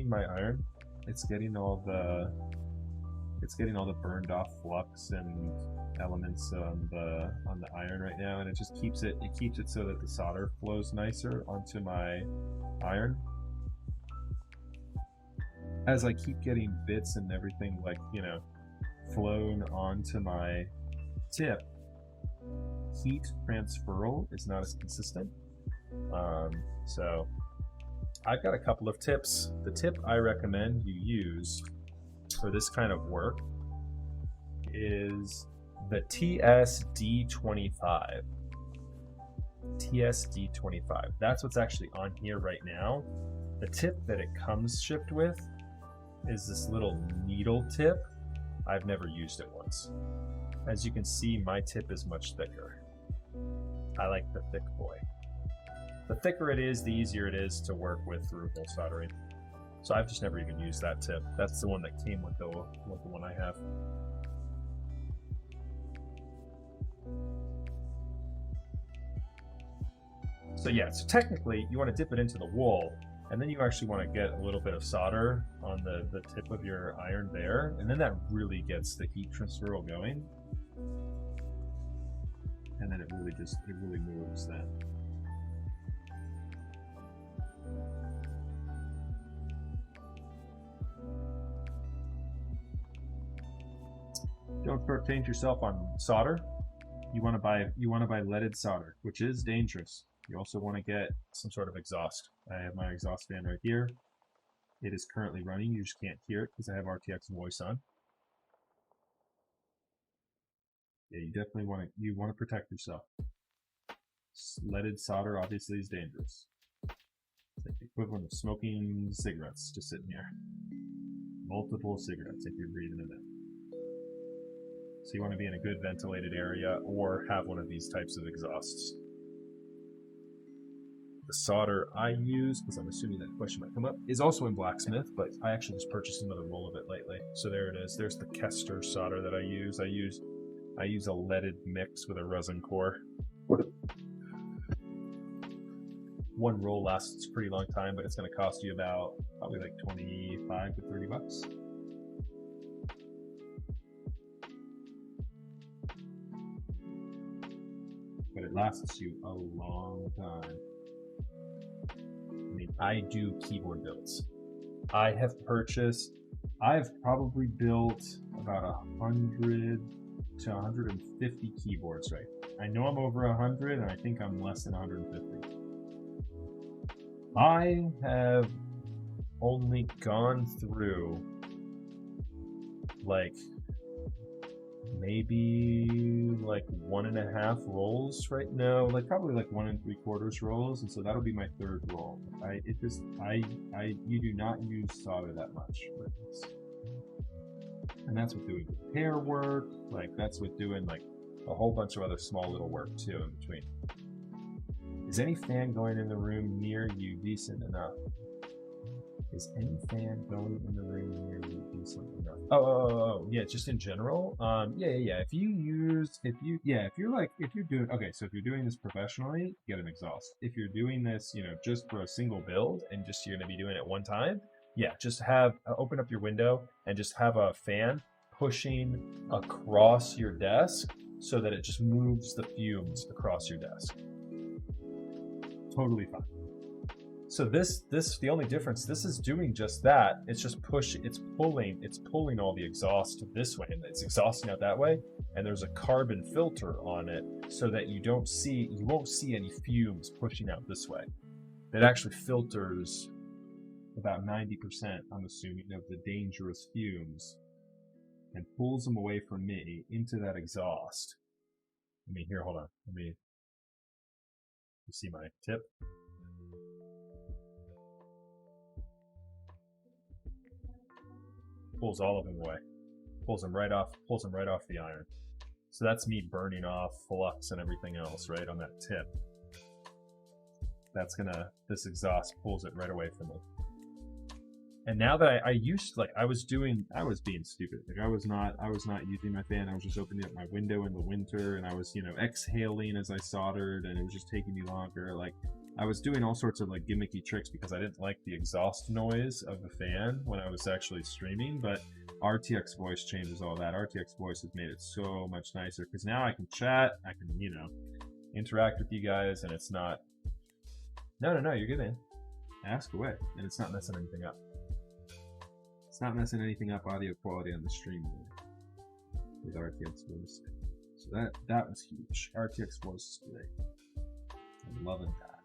my iron. It's getting all the burned off flux and elements on the iron right now, and it just keeps it so that the solder flows nicer onto my iron. As I keep getting bits and everything, like, you know, flown onto my tip, heat transferal is not as consistent. So I've got a couple of tips. The tip I recommend you use for this kind of work is the TSD25. TSD25. That's what's actually on here right now. The tip that it comes shipped with is this little needle tip. I've never used it once. As you can see, my tip is much thicker. I like the thick boy. The thicker it is, the easier it is to work with through hole soldering. So I've just never even used that tip. That's the one that came with the one I have. So yeah, so technically you want to dip it into the wool, and then you actually want to get a little bit of solder on the tip of your iron there, and then that really gets the heat transfer going. And then it really moves then. Don't shortchange yourself on solder. You want to buy leaded solder, which is dangerous. You also want to get some sort of exhaust. I have my exhaust fan right here. It is currently running. You just can't hear it because I have RTX voice on. Yeah, you definitely want to protect yourself. Leaded solder obviously is dangerous. It's like the equivalent of smoking cigarettes just sitting here. Multiple cigarettes if you're breathing them in. So you want to be in a good ventilated area or have one of these types of exhausts. The solder I use, because I'm assuming that question might come up, is also in blacksmith, but I actually just purchased another roll of it lately. So there it is. There's the Kester solder that I use. I use a leaded mix with a resin core. One roll lasts a pretty long time, but it's going to cost you about probably like 25 to 30 bucks. But it lasts you a long time. I mean, I do keyboard builds. I've probably built about 100 to 150 keyboards right now. I know I'm over 100, and I think I'm less than 150. I have only gone through like maybe like 1.5 rolls right now, like probably like 1 3/4 rolls, and so that'll be my 3rd roll. You do not use solder that much with this, and that's with doing repair work. Like that's with doing like a whole bunch of other small little work too in between. Is any fan going in the room near you decent enough? Is any fan going in the room near you do something rough? Oh, yeah, just in general. Yeah. If you're doing, okay, so if you're doing this professionally, get an exhaust. If you're doing this, just for a single build and just you're gonna be doing it one time, yeah, just have open up your window and just have a fan pushing across your desk so that it just moves the fumes across your desk. Totally fine. So this the only difference, this is doing just that. It's just it's pulling all the exhaust this way, and it's exhausting out that way. And there's a carbon filter on it so that you won't see any fumes pushing out this way. It actually filters about 90%, I'm assuming, of the dangerous fumes and pulls them away from me into that exhaust. Here, hold on. You see my tip? Pulls all of them away. Pulls them right off the iron. So that's me burning off flux and everything else, right, on that tip. This exhaust pulls it right away from me. And now that I was being stupid. Like I was not using my fan. I was just opening up my window in the winter, and I was, exhaling as I soldered, and it was just taking me longer. Like I was doing all sorts of like gimmicky tricks because I didn't like the exhaust noise of the fan when I was actually streaming. But RTX voice changes all that. RTX voice has made it so much nicer because now I can chat, I can, interact with you guys, and it's not. No, you're good, man. Ask away, and it's not messing anything up. It's not messing anything up audio quality on the stream with RTX voice. So that was huge. RTX voice is great. I'm loving that.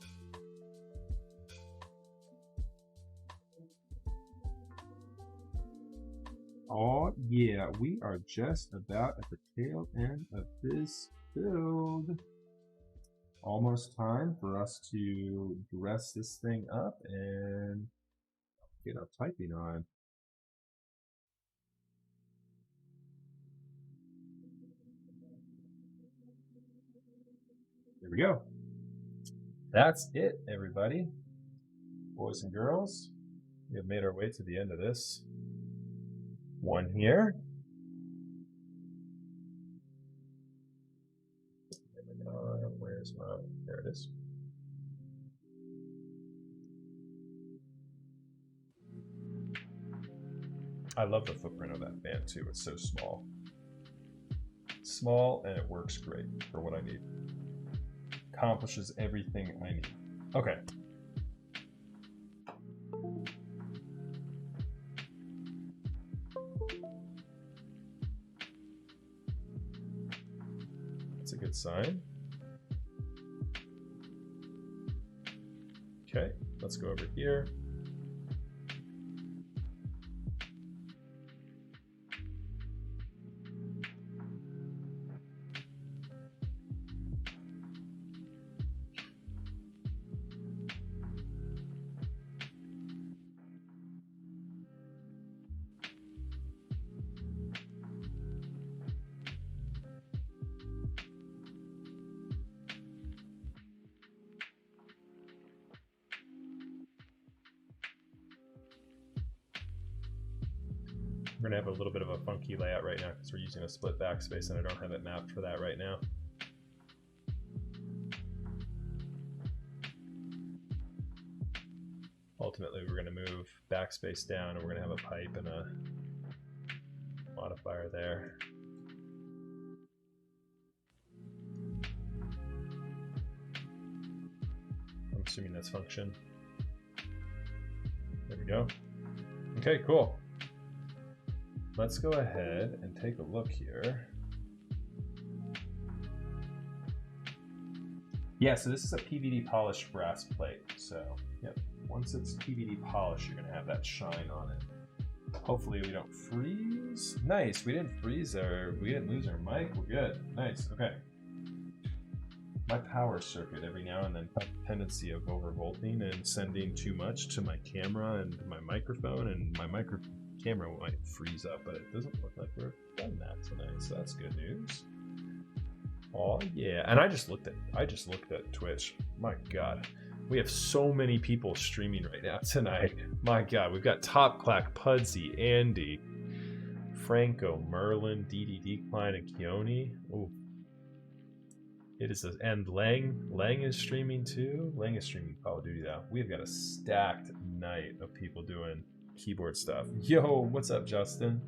Oh yeah, we are just about at the tail end of this build. Almost time for us to dress this thing up and get our typing on. There we go. That's it, everybody. Boys and girls, we have made our way to the end of this one here. Where's my, there it is. I love the footprint of that fan too. It's so small. It's small and it works great for what I need. Accomplishes everything I need. Okay. That's a good sign. Okay, let's go over here. We're gonna have a little bit of a funky layout right now because we're using a split backspace and I don't have it mapped for that right now. Ultimately, we're gonna move backspace down and we're gonna have a pipe and a modifier there. I'm assuming that's function. There we go. Okay, cool. Let's go ahead and take a look here. Yeah, so this is a PVD polished brass plate. So, yep, once it's PVD polished, you're gonna have that shine on it. Hopefully we don't freeze. Nice, we didn't freeze we didn't lose our mic, we're good. Nice, okay. My power circuit every now and then has a tendency of overvolting and sending too much to my camera and my microphone, and my camera might freeze up, but it doesn't look like we're done that tonight, so that's good news. Oh yeah, and I just looked at Twitch. My God, We have so many people streaming right now tonight. My God, we've got Top Clack, Pudsey, Andy, Franco, Merlin, DDD, Klein, and Keone. Ooh. It is, and Lang is streaming too. Lang is streaming Call of Duty though. We've got a stacked night of people doing keyboard stuff. Yo, what's up, Justin?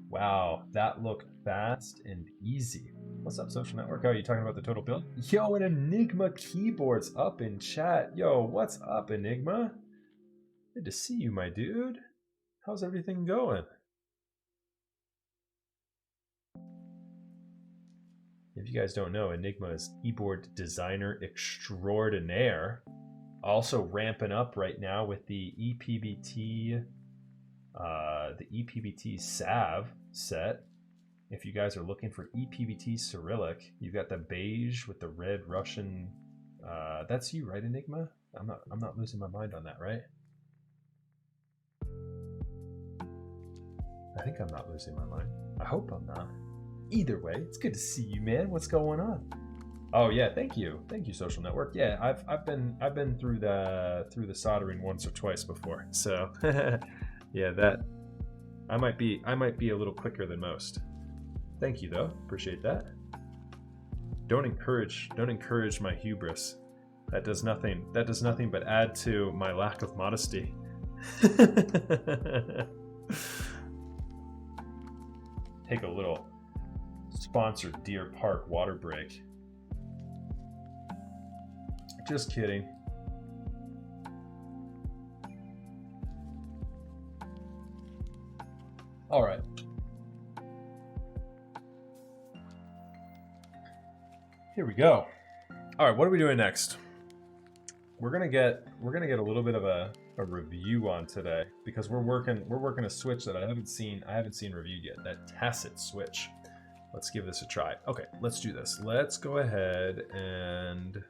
Wow, that looked fast and easy. What's up, Social Network? Oh, are you talking about the total build? Yo, and Enigma Keyboards up in chat. Yo, what's up, Enigma? Good to see you, my dude. How's everything going? If you guys don't know, Enigma is keyboard designer extraordinaire. Also ramping up right now with the EPBT SAV set. If you guys are looking for EPBT Cyrillic, you've got the beige with the red Russian. That's you, right, Enigma? I'm not losing my mind on that, right? I think I'm not losing my mind. I hope I'm not. Either way, it's good to see you, man. What's going on? Oh yeah, thank you, Social Network. Yeah, I've been through the soldering once or twice before, so yeah, that I might be a little quicker than most. Thank you though, appreciate that. Don't encourage my hubris. That does nothing but add to my lack of modesty. Take a little sponsored Deer Park water break. Just kidding. All right. Here we go. All right, what are we doing next? We're gonna get a little bit of a review on today because we're working a switch that I haven't seen reviewed yet. That Tacit switch. Let's give this a try. Okay, let's do this. Let's go ahead and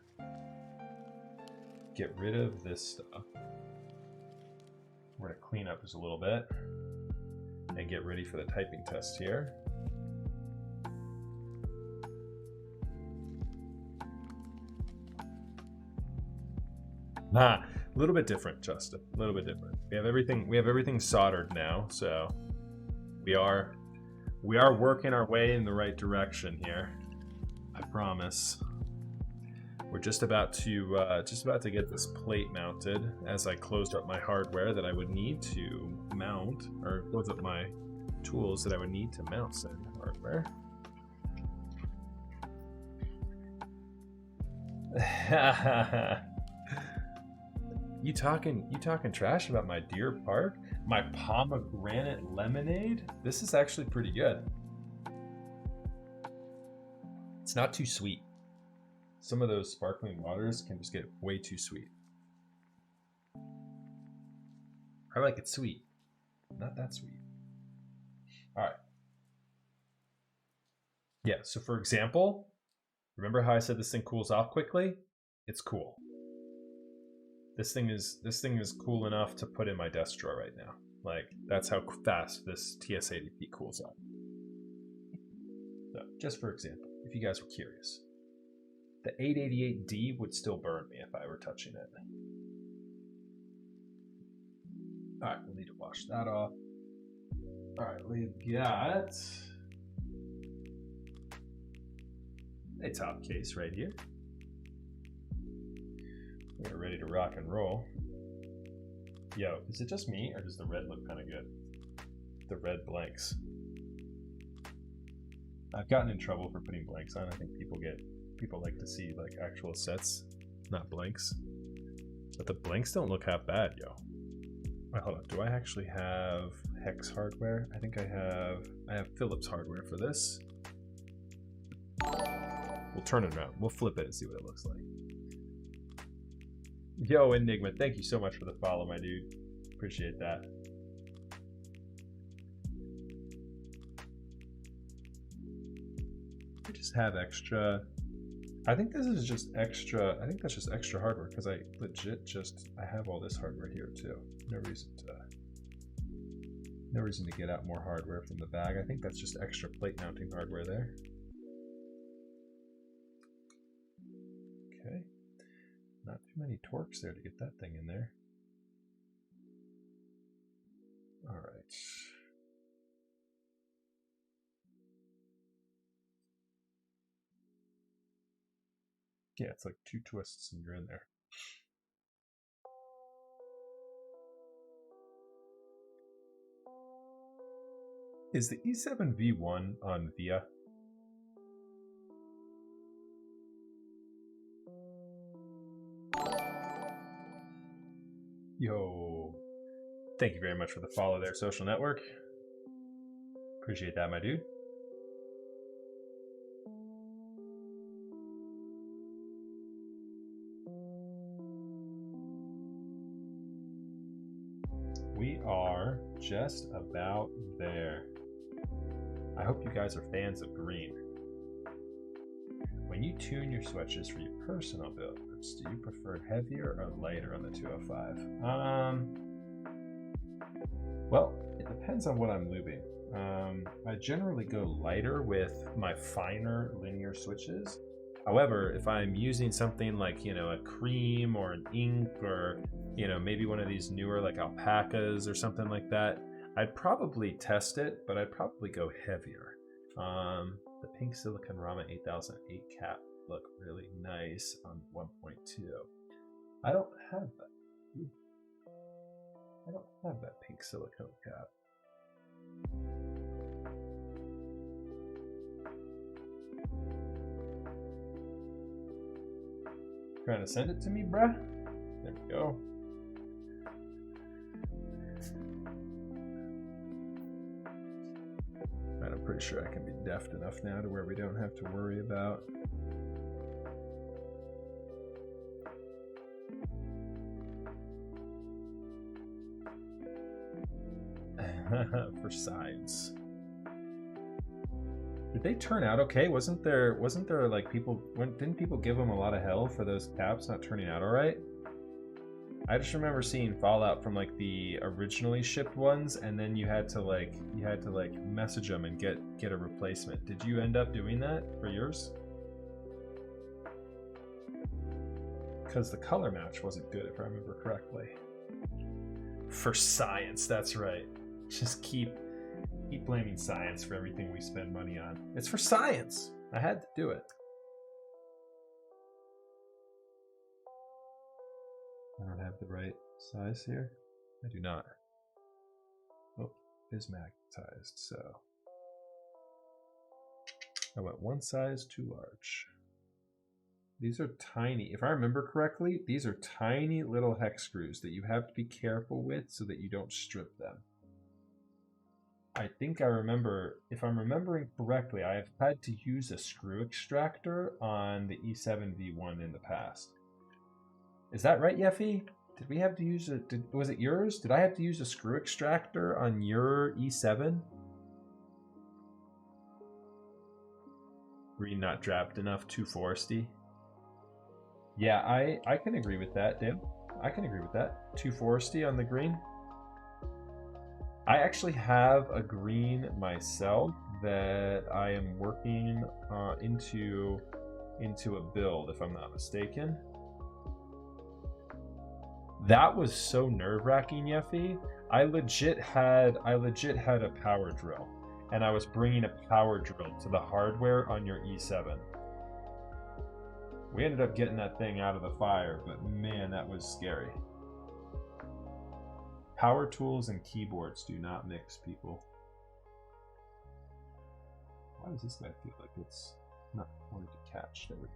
get rid of this stuff. We're gonna clean up just a little bit and get ready for the typing test here. A little bit different, Justin. A little bit different. We have everything soldered now, so we are working our way in the right direction here. I promise. We're just about to get this plate mounted as I closed up my hardware that I would need to mount, or close up my tools that I would need to mount said hardware. You talking trash about my Deer Park? My pomegranate lemonade? This is actually pretty good. It's not too sweet. Some of those sparkling waters can just get way too sweet. I like it sweet, not that sweet. All right. Yeah, so for example, remember how I said this thing cools off quickly? It's cool. This thing is cool enough to put in my desk drawer right now. Like, that's how fast this TS80P cools off. So, just for example, if you guys were curious, the 888D would still burn me if I were touching it. All right, we'll need to wash that off. All right, we've got a top case right here. We're ready to rock and roll. Yo, is it just me, or does the red look kind of good? The red blanks. I've gotten in trouble for putting blanks on. I think people like to see like actual sets, not blanks. But the blanks don't look half bad, yo. Wait, hold on. Do I actually have Hex hardware? I think I have Philips hardware for this. We'll turn it around. We'll flip it and see what it looks like. Yo, Enigma, thank you so much for the follow, my dude. Appreciate that. I just have extra. I think this is just extra. I think that's just extra hardware because I legit I have all this hardware here too. No reason to get out more hardware from the bag. I think that's just extra plate mounting hardware there. Okay. Not too many torques there to get that thing in there. All right. Yeah, it's like 2 twists and you're in there. Is the E7V1 on VIA? Yo, thank you very much for the follow there, Social Network. Appreciate that, my dude. We are just about there. I hope you guys are fans of green. When you tune your switches for your personal builds, do you prefer heavier or lighter on the 205? Well, it depends on what I'm lubing. I generally go lighter with my finer linear switches. However, if I'm using something like, you know, a cream or an ink or, you know, maybe one of these newer like alpacas or something like that, I'd probably test it, but I'd probably go heavier. The pink silicon Rama 8008 cap look really nice on 1.2. I don't have that. Ooh. I don't have that pink silicone cap. Trying to send it to me, bruh? There we go. And I'm pretty sure I can be deft enough now to where we don't have to worry about for science. Did they turn out okay? Wasn't there like didn't people give them a lot of hell for those caps not turning out all right? I just remember seeing fallout from like the originally shipped ones, and then you had to like message them and get a replacement. Did you end up doing that for yours? Because the color match wasn't good, if I remember correctly. For science, that's right. Just keep blaming science for everything we spend money on. It's for science. I had to do it. I don't have the right size here. I do not. Oh, it is magnetized, so I went one size too large. These are tiny. If I remember correctly, these are tiny little hex screws that you have to be careful with so that you don't strip them. I think I remember, if I'm remembering correctly, I have had to use a screw extractor on the E7V1 in the past. Is that right, Yeffy? Did we have to use was it yours? Did I have to use a screw extractor on your E7? Green not draped enough, too foresty. Yeah, I can agree with that, Dim. I can agree with that. Too foresty on the green. I actually have a green myself that I am working into a build, if I'm not mistaken. That was so nerve-wracking, Yeffy. I legit had a power drill, and I was bringing a power drill to the hardware on your E7. We ended up getting that thing out of the fire, but man, that was scary. Power tools and keyboards do not mix, people. Why does this guy feel like it's not wanting to catch? There we go.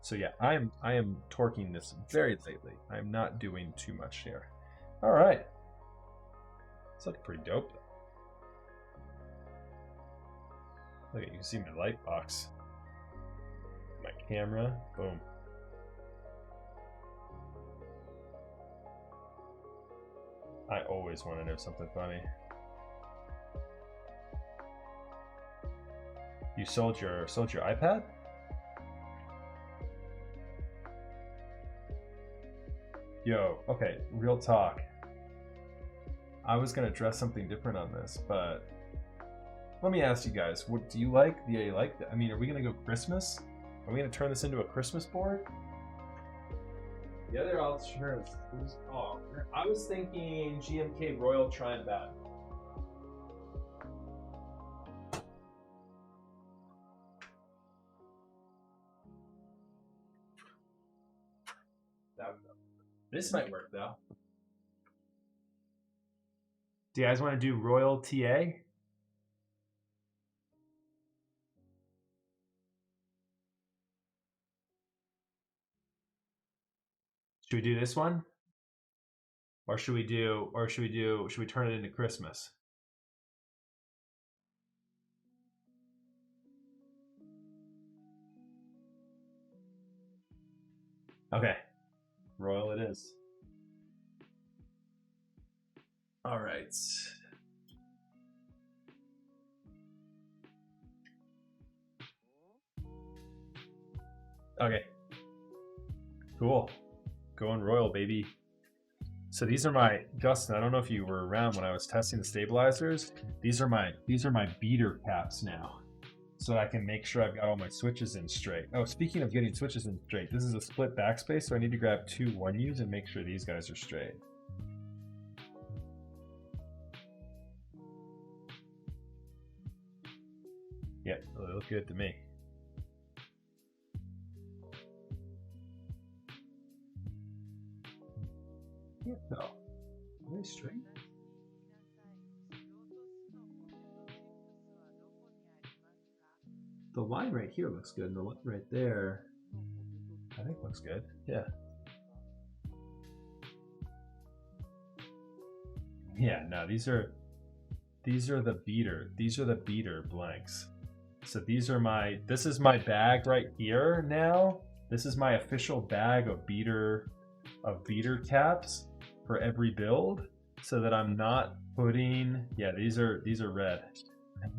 So yeah, I am torquing this very lightly. I'm not doing too much here. All right. It's looking pretty dope. Look, you can see my light box. My camera, boom. I always want to know something funny. You sold your iPad? Yo, okay, real talk. I was gonna dress something different on this, but let me ask you guys: what do you like? I mean, are we gonna go Christmas? Are we gonna turn this into a Christmas board? The other alternative is, oh, I was thinking GMK Royal Trine Bat. This might work though. Do you guys want to do Royal TA? Should we do this one? Or should we turn it into Christmas? Okay. Royal it is. All right. Okay. Cool. Going Royal, baby. So these are my, Justin, I don't know if you were around when I was testing the stabilizers. These are my beater caps now. So I can make sure I've got all my switches in straight. Oh, speaking of getting switches in straight, this is a split backspace, so I need to grab two 1Us and make sure these guys are straight. Yep, they look good to me. No. Are they straight? The line right here looks good, and the line right there, I think looks good. Yeah. Yeah, no, these are the beater blanks. So these are this is my bag right here now. This is my official bag of beater caps for every build, so that I'm not putting, yeah, these are red.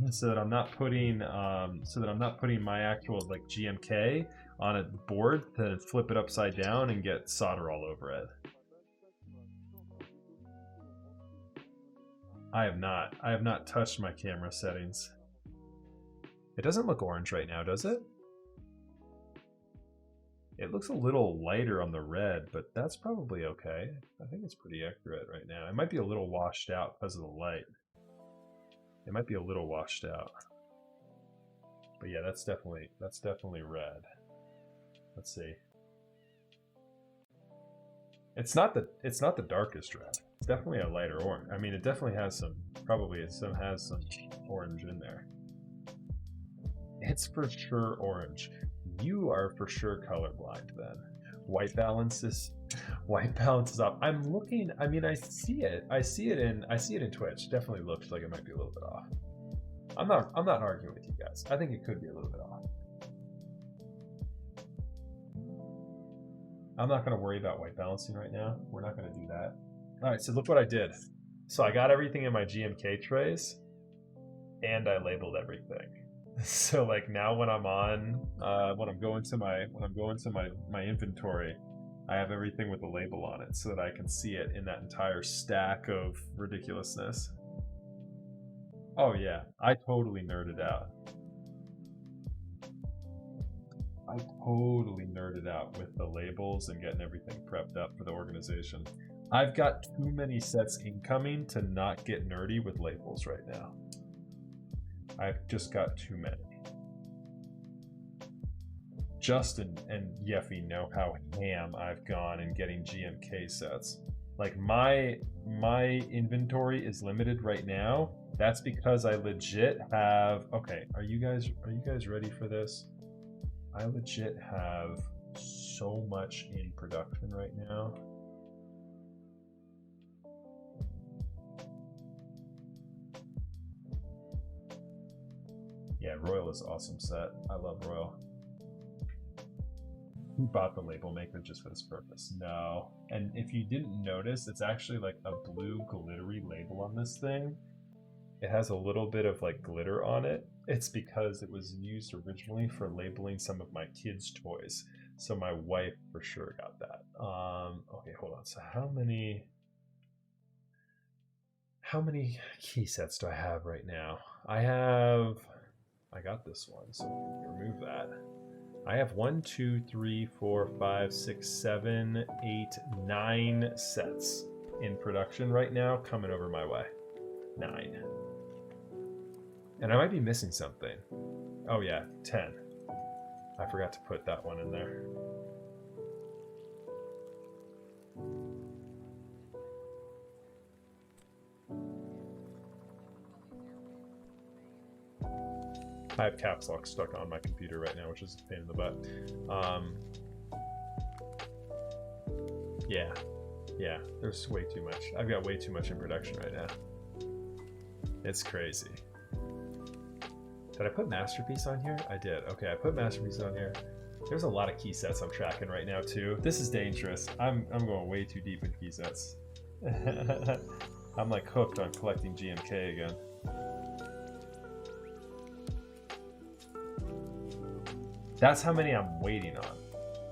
So that I'm not putting my actual like GMK on a board to flip it upside down and get solder all over it. I have not touched my camera settings. It doesn't look orange right now, does it? It looks a little lighter on the red, but that's probably okay. I think it's pretty accurate right now. It might be a little washed out because of the light. It might be a little washed out. But yeah, that's definitely red. Let's see. It's not the darkest red. It's definitely a lighter orange. I mean, it definitely has some, has some orange in there. It's for sure orange. You are for sure colorblind then. White balance is up. I'm looking, I mean, I see it in Twitch. Definitely looks like it might be a little bit off. I'm not arguing with you guys. I think it could be a little bit off. I'm not going to worry about white balancing right now. We're not going to do that. All right, so look what I did. So I got everything in my GMK trays, and I labeled everything. So like now when I'm going to my inventory, I have everything with a label on it so that I can see it in that entire stack of ridiculousness. Oh yeah, I totally nerded out. I totally nerded out with the labels and getting everything prepped up for the organization. I've got too many sets incoming to not get nerdy with labels right now. I've just got too many. Justin and Yeffy know how ham I've gone in getting GMK sets. Like my inventory is limited right now. That's because I legit have, okay, are you guys ready for this? I legit have so much in production right now. Yeah, Royal is an awesome set. I love Royal. Who bought the label maker just for this purpose? No. And if you didn't notice, it's actually like a blue glittery label on this thing. It has a little bit of like glitter on it. It's because it was used originally for labeling some of my kids' toys. So my wife for sure got that. Okay, hold on. So how many key sets do I have right now? I got this one, so we can remove that. I have 1, 2, 3, 4, 5, 6, 7, 8, 9 sets in production right now coming over my way. 9. And I might be missing something. Oh yeah, 10. I forgot to put that one in there. I have caps lock stuck on my computer right now, which is a pain in the butt. Yeah, there's way too much. I've got way too much in production right now. It's crazy. Did I put Masterpiece on here? I did. Okay, I put Masterpiece on here. There's a lot of key sets I'm tracking right now too. This is dangerous. I'm going way too deep in key sets. I'm like hooked on collecting GMK again. That's how many I'm waiting on.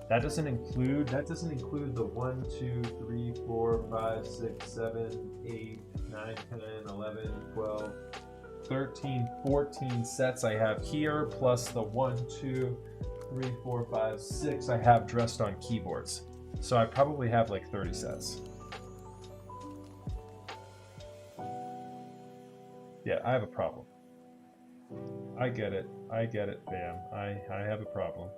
That doesn't include the 1, 2, 3, 4, 5, 6, 7, 8, 9, 10, 11, 12, 13, 14 sets I have here, plus the 1, 2, 3, 4, 5, 6 I have dressed on keyboards. So I probably have like 30 sets. Yeah, I have a problem. I get it, fam. I have a problem.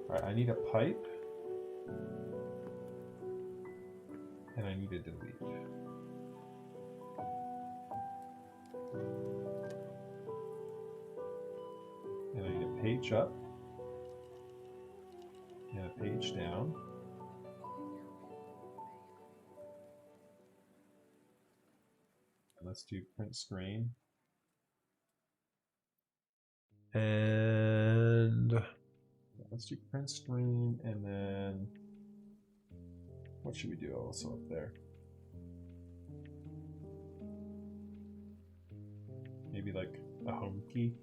Alright, I need a pipe. And I need a delete. And I need a page up. And a page down. Let's do print screen. And let's do print screen, and then what should we do also up there? Maybe like a home key.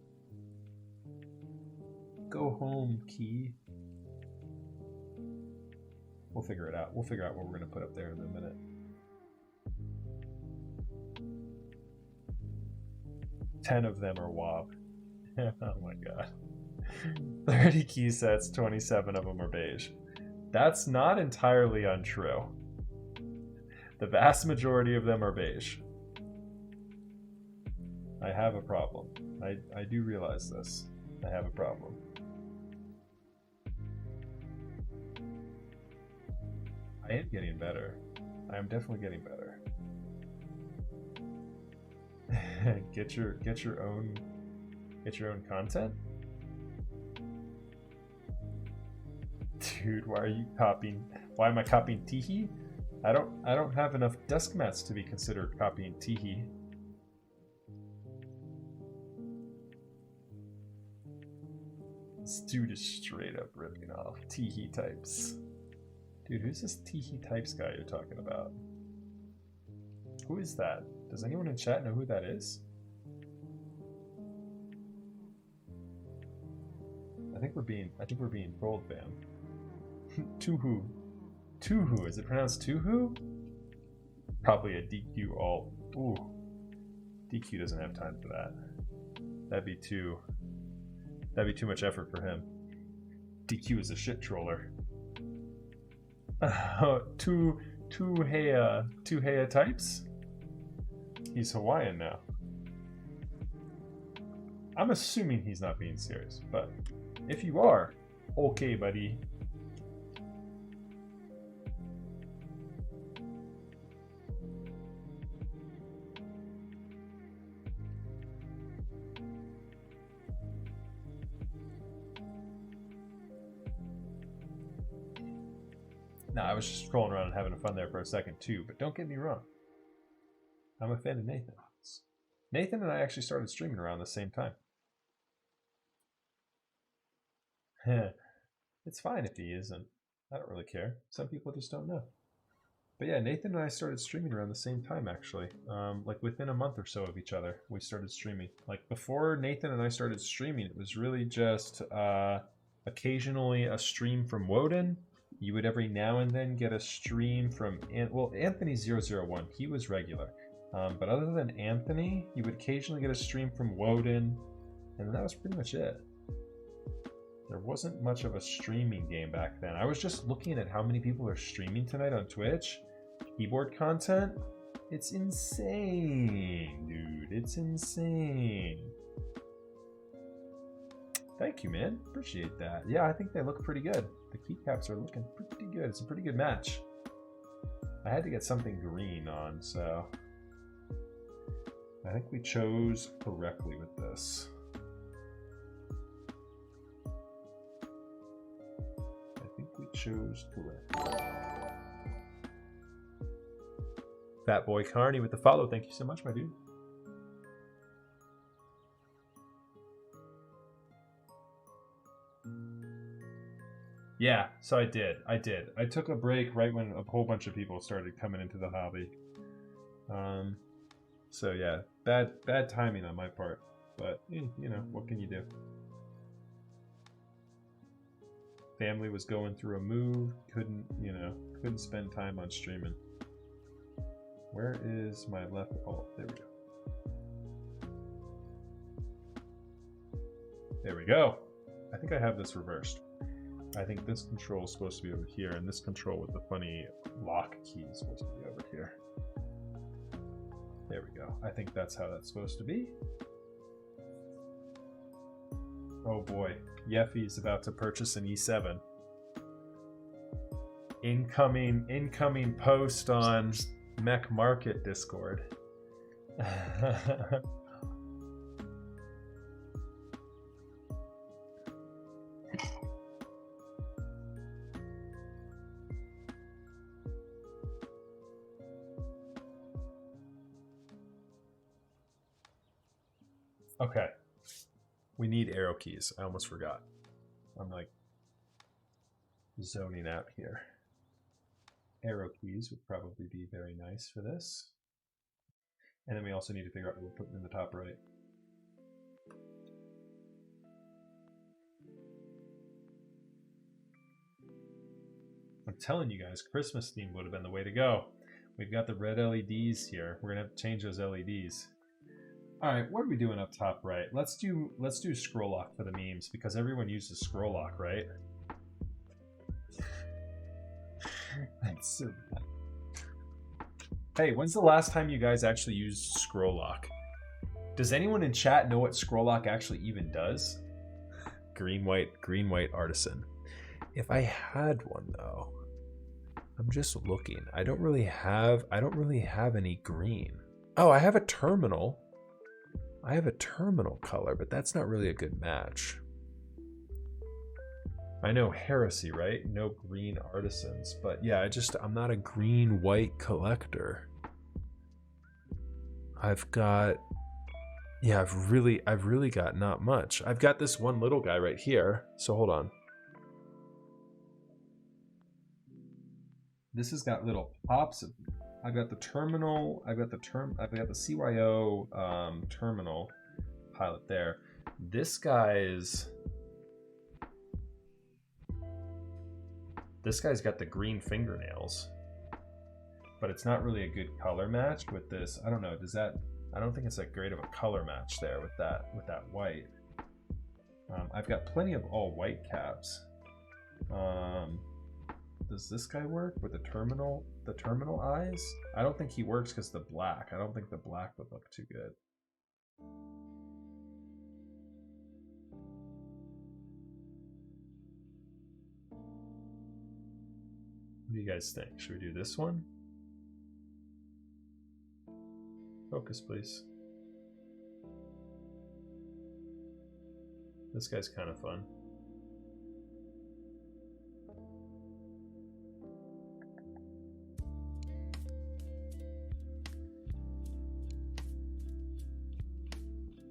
Go home key. We'll figure it out. We'll figure out what we're going to put up there in a minute. Ten of them are WAP. Oh my god. 30 key sets, 27 of them are beige. That's not entirely untrue. The vast majority of them are beige. I have a problem. I do realize this. I have a problem. I am getting better. I am definitely getting better. Get your own content? Dude, why are you copying? Why am I copying Teehee? I don't have enough desk mats to be considered copying Teehee. This dude is straight up ripping off Teehee types. Dude, who's this Teehee types guy you're talking about? Who is that? Does anyone in chat know who that is? I think we're being trolled, fam. Tuhu. Is it pronounced Tuhu? Probably a DQ alt. Ooh. DQ doesn't have time for that. That'd be too much effort for him. DQ is a shit troller. Tuhea types? He's Hawaiian now. I'm assuming he's not being serious, but if you are, okay, buddy. Nah, I was just scrolling around and having fun there for a second too, but don't get me wrong. I'm a fan of Nathan. Nathan and I actually started streaming around the same time. It's fine if he isn't. I don't really care. Some people just don't know. But yeah, Nathan and I started streaming around the same time, actually. Like within a month or so of each other, we started streaming. Like before Nathan and I started streaming, it was really just occasionally a stream from Woden. You would every now and then get a stream from, Anthony001. He was regular. But other than Anthony, you would occasionally get a stream from Woden. And that was pretty much it. There wasn't much of a streaming game back then. I was just looking at how many people are streaming tonight on Twitch. Keyboard content. It's insane, dude. It's insane. Thank you, man. Appreciate that. Yeah, I think they look pretty good. The keycaps are looking pretty good. It's a pretty good match. I had to get something green on, so I think we chose correctly with this. I think we chose correctly. Fat Boy Carney with the follow. Thank you so much, my dude. Yeah, so I did. I took a break right when a whole bunch of people started coming into the hobby. So yeah, bad timing on my part, but you know, what can you do? Family was going through a move, couldn't spend time on streaming. Where is my left? Oh, there we go. There we go. I think I have this reversed. I think this control is supposed to be over here, and this control with the funny lock key is supposed to be over here. There we go. I think that's how that's supposed to be. Oh boy, Yeffy's about to purchase an E7. Incoming post on Mech Market Discord. Okay. We need arrow keys. I almost forgot. I'm like zoning out here. Arrow keys would probably be very nice for this. And then we also need to figure out what we're putting in the top right. I'm telling you guys, Christmas theme would have been the way to go. We've got the red LEDs here. We're gonna have to change those LEDs. All right, what are we doing up top right? Let's do scroll lock for the memes because everyone uses scroll lock, right? That's so bad. Hey, when's the last time you guys actually used scroll lock? Does anyone in chat know what scroll lock actually even does? Green white artisan. If I had one though, I'm just looking. I don't really have any green. Oh, I have a terminal. I have a terminal color, but that's not really a good match. I know heresy, right? No green artisans, but yeah, I'm not a green-white collector. I've really got not much. I've got this one little guy right here. So hold on. This has got little pops of. I've got the terminal. I've got the CYO terminal pilot there. This guy's got the green fingernails, but it's not really a good color match with this. I don't know. I don't think it's that great of a color match there with that white. I've got plenty of all white caps. Does this guy work with the terminal eyes? I don't think he works because the black. I don't think the black would look too good. What do you guys think? Should we do this one? Focus, please. This guy's kind of fun.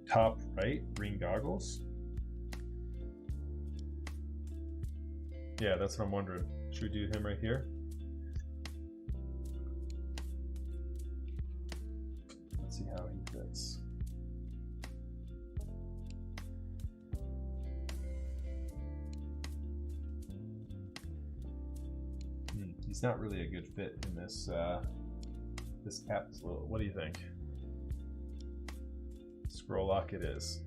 Top right, green goggles. Yeah, that's what I'm wondering. Should we do him right here? Let's see how he fits. He's not really a good fit in this this cap. What do you think? Scroll lock it is.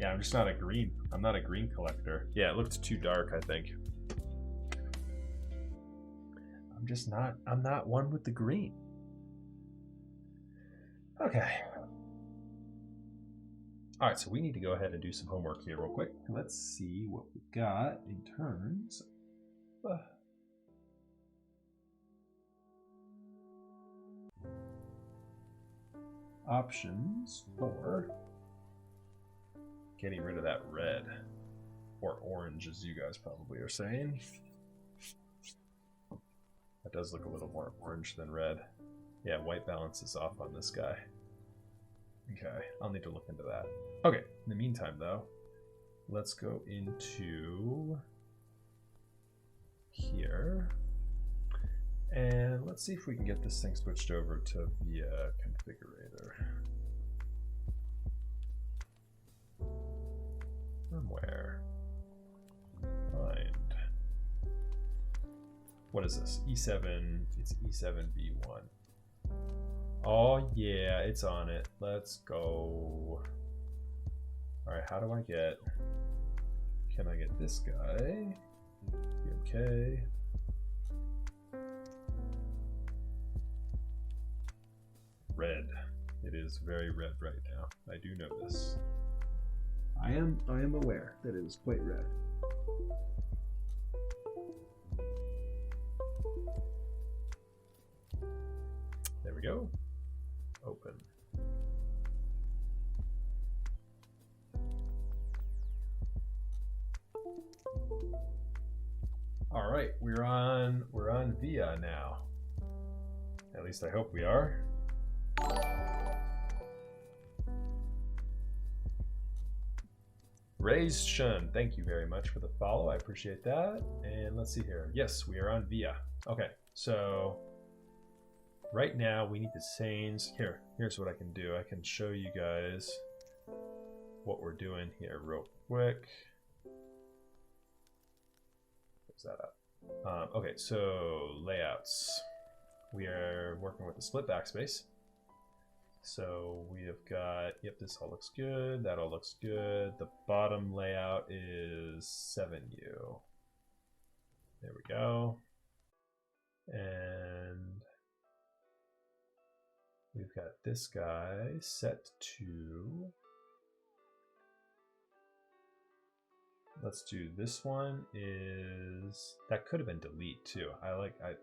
Yeah, I'm just not a green. I'm not a green collector. Yeah, it looked too dark, I think. I'm not one with the green. Okay. All right, so we need to go ahead and do some homework here real quick. Let's see what we got in terms of options for getting rid of that red, or orange as you guys probably are saying. That does look a little more orange than red. Yeah, white balance is off on this guy. Okay, I'll need to look into that. Okay, in the meantime though, let's go into here and let's see if we can get this thing switched over to the configurator. Firmware. Find. What is this? E7, it's E7V1. Oh yeah, it's on it. Let's go. All right, how do I get, can I get this guy? Okay. Red. It is very red right now. I do know this. I am aware that it is quite red. There we go. Open. All right, we're on VIA now. At least I hope we are. Raised Shun, thank you very much for the follow. I appreciate that. And let's see here. Yes, we are on VIA. Okay, so right now we need to change. Here's what I can do. I can show you guys what we're doing here real quick. Where's that up? Okay, so layouts. We are working with the split backspace. So we have got, yep, this all looks good. That all looks good. The bottom layout is 7U. There we go. And we've got this guy set to, let's do this one is, that could have been delete too.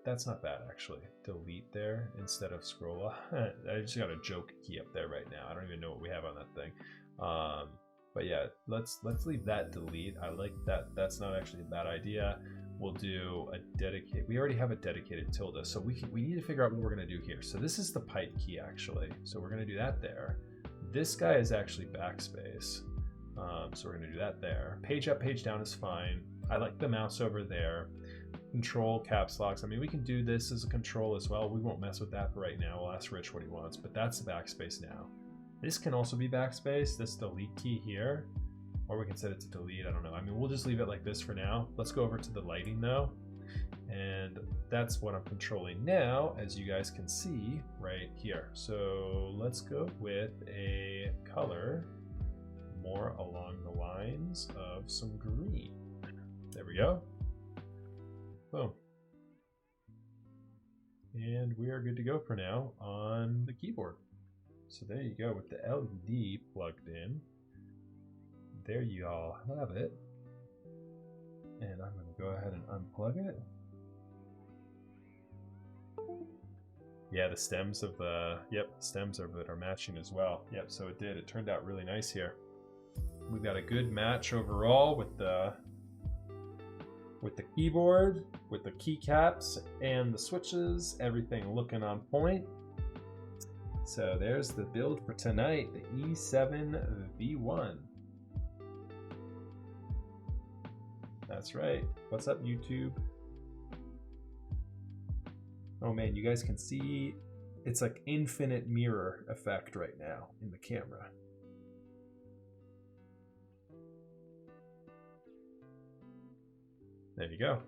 That's not bad actually. Delete there instead of scroll. I just got a joke key up there right now. I don't even know what we have on that thing. But yeah, let's leave that delete. I like that. That's not actually a bad idea. We'll do a dedicate. We already have a dedicated tilde, so we need to figure out what we're gonna do here. So this is the pipe key actually. So we're gonna do that there. This guy is actually backspace. So we're going to do that there. Page up, page down is fine. I like the mouse over there. Control, caps locks. I mean, we can do this as a control as well. We won't mess with that for right now. We'll ask Rich what he wants, but that's the backspace now. This can also be backspace, this delete key here, or we can set it to delete. I don't know. I mean, we'll just leave it like this for now. Let's go over to the lighting though. And that's what I'm controlling now, as you guys can see right here. So let's go with a color more along the lines of some green. There we go. Boom. And we are good to go for now on the keyboard. So there you go with the LED plugged in. There you all have it. And I'm going to go ahead and unplug it. Yeah, the stems of the, stems of it are matching as well. Yep, so it did. It turned out really nice here. We've got a good match overall with the keyboard, with the keycaps and the switches, everything looking on point. So there's the build for tonight, the E7V1. That's right. What's up, YouTube? Oh man, you guys can see it's like infinite mirror effect right now in the camera. There you go.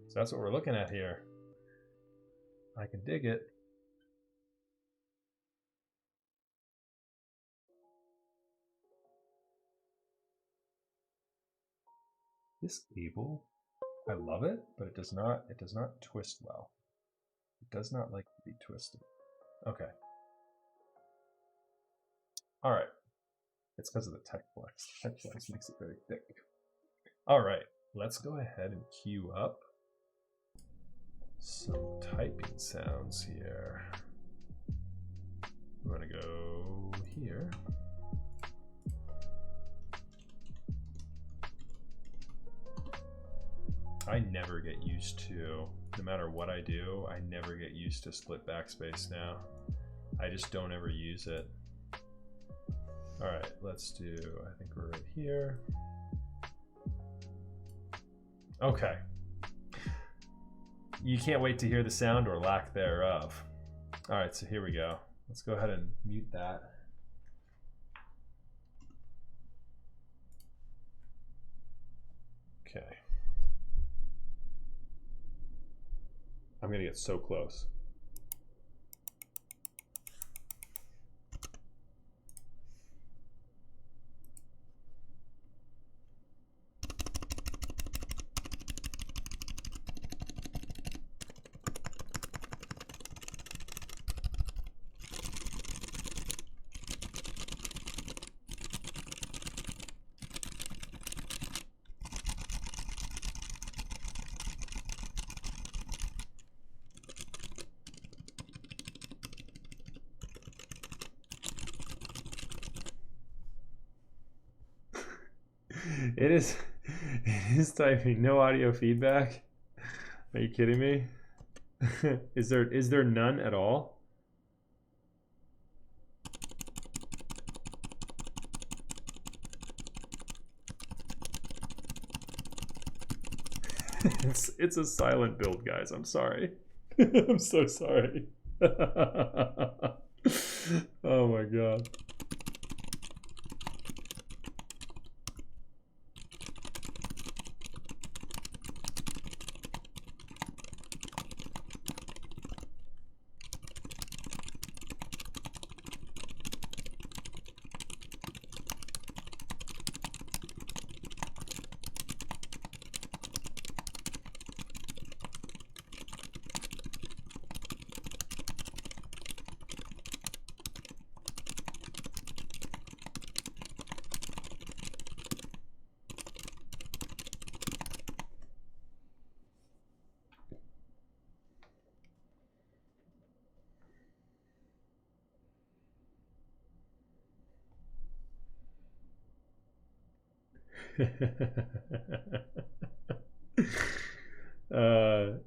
So that's what we're looking at here. I can dig it. Disable. I love it, but it does not twist well. It does not like to be twisted. Okay. All right. It's because of the TechFlex. TechFlex makes it very thick. All right. Let's go ahead and queue up some typing sounds here. I'm going to go here. I never get used to, no matter what I do, I never get used to split backspace now. I just don't ever use it. All right, let's do, I think we're right here. Okay. You can't wait to hear the sound or lack thereof. All right, so here we go. Let's go ahead and mute that. Okay. I'm gonna get so close. It is typing, no audio feedback. Are you kidding me? Is there none at all? It's a silent build, guys. I'm sorry. I'm so sorry. Oh my god.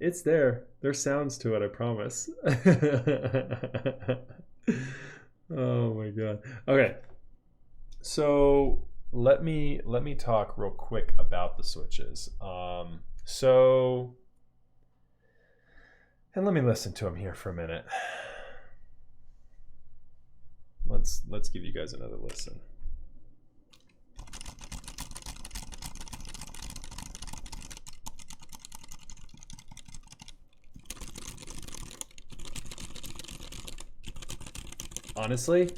It's there. There's sounds to it, I promise. Oh my god. Okay. So let me talk real quick about the switches. And let me listen to them here for a minute. Let's give you guys another listen. Honestly,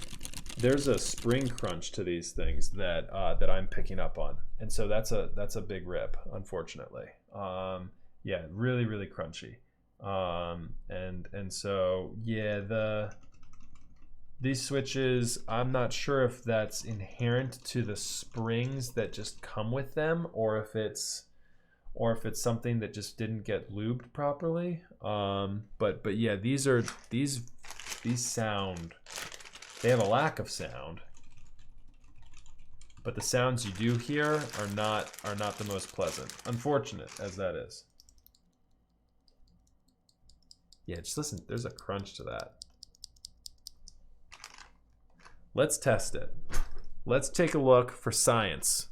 there's a spring crunch to these things that that I'm picking up on, and so that's a big rip, unfortunately. Yeah, really crunchy, and so yeah, these switches, I'm not sure if that's inherent to the springs that just come with them, or if it's something that just didn't get lubed properly. But yeah, these sound, they have a lack of sound, but the sounds you do hear are not the most pleasant, unfortunate as that is. Yeah, just listen, there's a crunch to that. Let's test it. Let's take a look for science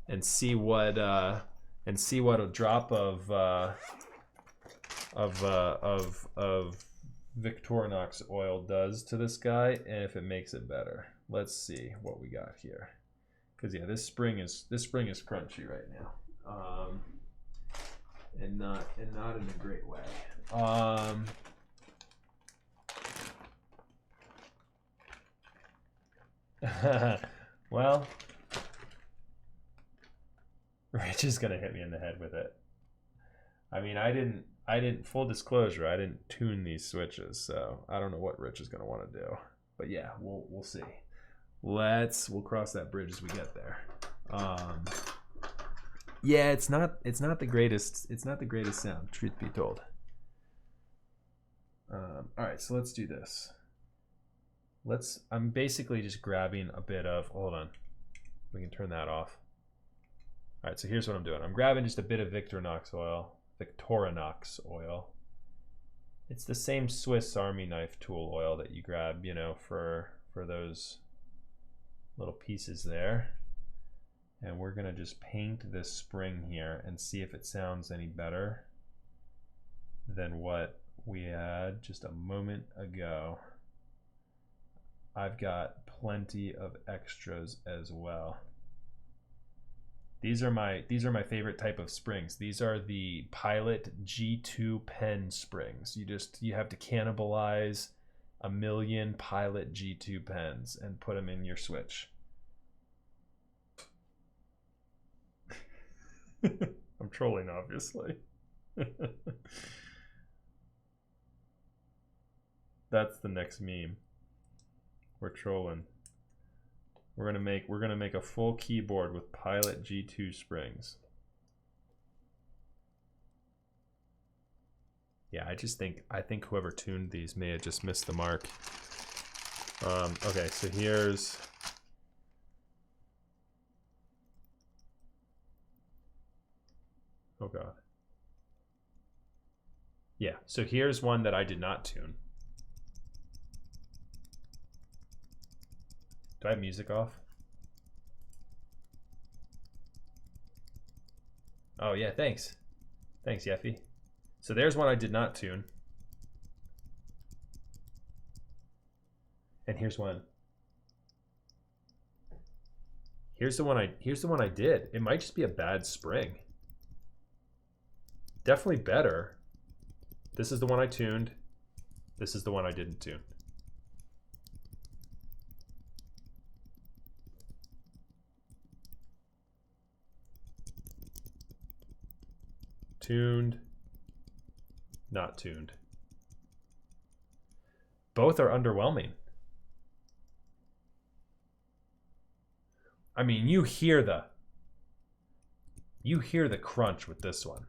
and see what a drop of Victorinox oil does to this guy, and if it makes it better. Let's see what we got here. Because yeah, this spring is crunchy right now, and not in a great way. Well, Rich is gonna hit me in the head with it. I mean, I didn't, full disclosure, I didn't tune these switches, so I don't know what Rich is gonna want to do. But yeah, we'll see. We'll cross that bridge as we get there. Yeah, it's not the greatest sound, truth be told. All right, so let's do this. I'm basically just grabbing a bit of, hold on, we can turn that off. All right, so here's what I'm doing. I'm grabbing just a bit of Victorinox oil. It's the same Swiss Army knife tool oil that you grab, you know, for those little pieces there. And we're gonna just paint this spring here and see if it sounds any better than what we had just a moment ago. I've got plenty of extras as well. These are my favorite type of springs. These are the Pilot G2 pen springs. You have to cannibalize a million Pilot G2 pens and put them in your switch. I'm trolling, obviously. That's the next meme. We're trolling. We're gonna make a full keyboard with Pilot G2 springs. Yeah, I think whoever tuned these may have just missed the mark. Okay, so here's oh god. Yeah, so here's one that I did not tune. Do I have music off? Oh yeah, thanks. Thanks, Yeffy. So there's one I did not tune. And here's one. Here's the one I did. It might just be a bad spring. Definitely better. This is the one I tuned. This is the one I didn't tune. Tuned, not tuned. Both are underwhelming. I mean, you hear the crunch with this one.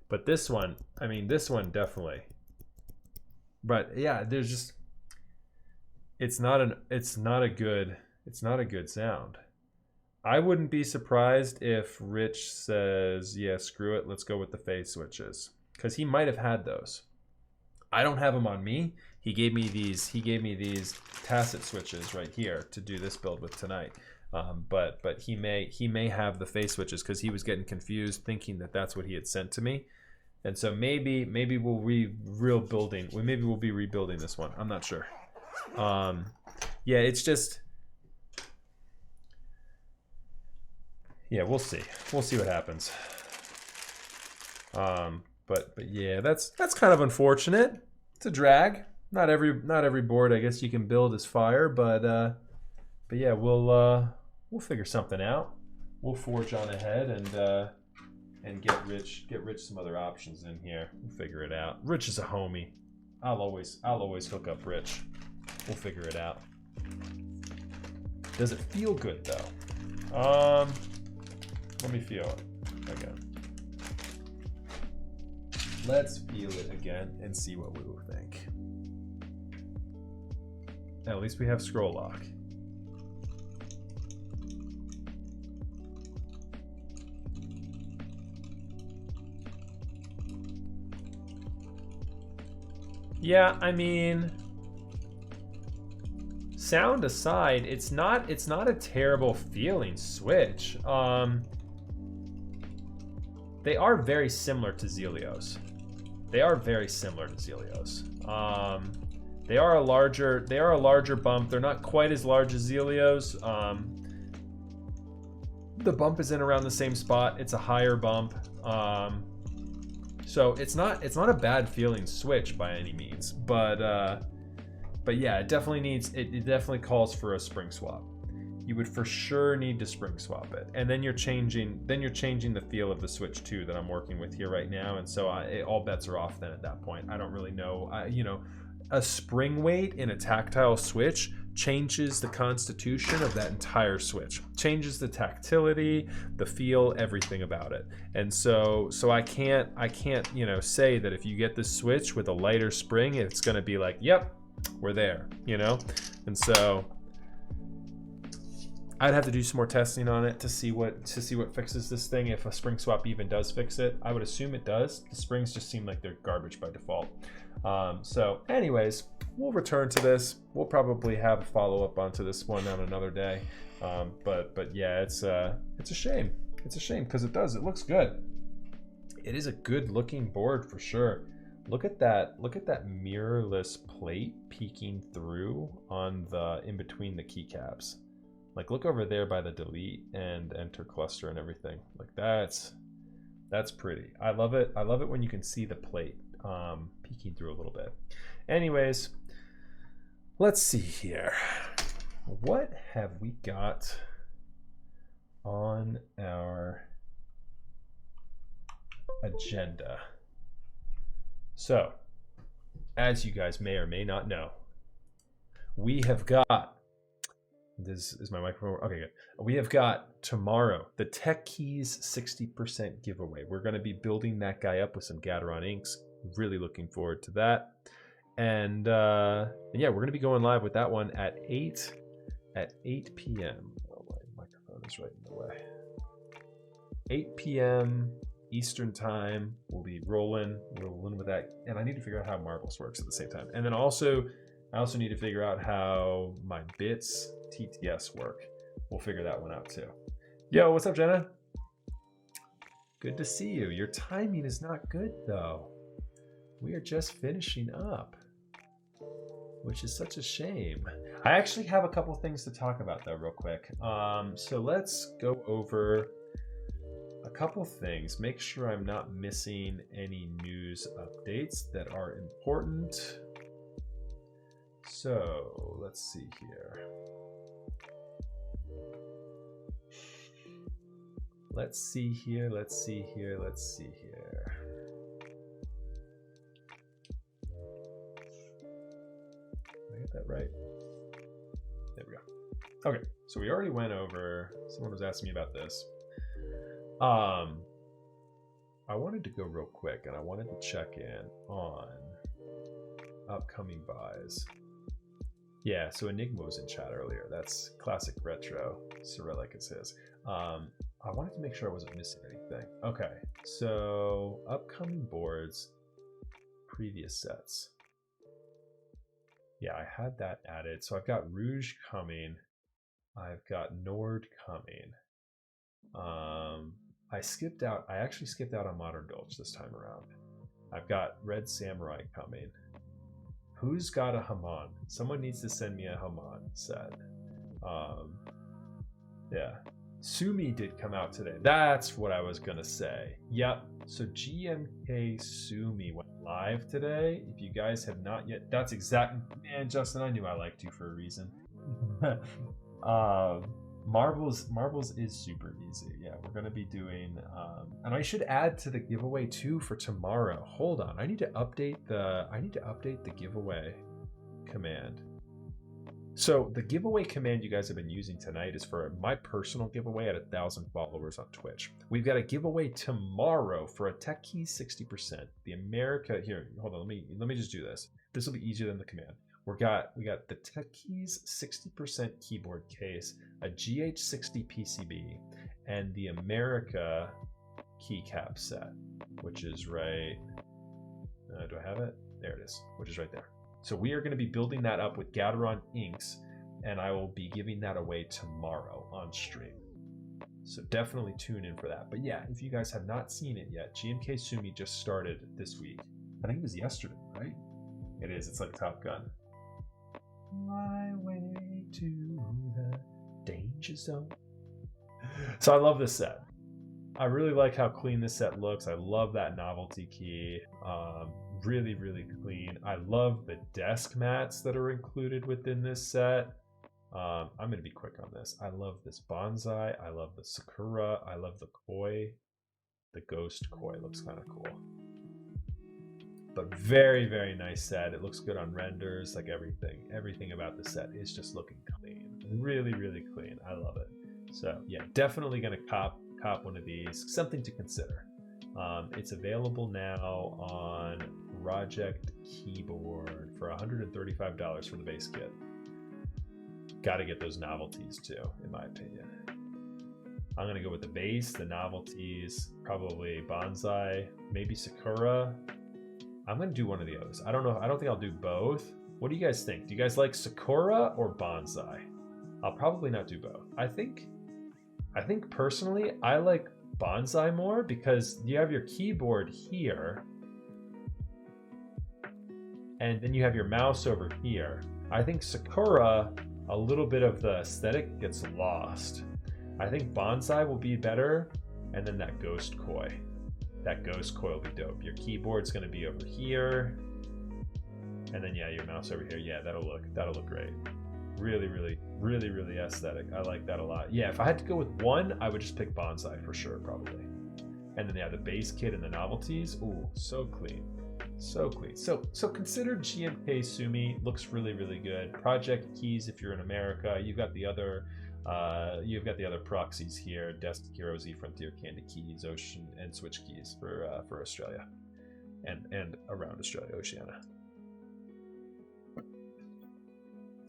But this one, I mean, this one definitely. But yeah, there's just it's not a good sound. I wouldn't be surprised if Rich says, yeah, screw it, let's go with the phase switches. Because he might have had those. I don't have them on me. He gave me these Tacit switches right here to do this build with tonight. But he may have the phase switches because he was getting confused thinking that that's what he had sent to me. And so maybe we'll be rebuilding this one. I'm not sure. Yeah, it's just, yeah, we'll see. We'll see what happens. But yeah, that's kind of unfortunate. It's a drag. Not every board I guess you can build is fire, but yeah, we'll figure something out. We'll forge on ahead and get Rich some other options in here. We'll figure it out. Rich is a homie. I'll always hook up Rich. We'll figure it out. Does it feel good though? Let me feel it again. Let's feel it again and see what we will think. At least we have scroll lock. Yeah, I mean, sound aside, it's not a terrible feeling switch. They are very similar to Zelios. They are a larger bump. They're not quite as large as Zelios. The bump is in around the same spot. It's a higher bump. So it's not a bad feeling switch by any means, but But yeah, it definitely needs, it definitely calls for a spring swap. You would for sure need to spring swap it, and then you're changing the feel of the switch too that I'm working with here right now, and so all bets are off then at that point. I don't really know, you know, a spring weight in a tactile switch changes the constitution of that entire switch, changes the tactility, the feel, everything about it. And so I can't you know, say that if you get this switch with a lighter spring, it's going to be like, yep, we're there, you know. And so I'd have to do some more testing on it to see what fixes this thing, if a spring swap even does fix it. I would assume it does. The springs just seem like they're garbage by default. So anyways, we'll return to this. We'll probably have a follow-up onto this one on another day. But yeah, it's a shame. It's a shame because it looks good. It is a good looking board for sure. Look at that mirrorless plate peeking through on the in between the keycaps. Like, look over there by the delete and enter cluster and everything. Like, that's pretty. I love it. I love it when you can see the plate peeking through a little bit. Anyways, let's see here. What have we got on our agenda? So, as you guys may or may not know, we have got, this is my microphone. Okay, good. We have got tomorrow the Tech Keys 60% giveaway. We're going to be building that guy up with some Gateron inks. Really looking forward to that. And yeah, we're going to be going live with that one at 8 p.m. Oh, my microphone is right in the way. 8 p.m. Eastern time. We'll be rolling with that. And I need to figure out how Marbles works at the same time. And then also, I also need to figure out how my bits TTS work. We'll figure that one out too. Yo, what's up, Jenna? Good to see you. Your timing is not good though. We are just finishing up, which is such a shame. I actually have a couple things to talk about though real quick. So let's go over a couple things. Make sure I'm not missing any news updates that are important. So let's see here. Let's see here. Did I get that right? There we go. Okay, so we already went over, someone was asking me about this. I wanted to go real quick and I wanted to check in on upcoming buys. Yeah, so Enigma was in chat earlier. That's classic retro Cyrillic, it says. I wanted to make sure I wasn't missing anything. Okay, so upcoming boards, previous sets. Yeah, I had that added. So I've got Rouge coming. I've got Nord coming. I actually skipped out on Modern Bilge this time around. I've got Red Samurai coming. Who's got a Haman? Someone needs to send me a Haman set. Yeah. Sumi did come out today. That's what I was gonna say. Yep. So GMK Sumi went live today. If you guys have not yet, that's exactly, man, Justin, I knew I liked you for a reason. Marbles is super easy. Yeah, we're gonna be doing, and I should add to the giveaway too for tomorrow. Hold on, I need to update the giveaway command. So the giveaway command you guys have been using tonight is for my personal giveaway at 1,000 followers on Twitch. We've got a giveaway tomorrow for a Tech Keys 60%. The America, here, hold on, let me just do this. This will be easier than the command. We got the Tech Keys 60% keyboard case, a GH60 PCB, and the America keycap set, which is right, do I have it? There it is, which is right there. So we are going to be building that up with Gateron inks, and I will be giving that away tomorrow on stream. So definitely tune in for that. But yeah, if you guys have not seen it yet, GMK Sumi just started this week. I think it was yesterday, right? It is. It's like Top Gun. My way to the danger zone. So I love this set. I really like how clean this set looks. I love that novelty key. Really, really clean. I love the desk mats that are included within this set. I'm going to be quick on this. I love this bonsai. I love the sakura. I love the koi. The ghost koi looks kind of cool. But very, very nice set. It looks good on renders, like everything. Everything about the set is just looking clean. Really, really clean. I love it. So yeah, definitely going to cop one of these. Something to consider. It's available now on Project Keyboard for $135 for the base kit. Got to get those novelties too, in my opinion. I'm gonna go with the base, the novelties, probably bonsai, maybe sakura. I'm gonna do one of the others. I don't know. I don't think I'll do both. What do you guys think? Do you guys like sakura or bonsai? I'll probably not do both. I think personally, I like bonsai more because you have your keyboard here, and then you have your mouse over here. I think sakura, a little bit of the aesthetic gets lost. I think bonsai will be better, and then that ghost koi. That ghost koi will be dope. Your keyboard's gonna be over here, and then yeah, your mouse over here. Yeah, that'll look great. Really, really, really, really aesthetic. I like that a lot. Yeah, if I had to go with one, I would just pick bonsai for sure, probably. And then yeah, the base kit and the novelties. Ooh, so clean. So clean. So consider GMK Sumi. Looks really, really good. Project Keys if you're in America. You've got the other proxies here: Desk Hero, Z Frontier, Candy Keys, Ocean, and Switch Keys for Australia and around Australia, Oceania.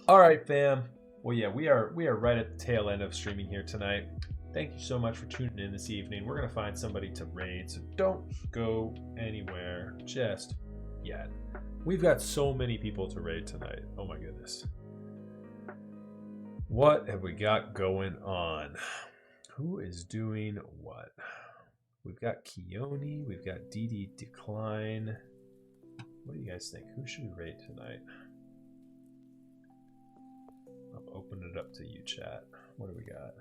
All right, fam. Well, yeah, we are right at the tail end of streaming here tonight. Thank you so much for tuning in this evening. We're gonna find somebody to raid, so don't go anywhere just yet. We've got so many people to raid tonight. Oh my goodness. What have we got going on? Who is doing what? We've got Keone, we've got DD Decline. What do you guys think? Who should we raid tonight? I'll open it up to you, chat. What do we got?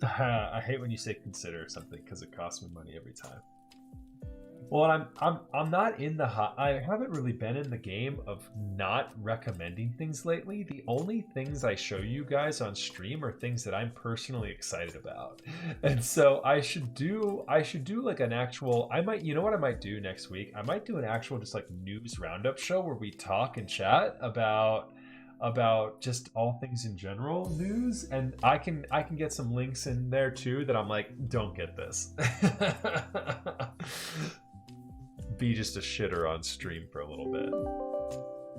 I hate when you say consider something because it costs me money every time. Well, I'm not in the I haven't really been in the game of not recommending things lately. The only things I show you guys on stream are things that I'm personally excited about. And so I should do like an actual, you know what I might do next week? I might do an actual just like news roundup show where we talk and chat about just all things in general news, and I can get some links in there too that I'm like, don't get this. Be just a shitter on stream for a little bit.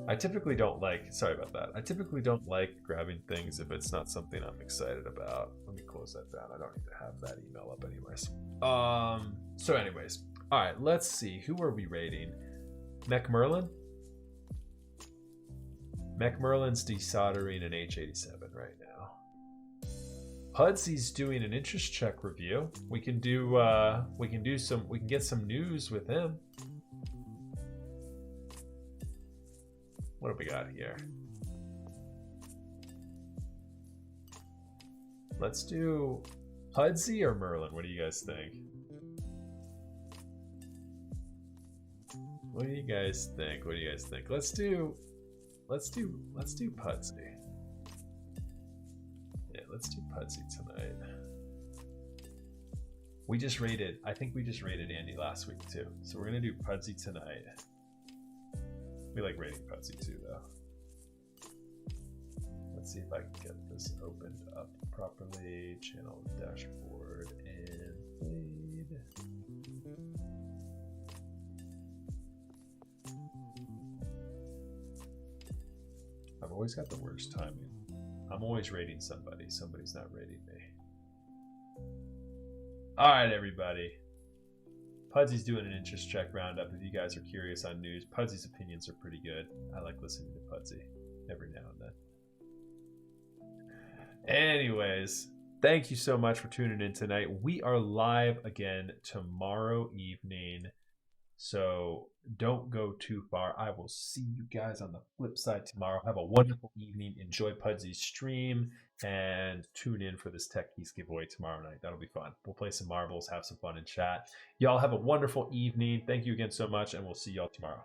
I typically don't like, sorry about that. I typically don't like grabbing things if it's not something I'm excited about. Let me close that down. I don't need to have that email up anyways. So anyways, all right, let's see. Who are we rating? Mech Merlin? Mech Merlin's desoldering an H87 right now. Pudsy's doing an interest check review. We can get some news with him. What have we got here? Let's do Pudsy or Merlin. What do you guys think? What do you guys think? Let's do Pudsy. Yeah, let's do Pudsy tonight. I think we just rated Andy last week too. So we're gonna do Pudsy tonight. We like rating Pudsy too though. Let's see if I can get this opened up properly. Channel dashboard and played. I've always got the worst timing. I'm always rating somebody. Somebody's not rating me. All right, everybody. Pudsy's doing an interest check roundup. If you guys are curious on news, Pudsy's opinions are pretty good. I like listening to Pudsy every now and then. Anyways, thank you so much for tuning in tonight. We are live again tomorrow evening. So don't go too far. I will see you guys on the flip side tomorrow. Have a wonderful evening. Enjoy Pudsy's stream and tune in for this Tech Keys giveaway tomorrow night. That'll be fun. We'll play some marbles, have some fun in chat. Y'all have a wonderful evening. Thank you again so much, and we'll see y'all tomorrow.